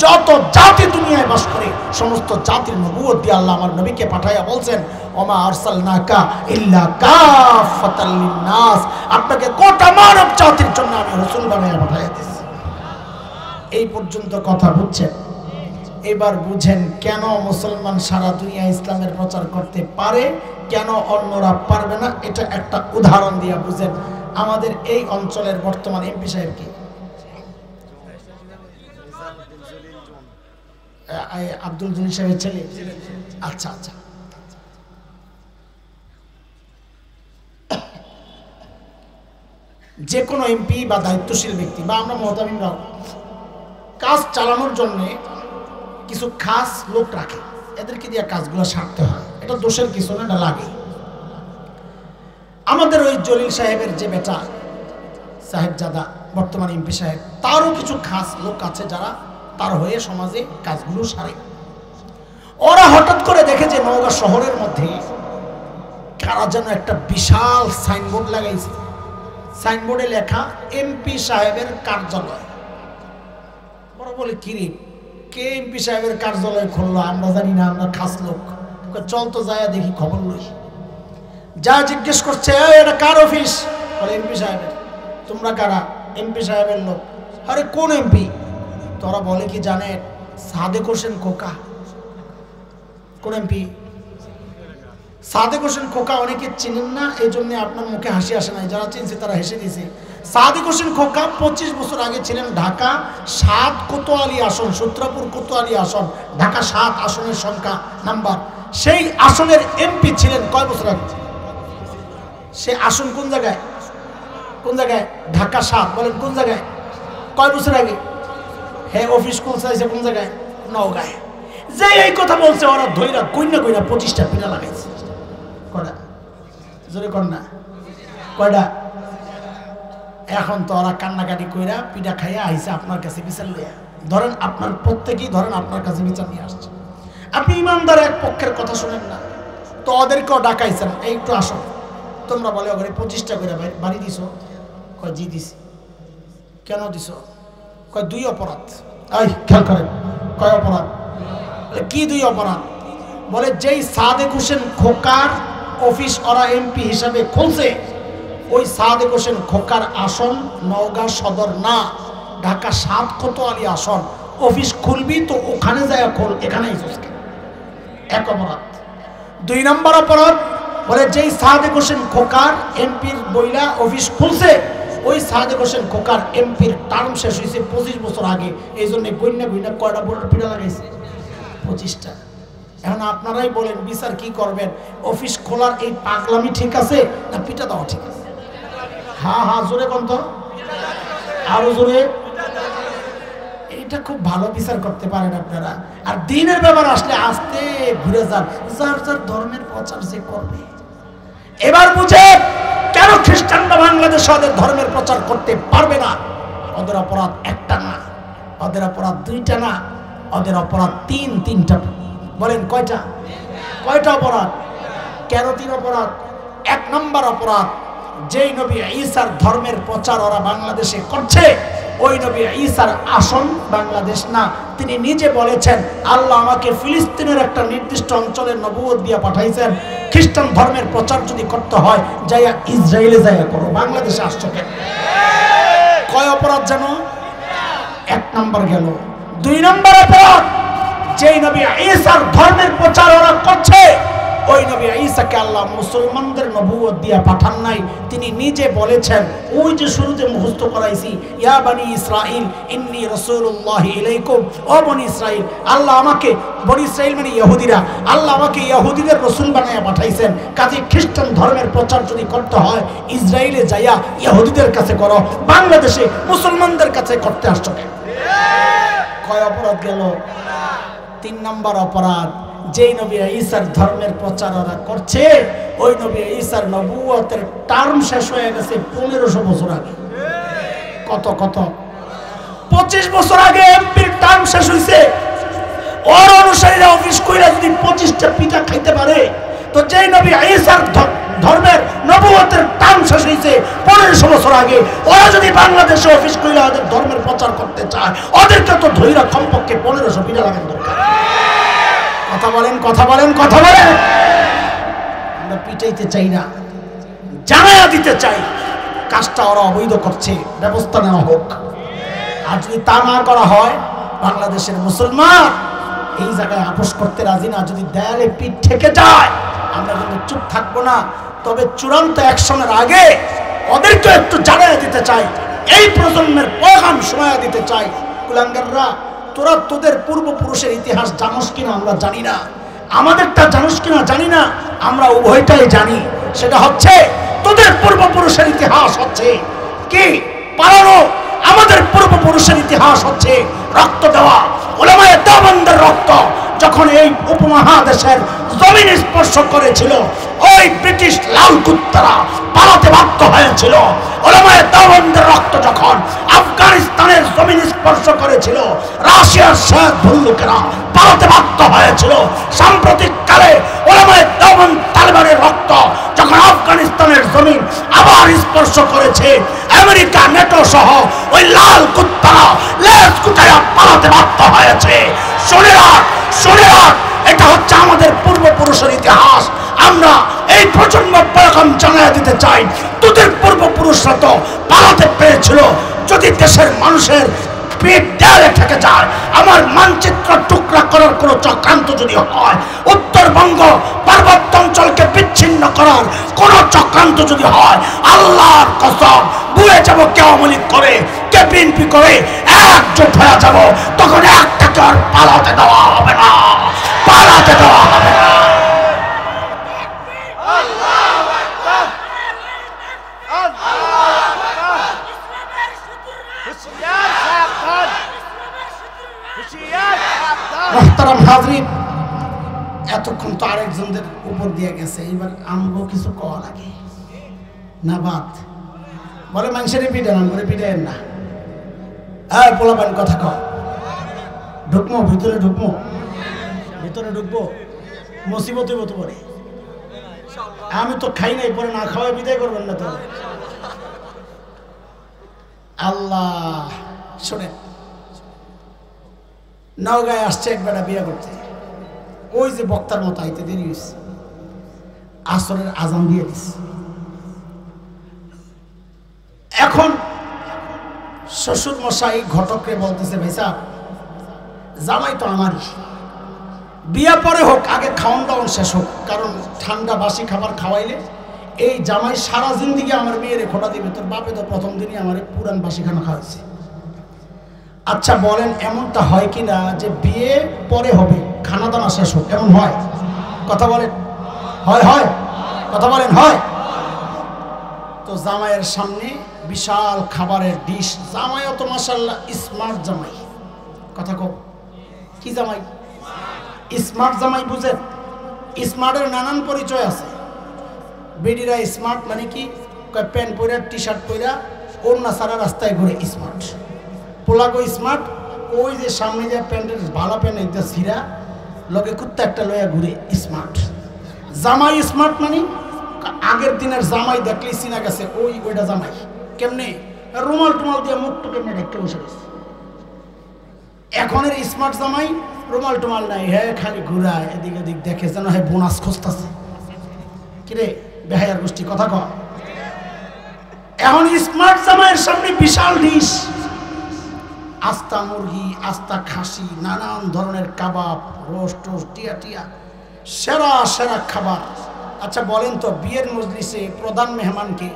যত জাতি দুনিয়ায় বাস করে সমস্ত জাতির নবুয়ত দিয়ে আল্লাহ আমার নবীকে পাঠাইয়া বলছেন ওমা আরসালনাকা ইল্লা কাফাতাল লিন্নাস, আপনাকে গোটা মানব জাতির জন্য আমি রাসূল বানাইয়া পাঠাইয়া দিয়েছি। এই পর্যন্ত কথা বুঝছেন? এবার বুঝেন কেন মুসলমান সারা দুনিয়া ইসলামের প্রচার করতে পারে, কেন অন্যরা পারবে না। এটা একটা উদাহরণ দিয়ে বুঝেন। আমাদের এই অঞ্চলের বর্তমান এমপি সাহেব কি? আব্দুল জলিল সাহেবের ছেলে। আচ্ছা আচ্ছা, যে কোনো এমপি বা দায়িত্বশীল ব্যক্তি বা আমরা মহতামিমরাও কাজ চালানোর জন্য কিছু খাস লোক রাখে, এদেরকে দিয়ে কাজগুলো সারতে হয়। এটা দোষের কিছু না, এটা লাগে। আমাদের ওই জলিল সাহেবের যে বেটা সাহেবজাদা বর্তমান এমপি সাহেব, তারও কিছু খাস লোক আছে যারা তার হয়ে সমাজে কাজগুলো সারে। ওরা হঠাৎ করে দেখে যে নওগাঁ শহরের মধ্যে কারা যেন একটা বিশাল সাইনবোর্ড লাগাইছে, সাইনবোর্ডে লেখা এমপি সাহেবের কার্যালয়। ওরা বলে কিরে, কে এমপি সাহেবের কার্যালয় খুললো? আমরা জানি না, আমরা খাস লোক। চল তো যায় দেখি, খবর লই। যা জিজ্ঞেস করছে, এটা কার অফিস? বলে এমপি সাহেবের। তোমরা কারা? এমপি সাহেবের লোক। আরে কোন এমপি? তোরা বলে কি জানে সাদেক হোসেন খোকা। কোন এমপি? সাদেক হোসেন খোকা অনেকে চিনেন না, এই জন্য আপনার মুখে হাসি আসে নাই। যারা চিনছে তারা হেসে দিয়েছে। সাদেক হোসেন খোকা 25 বছর আগে ছিলেন ঢাকা 7 কোতোয়ালি আসন, সূত্রাপুর কোতোয়ালি আসন, ঢাকা 7 আসনের সংখ্যা নাম্বার। সেই আসনের এমপি ছিলেন কয় বছর আগে? সে আসন কোন জায়গায়? কোন জায়গায়? ঢাকা 7। বলেন কোন জায়গায়? কয় বছর আগে? হ্যাঁ, অফিস খুলছে কোন জায়গায়? নওগাঁয়। যে এই কথা বলছে ওরা ধৈরা কইনা 25টা পিঠা লাগাইছে। কয়টা? জোরে কর না, কয়টা? এখন তো ওরা কান্নাকাটি কইরা পিঠা খাইয়া আইসে আপনার কাছে বিচার লইয়া। ধরেন আপনার প্রত্যেকেই ধরেন আপনার কাছে বিচার নিয়ে আসছে। আপনি ইমানদার এক পক্ষের কথা শুনেন না, তো ওদেরকেও ডাকাইছেন, এই একটু আসো। তোমরা বলে ওখানে 25টা করে বাড়ি দিছো? কয় জি দিছি। কেন দিছ? কয় 2 অপরাধ। এই খেয়াল করেন, কয় অপরাধ? কি 2 অপরাধ? বলে যেই সাদেক হোসেন খোকার অফিস ওরা এমপি হিসাবে খুলছে, ওই সাদেক হোসেন খোকার আসন নওগাঁ সদর না, ঢাকা 7 কোতোয়ালি আসন। অফিস খুলবি তো ওখানে যায় খোল, এখানেই এক অপরাধ। 2 নম্বর অপরাধ, বলে যেই সাদেক হোসেন খোকার এমপির বইলা অফিস খুলছে, ওই সাদেক হোসেন খোকার এমপির টার্ম শেষ হয়েছে 25 বছর আগে। এই জন্য গইনা কয়টা বড় পিঠা লাগাইছে? 25টা। এখন আপনারাই বলেন বিচার কি করবেন? অফিস খোলার এই পাগলামি ঠিক আছে না পিঠা দেওয়া ঠিক আছে? হ্যাঁ হ্যাঁ, জোরে কোন তো, আরো জোরে। এটা খুব ভালো বিচার করতে পারেন আপনারা। আর দিনের ব্যাপার আসলে আস্তে ঘুরে যান, যার যার ধর্মের প্রচার যে করবে। এবার বুঝে কেন খ্রিস্টানরা বাংলাদেশে ওদের ধর্মের প্রচার করতে পারবে না? ওদের অপরাধ একটা না, ওদের অপরাধ 2টা না, ওদের অপরাধ 3টা। বলেন কয়টা? কয়টা অপরাধ? কেন 3 অপরাধ? 1 নম্বর অপরাধ, যেই নবী ঈসার ধর্মের প্রচার ওরা বাংলাদেশে করছে, ওই নবী ঈসার আসন বাংলাদেশ না। তিনি নিজে বলেছেন, আল্লাহ আমাকে ফিলিস্তিনের একটা নির্দিষ্ট অঞ্চলের নবুয়ত দিয়ে পাঠাইছেন। খ্রিস্টান ধর্মের প্রচার যদি করতে হয় যাইয়া ইসরায়েলে যাইয়া করো, বাংলাদেশে আসছো কেন? কয় অপরাধ জানো? 1 নম্বর গেল। 2 নম্বর অপরাধ, যেই নবী ঈসার ধর্মের প্রচার ওরা করছে, ওই নবী ঈসাকে আল্লাহ মুসলমানদের নবুয়ত দিয়ে পাঠান নাই। তিনি নিজে বলেছেন, ওই যে শুরুতে মুখস্থ করাইছি, ইয়া বনি ইসরাইল ইন্নী রাসূলুল্লাহ ইলাইকুম। ও বনি ইসরাইল, আল্লাহ আমাকে, বনি ইসরাইল মানে ইহুদিরা, আল্লাহ আমাকে ইহুদিদের রাসূল বানায়া পাঠাইছেন। কাজে খ্রিস্টান ধর্মের প্রচার যদি করতে হয় ইসরায়েলে যাইয়া ইহুদিদের কাছে করো, বাংলাদেশে মুসলমানদের কাছে করতে আসছো কেন? কয় অপরাধ গেল? 3 নম্বর অপরাধ, যেই নবী ঈসার ধর্মের প্রচার ওরা করছে, ওই নবী ঈসার নবুয়তের টার্ম শেষ হয়ে গেছে 1500 বছর আগে। কত 25 বছর আগে এমপির টার্ম শেষ হয়েছে। ওর অনুসারীরা অফিস কইরা যদি 25টা পিঠা খাইতে পারে, তো যেই নবী ঈসার ধর্মের নবুয়তের টার্ম শেষ হয়েছে 1500 বছর আগে, ওরা যদি বাংলাদেশে অফিস কইরা ওদের ধর্মের প্রচার করতে চায়, ওদেরকে তো ধৈরা কমপক্ষে 1500 পিঠা লাগানো দরকার। কথা বলেন, কথা বলেন, কথা বলেন। আমরা পিটাইতে চাই না, জানায়া দিতে চাই কাজটা ওরা অবৈধ করছে, ব্যবস্থা নেওয়া হোক। আর যদি তা না করা হয়, বাংলাদেশের মুসলমান এই জায়গায় আপোষ করতে রাজি না। যদি দেয়ালে পিঠ ঠেকে যায়, আমরা কিন্তু চুপ থাকবো না। তবে চূড়ান্ত অ্যাকশনের আগে ওদেরকে একটু জানায়া দিতে চাই, এই প্রজন্মের পয়গাম শোনায়া দিতে চাই, কুলাঙ্গাররা তোরা তোদের পূর্বপুরুষের ইতিহাস জানোস কিনা আমরা জানি না, আমাদেরটা জানোস কিনা জানি না, আমরা উভয়টাই জানি। সেটা হচ্ছে তোদের পূর্বপুরুষের ইতিহাস হচ্ছে কি পালানো? আমাদের পূর্বপুরুষের ইতিহাস হচ্ছে রক্ত দেওয়া। উলামায়ে দেওবন্দের রক্ত যখন এই উপমহাদেশের জমিন স্পর্শ করেছিল, ওই ব্রিটিশ লাল কুত্তারা পালাতে বাধ্য হয়েছিল। উলামায়ে দেওবন্দের রক্ত যখন আফগানিস্তানের জমিন স্পর্শ করেছিল, রাশিয়ার শেখ ভুল্লুকেরা পালাতে বাধ্য হয়েছিল। সাম্প্রতিক কালে উলামায়ে দেওবন্দ তালেবানের রক্ত যখন আফগানিস্তানের জমিন আবার স্পর্শ করেছে, আমেরিকা নেটো সহ ওই লাল কুত্তারা লেজ গুটায়া পালাতে বাধ্য হয়েছে। শুনে রাখ, শুনে রাখ, এটা হচ্ছে আমাদের পূর্বপুরুষের ইতিহাস। আমরা এই প্রজন্ম পেগাম জানিয়ে দিতে চাই, তোদের পূর্বপুরুষরা তো পালাতে পেরেছিল। যদি দেশের মানুষের পেট দেয়ালে থেকে যায়, আমার মানচিত্র টুকরা করার কোনো চক্রান্ত যদি হয়, উত্তরবঙ্গ পার্বত্য অঞ্চলকে বিচ্ছিন্ন করার কোনো চক্রান্ত যদি হয়, আল্লাহর কসম বুঝে যাব কে আওয়ামী লীগ করে, কে বিএনপি করে, একজোট হয়ে যাব। তখন একটাকে আর পালাতে দেওয়া হবে না, পালাতে দেওয়া হবে না। মোহতারাম হাজরিন, এতক্ষণ তো আরেকজনদের উপর দিয়ে গেছে, এবার আমগো কিছু কওয়া লাগে না। বাদ বলে মানুষের পিঠে নাম করে পিঠে না। হ্যাঁ পোলাপান কথা কও, ঢুকমো ভিতরে, ঢুকমো ভিতরে, ঢুকবো মুসিবত হইব তো পরে। আমি তো খাই নাই, পরে না খাওয়াই বিদায় করবেন না তো। আল্লাহ শোনেন, নওগাঁয় আসছে এক বেটা বিয়ে করতে, ওই যে বক্তার মতো আইতে দেরি হয়েছে, আসরের আজান দিয়ে দিচ্ছে। এখন শ্বশুর মশাই ঘটকরে বলতেছে, ভাই সাহেব জামাই তো আমারই, বিয়া পরে হোক, আগে খাওয়ান দাওয়ান শেষ হোক, কারণ ঠান্ডা বাসি খাবার খাওয়াইলে এই জামাই সারা জিন্দিগি আমার মেয়েরে খোটা দিবে। তোর বাপে তো প্রথম দিনই আমার পুরান বাসি খানা খাওয়াইছে। আচ্ছা বলেন, এমনটা হয় কি না যে বিয়ে পরে হবে, খানা দানা শেষ হোক, এমন হয়? কথা বলেন, হয়? হয় কথা বলেন, হয়? তো জামাইয়ের সামনে বিশাল খাবারের ডিশ, জামাইও তো মাশাআল্লাহ স্মার্ট জামাই। কথা কও, কি জামাই? স্মার্ট জামাই বুঝেন? স্মার্টের নানান পরিচয় আছে। বেডিরা স্মার্ট মানে কি? প্যান্ট পরা, টি শার্ট পরা, ওড়না ছাড়া রাস্তায় ঘুরে স্মার্ট। পোলাগো স্মার্ট, ওই যে সামনে যে প্যান্টের ভালো প্যান্ট একটা ছিঁড়া লগে কুত্তা একটা লয়া ঘুরে স্মার্ট। জামাই স্মার্ট মানে আগের দিনের জামাই দেখলেই চিনা গেছে ওইটা জামাই। কেমনে? রুমাল টুমাল দিয়ে মুখ টুকে ঢেকে বসে গেছে। এখনের স্মার্ট জামাই রুমাল টুমাল নাই, হ্যাঁ খালি ঘুরায় এদিক ওদিক, দেখে যেন হ্যাঁ বোনাস খুঁজতেছে। কিরে বেহায়ার গোষ্ঠী কথা কয়। এখন স্মার্ট জামাইয়ের সামনে বিশাল ডিশ, আস্তা মুরগি, আস্তা খাসি, নানান ধরনের কাবাব, রোস্ট টোস্ট, টিয়া টিয়া, সেরা সেরা খাবার। আচ্ছা বলেন তো, বিয়ের মজলিসে প্রধান মেহমান কে?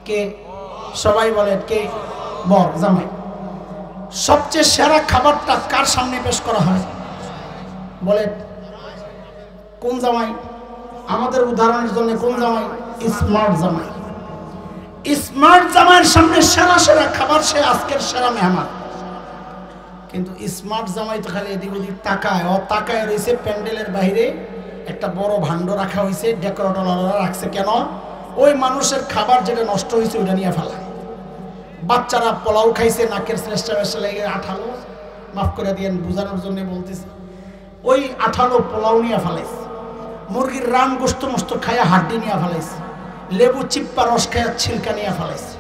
কে? সবাই বলেন কে? বর, জামাই। সবচেয়ে সেরা খাবারটা কার সামনে পেশ করা হয় বলেন? কোন জামাই? আমাদের উদাহরণের জন্য কোন জামাই? স্মার্ট জামাই। স্মার্ট জামাইয়ের সামনে সেরা সেরা খাবার, সে আজকের সেরা মেহমান। কিন্তু স্মার্ট জামাই তো খালি এদিক ওদিক তাকায়, ও তাকায় রয়েছে প্যান্ডেলের বাইরে একটা বড় ভাণ্ড রাখা হয়েছে, ডেকোরেটররা রাখছে কেন? ওই মানুষের খাবার যেটা নষ্ট হয়েছে ওইটা নিয়ে ফেলায়। বাচ্চারা পোলাও খাইছে, নাকের শ্রেষ্ঠা বেশা লেগে আঠালো, মাফ করে দিয়েন বোঝানোর জন্য বলতেছে, ওই আঠালো পোলাও নিয়ে ফেলাইছে। মুরগির রান গোস্ত মস্ত খায়া হাড্ডি নিয়ে ফেলাইছে, লেবু চিপ্পা রস খায়া ছিলকা নিয়ে ফেলাইছে।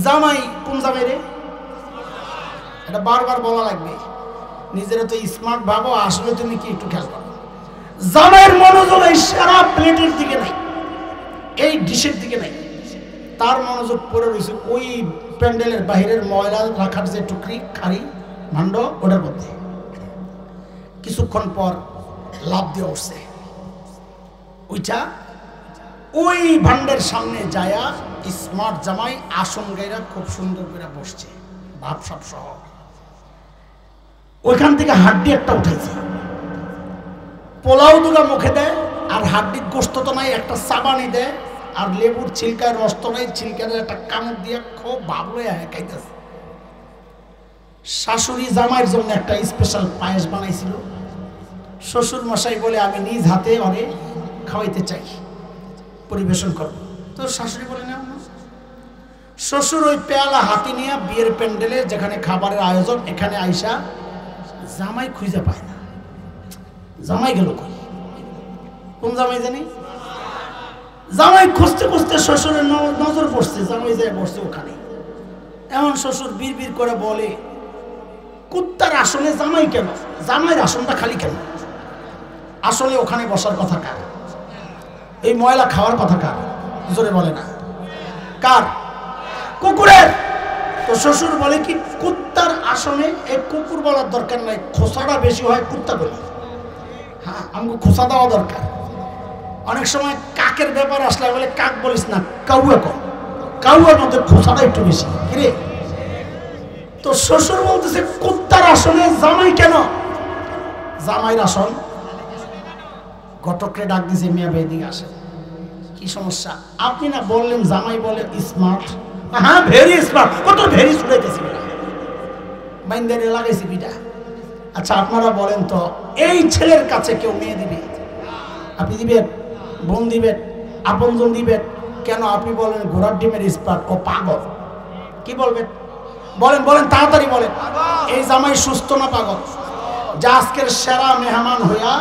জামাই কোন জামাই রে? এটা বারবার বলা লাগবে, নিজেরা তো স্মার্ট ভাবো, আসলে তুমি কি একটু খেয়াল করো। জামাইয়ের মনোযোগ এই সারা প্লেটের দিকে নাই, এই ডিশের দিকে নাই, তার মনোযোগ পড়ে রয়েছে ওই প্যান্ডেলের বাহিরের ময়লা রাখার যে টুকরি খাড়ি ভাণ্ড ওটার মধ্যে। কিছুক্ষণ পর লাভ দিয়ে উঠছে, ওইটা ওই ভান্ডের সামনে যায়া স্মার্ট জামাই আসন গাইরা খুব সুন্দর করে বসছে, ভাব সব সহ। ওইখান থেকে হাড্ডি একটা উঠেছে, পোলাও দুটা মুখে দেয়, আর হাড্ডির গোস্ত তো নাই, একটা চাবানি দেয়, আর লেবুর ছিলকায় রস তো নাই, ছিলকার একটা কামড় দিয়ে খুব ভাবলো খাইতেছে। শাশুড়ি জামাইয়ের জন্য একটা স্পেশাল পায়েস বানাইছিল। শ্বশুর মশাই বলে আমি নিজ হাতে অরে খাওয়াইতে চাই, পরিবেশন করব। তো শাশুড়ি বলে না। শ্বশুর ওই পেয়ালা হাতি নিয়ে বিয়ের প্যান্ডেলে যেখানে খাবারের আয়োজন, এখানে আইসা জামাই খুঁজে পায় না। জামাই গেল কই? কোন জামাই জানি? জামাই খুঁজতে খুঁজতে শ্বশুরের নজর পড়ছে, জামাই যায় বসছে ওখানে। এমন শ্বশুর বিড় করে বলে, কুত্তার আসনে জামাই কেন? জামাইয়ের আসনটা খালি কেন? আসলে ওখানে বসার কথা কার? এই ময়লা খাওয়ার কথা কার? জোরে বলে না। কার? কুকুরের। তো শ্বশুর বলে কি, কুত্তার আসনে এই কুকুর বলার দরকার নাই, খোসাটা বেশি হয় কুত্তা বলি। হ্যাঁ, আমাকে খোসা দেওয়া দরকার। অনেক সময় কাকের ব্যাপার আসলে বলে কাক বলিস না, কাউয়া কর। কাউয়ার মধ্যে খোসাটা একটু বেশি। কিরে? তো শ্বশুর বলতেছে কুত্তার আসনে জামাই কেন? জামাইয়ের আসন। ঘটকরে ডাক দিয়েছে, মিয়া ভাই দিকে আসে। কি সমস্যা? আপনি না বললেন জামাই বলে স্মার্ট? হ্যাঁ, ভেরি স্মার্ট। কত ভেরি ছুড়াইতেছি বিটা, বাইন্দারে লাগাইছি বিটা। আচ্ছা আপনারা বলেন তো, এই ছেলের কাছে কেউ মেয়ে দিবে? আপনি দিবেন? বোন দিবেন? আপনজন দিবেন? কেন? আপনি বলেন ঘোড়ার ডিমের স্পার্ট, ও পাগল। কি বলবেন? বলেন বলেন, তাড়াতাড়ি বলেন। এই জামাই সুস্থ না পাগল? যা আজকের সেরা মেহমান হইয়া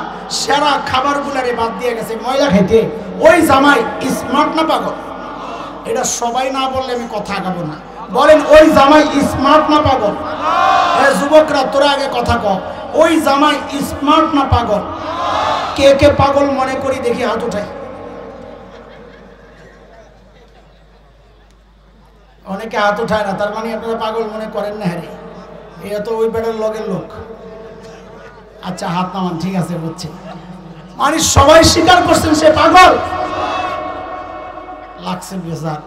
সেরা খাবারগুলারে বাদ দিয়ে গেছে ময়লা খেতে, ওই জামাই স্মার্ট না পাগল? এটা সবাই না বললে আমি কথা আগাবো না। বলেন, ওই জামাই স্মার্ট না পাগল? যুবকরা তোরা আগে কথা কও, ওই জামাই স্মার্ট না পাগল? কে কে পাগল মনে করি দেখি হাত উঠাই। অনেকে হাত উঠায় না, তার মানে আপনারা পাগল মনে করেন না। হ্যাঁ, এটা তো ওই বেটার লগের লোক। আচ্ছা হাত নামান, ঠিক আছে বুঝছি। মানে সবাই স্বীকার করছেন সে পাগল লাগছে বেজার।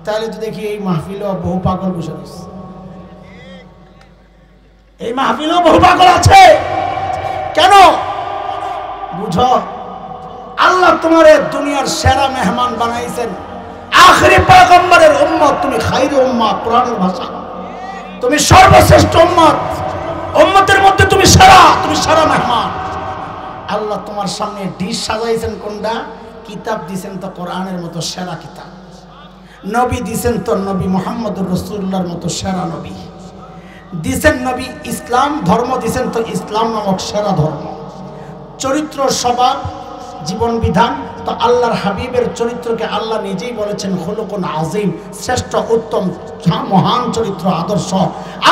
তাহলে তো দেখি এই মাহফিলেও বহু পাগল বসে রয়েছে। এই মাহফিলেও বহু পাগল আছে। কেন? বুঝো, আল্লাহ তোমারে দুনিয়ার সেরা মেহমান বানাইছেন। আখেরি পয়গম্বরের উম্মত, তুমি খাইরে উম্মত। কোরআনের ভাষা, তুমি সর্বশ্রেষ্ঠ উম্মত। উম্মতের মধ্যে তুমি সেরা, তুমি সেরা মেহমান। আল্লাহ তোমার সামনে ডিশ সাজাইছেন কোনটা? কিতাব দিছেন তো কোরআনের মতো সেরা কিতাব। নবী দিছেন তো নবী মুহাম্মদুর রাসূলুল্লাহর মতো সেরা নবী দিছেন। নবী ইসলাম ধর্ম দিছেন তো ইসলাম নামক সেরা ধর্ম। চরিত্র, স্বভাব, জীবন বিধান তো আল্লাহর হাবিবের চরিত্রকে আল্লাহ নিজেই বলেছেন খুলুকুন আযীম, শ্রেষ্ঠ উত্তম মহান চরিত্র আদর্শ।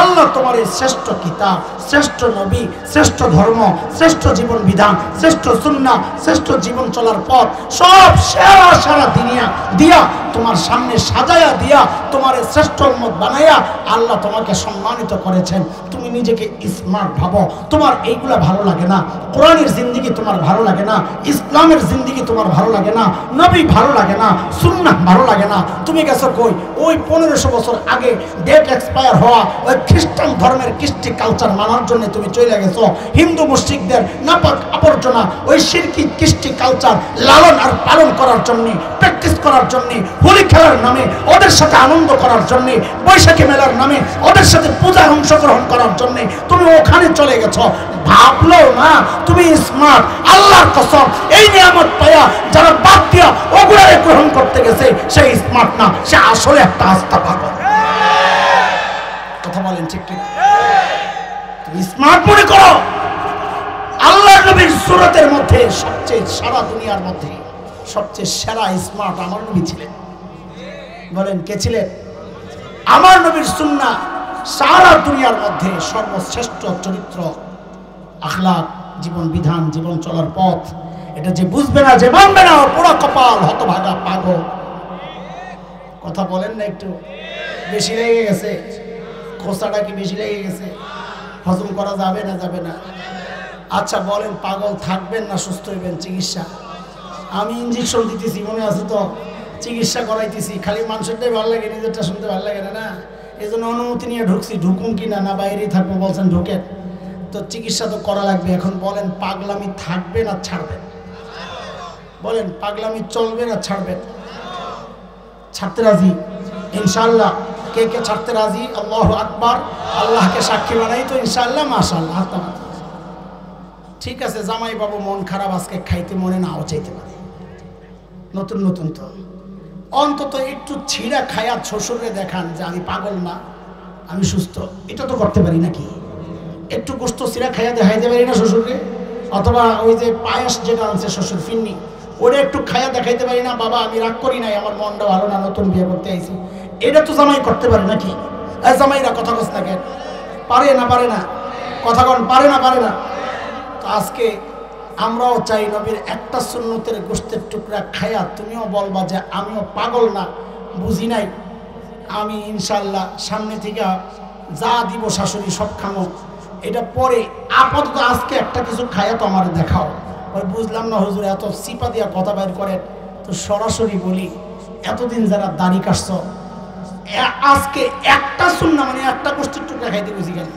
আল্লাহ তোমার এই শ্রেষ্ঠ কিতাব, শ্রেষ্ঠ নবী, শ্রেষ্ঠ ধর্ম, শ্রেষ্ঠ জীবন বিধান, শ্রেষ্ঠ সুন্নাহ, শ্রেষ্ঠ জীবন চলার পথ সব সেরা সেরা দিয়া তোমার সামনে সাজায়া দিয়া তোমার শ্রেষ্ঠ উম্মত বানাইয়া আল্লাহ তোমাকে সম্মানিত করেছেন। তুমি নিজেকে স্মার্ট ভাবো। তোমার এইগুলা ভালো লাগে না? কোরআনের জিন্দেগি তোমার ভালো লাগে না? ইসলামের জিন্দেগি তোমার ভালো লাগে না? নবী ভালো লাগে না? সুন্নাহ ভালো লাগে না? তুমি গেছো কই? ওই 1500 বছর আগে ডেট এক্সপায়ার হওয়া ওই খ্রিস্টান ধর্মের কৃষ্টি কালচার মানার জন্য তুমি চলে গেছো। হিন্দু মুশরিকদের নাপাক আবর্জনা ওই শিরকি কৃষ্টি কালচার লালন আর পালন করার জন্য, প্র্যাকটিস করার জন্য, হোলি খেলার নামে ওদের সাথে আনন্দ করার জন্য, বৈশাখী মেলার নামে ওদের সাথে পূজায় অংশগ্রহণ করার জন্য তুমি ওখানে চলে গেছো। ভাবলো না তুমি স্মার্ট? আল্লাহর কসম, এই নিয়ামত পায়া যারা বাদ দিয়া ওগুলারে গ্রহণ করতে গেছে সে স্মার্ট না, সে আসলে একটা আস্থা পাগল। কথা বলেন ঠিক কিনা? তুমি স্মার্ট মনে করো? আল্লাহ নবীর সুরতের মধ্যে সবচেয়ে সারা দুনিয়ার মধ্যে সবচেয়ে সেরা স্মার্ট আমার নবী ছিলেন। বলেন কে ছিলেন? আমার নবীর সুন্নাহ সারা দুনিয়ার মধ্যে সর্বশ্রেষ্ঠ চরিত্র, আখলাক, জীবন বিধান, জীবন চলার পথ। এটা যে বুঝবে না, যে মানবে না, পুরো কপাল, হতভাগা পাগল। কথা বলেন না একটু? বেশি লেগে গেছে? খোসাটা কি বেশি লেগে গেছে? হজম করা যাবে না? যাবে না? আচ্ছা বলেন, পাগল থাকবেন না সুস্থ হইবেন? চিকিৎসা আমি ইঞ্জেকশন দিতেছি, মনে আছে তো? চিকিৎসা করাইতেছি, খালি মানুষেরটাই ভালো লাগে, নিজেরটা শুনতে ভালো লাগে না। এই জন্য অনুমতি নিয়ে ঢুকছি। ঢুকুন কিনা না বাইরেই থাকবো বলছেন? ঢুকেন। তো চিকিৎসা তো করা লাগবে। এখন বলেন, পাগলামি থাকবে না ছাড়বেন? বলেন, পাগলামি চলবে না ছাড়বেন? ছাড়তে রাজি ইনশাআল্লাহ? কে কে ছাড়তে রাজি? আল্লাহু আকবার। আল্লাহকে সাক্ষী বানাই তো ইনশাআল্লাহ। মাশাআল্লাহ। ঠিক আছে, জামাই বাবু মন খারাপ, আজকে খাইতে মনে নাও চাইতে পারে, নতুন নতুন তো অন্তত একটু ছিঁড়া খায়া শ্বশুরে দেখান যে আমি পাগল না, আমি সুস্থ। এটা তো করতে পারি নাকি? একটু গোস্ত ছিঁড়া খাইয়া দেখাইতে পারি না শ্বশুরকে? অথবা ওই যে পায়েস যেটা আনছে শ্বশুর ফিন্নি, ওটা একটু খাইয়া দেখাইতে পারি না, বাবা আমি রাগ করি নাই, আমার মনটা ভালো না, নতুন বিয়ে করতে আইছি। এটা তো জামাই করতে পারে নাকি? জামাইরা কথা কস না কেন? পারে না? পারে না? কথা কন, পারে না? পারে না? তো আজকে আমরাও চাই নবীর একটা সুন্নতের গোস্তের টুকরা খায়া তুমিও বলবা যে আমিও পাগল না, বুঝি নাই, আমি ইনশাল্লাহ সামনে থেকে যা দিব শাশুড়ি সব খামো। এটা পরে আপাতত আজকে একটা কিছু খায়া তো আমার দেখাও। ওই বুঝলাম না হুজুর, এত সিপা দিয়া কথা বাইর করেন। তো সরাসরি বলি, এতদিন যারা দাড়ি কাটছ, আজকে একটা সুন্না মানে একটা গোস্তের টুকরা খাইতে বুঝি গেল,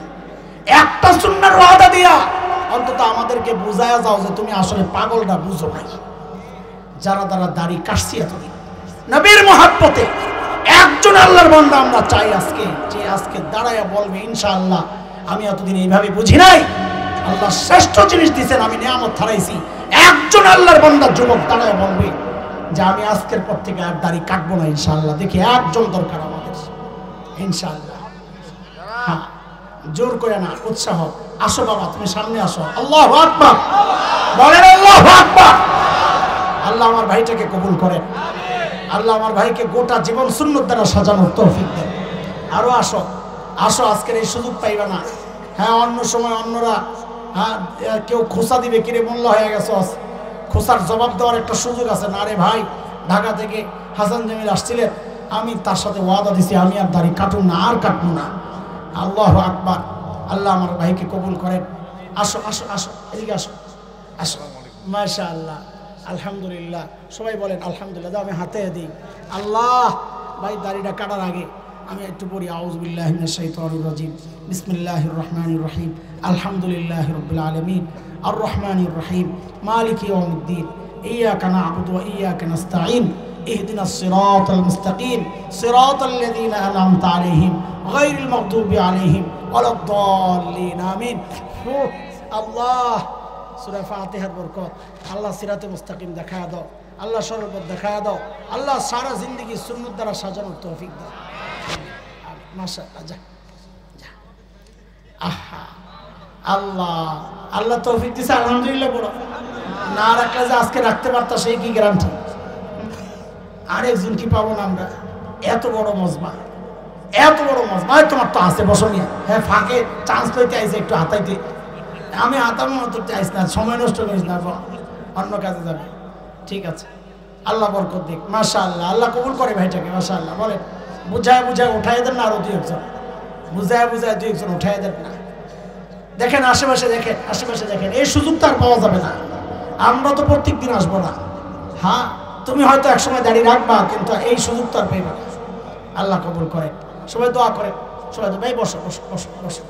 একটা সুন্নার ওয়াদা দিয়া অন্তত আমাদেরকে বুঝায়া যাও যে তুমি আসলে পাগলটা বুঝো নাই। যারা যারা দাড়ি কাটছি এতদিন নবীর মহাব্বতে একজন আল্লাহর বান্দা আমরা চাই আজকে যে আজকে দাঁড়ায়া বলবে ইনশাআল্লাহ আমি এতদিন এইভাবে বুঝি নাই, আল্লাহ শ্রেষ্ঠ জিনিস দিয়েছেন, আমি নিয়ামত হারাইছি। একজন আল্লাহর বান্দা যুবক দাঁড়ায়া বলবে যে আমি আজকের পর থেকে আর দাড়ি কাটবো না ইনশাআল্লাহ। দেখি একজন দরকার আমাদের ইনশাআল্লাহ। হ্যাঁ, জোর করে না, উৎসাহ। আসো বাবা, তুমি সামনে আসো। আল্লাহু আকবার বলেন, আল্লাহু আকবার। আল্লাহ আমার ভাইটাকে কবুল করেন, আল্লাহ আমার ভাইকে গোটা জীবন সুন্নত দ্বারা সাজানোর তৌফিক দেন। আরো আসো, আসো, আজকের এই সুযোগ পাইবা না। হ্যাঁ, অন্য সময় অন্যরা হ্যাঁ কেউ খোসা দিবে, কিরে মোল্লা হয়ে গেছ, খোসার জবাব দেওয়ার একটা সুযোগ আছে না রে ভাই। ঢাকা থেকে হাসান জামিল আসছিলেন, আমি তার সাথে ওয়াদা দিছি আমি আর দাড়ি কাটুন না, আর কাটবো না। আল্লাহু আকবার। আল্লাহ আমার ভাইকে কবুল করেন। আসো আসো আসো, এদিকে আসো, আসো। মাশাআল্লাহ, আলহামদুলিল্লাহ। সবাই বলেন আলহামদুলিল্লাহ। আমি হাতে দিই। আল্লাহ, ভাই দাড়িটা কাটার আগে আমি একটু পড়ি আউযু বিল্লাহি মিনাশ শাইতানির রাজিম। বিসমিল্লাহির রহমানির রহিম। আলহামদুলিল্লাহি রাব্বিল আলামিন আর রহমানির রহিম মালিকি ইয়াউমিদ্দিন ইয়্যাকা না'বুদু ওয়া ইয়্যাকা নাস্তাঈন ইহদিনাস সিরাতাল মুস্তাকিম সিরাতাল লাযীনা আন'আমতা আলাইহিম গায়রিল মাগদুবি আলাইহিম ওয়ালাদ-দাল্লিন আমিন। আল্লাহ, সূরা ফাতিহার বরকত। আল্লাহ সিরাতে মুস্তাকিম দেখায়া দাও, আল্লাহ সরল পথ দেখায়া দাও, আল্লাহ সারা জিন্দেগি সুন্নাত দ্বারা সাজানোর তৌফিক দাও। মাশাআল্লাহ, যা যা। আহা, আল্লাহ আল্লাহ তৌফিক দিছে, আলহামদুলিল্লাহ। বড় না রাখলে যে আজকে রাখতে পারতা সেই কি গ্যারান্টি? আরেকজন কি পাবো না আমরা? এত বড় মজমা, এত বড় মজমা। তোমার তো আছে, বসো নিয়ে। হ্যাঁ, ফাঁকে চান্স লইতে আইছে একটু হাতাইতে। আমি হাতানো মতো চাইছি না, সময় নষ্ট করিস না, অন্য কাজে যাবে। ঠিক আছে, আল্লাহ বরকত দিক। মাশাআল্লাহ, আল্লাহ কবুল করে ভাইটাকে। মাশাআল্লাহ। বলেন, বুঝায় বুঝায় উঠাই দেন না, আরো দুই একজন বুঝায় বুঝায় দুই একজন উঠাই দেন না। দেখেন আশেপাশে, দেখেন আশেপাশে, দেখেন। এই সুযোগ তো আর পাওয়া যাবে না, আমরা তো প্রত্যেক দিন আসবো না। হ্যাঁ, তুমি হয়তো একসময় দাঁড়িয়ে রাখবা, কিন্তু এই সুযোগ তো আর পেবা না। আল্লাহ কবুল করে। সবাই দোয়া করে, সবাই তো ভাই বসো বসো বসো বসো।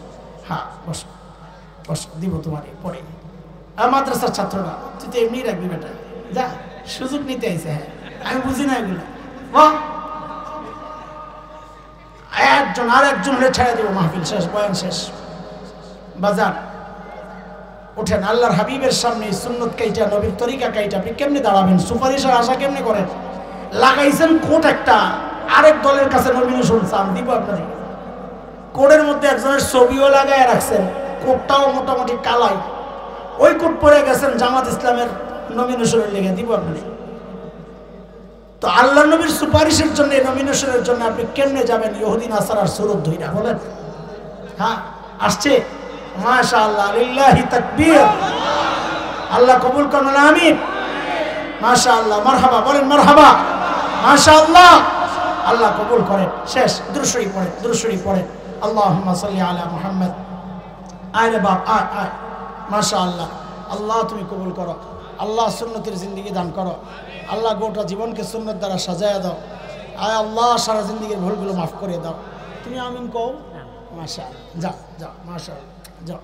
হ্যাঁ, বসো বসো, দিব তোমার পরে। মাদ্রাসার ছাত্ররা, তুই তো এমনি রাখবি বেটা, যা, সুযোগ নিতে আইছে। হ্যাঁ, আমি বুঝি না এগুলো। একজন আর একজন হলে ছেড়ে দেবো, মাহফিল শেষ, বয়ান শেষ। বাজার ওঠেন, আল্লাহর হাবিবের সামনে সুন্নত কাইটা, নবীর তরিকা কাইটা আপনি কেমনে দাঁড়াবেন? সুপারিশের আশা কেমনে করেন? লাগাইছেন কোট একটা, আরেক দলের কাছে নমিনেশন চান, দিব আপনার কোটের মধ্যে একজনের ছবিও লাগায় রাখছেন, কোটটাও মোটামুটি কালাই, ওই কোট পরে গেছেন জামাত ইসলামের নমিনেশনের লেগে, দিব আপনার। তো আল্লাহ নবীর সুপারিশের জন্য, নমিনেশনের জন্য আপনি কেমনে যাবেন ইহুদি নাসারার সুরত ধইরা? বলেন। হ্যাঁ, আসছে। মাশাআল্লাহ, লিল্লাহি তাকবীর। আল্লাহ কবুল করুন, আমিন। মাশাআল্লাহ, মারহাবা বলেন, মারহাবা। মাশাআল্লাহ, আল্লাহ কবুল করেন। শেষ, দুরূদ শরীফ পড়েন, দুরূদ শরীফ পড়েন। আল্লাহুম্মা সাল্লি আলা মুহাম্মদ। আয় রে বাপ, আয় আয়। মাশাআল্লাহ, আল্লাহ তুমি কবুল করো, আল্লাহ সুন্নতের জিন্দেগি দান করো, আল্লাহ গোটা জীবনকে সুন্নত দ্বারা সাজায়া দাও। আয় আল্লাহ, সারা জিন্দেগির ভুলগুলো মাফ করে দাও। তুমি আমিন কও। মাশাআল্লাহ, যাও যাও, মাশাআল্লাহ, যাও।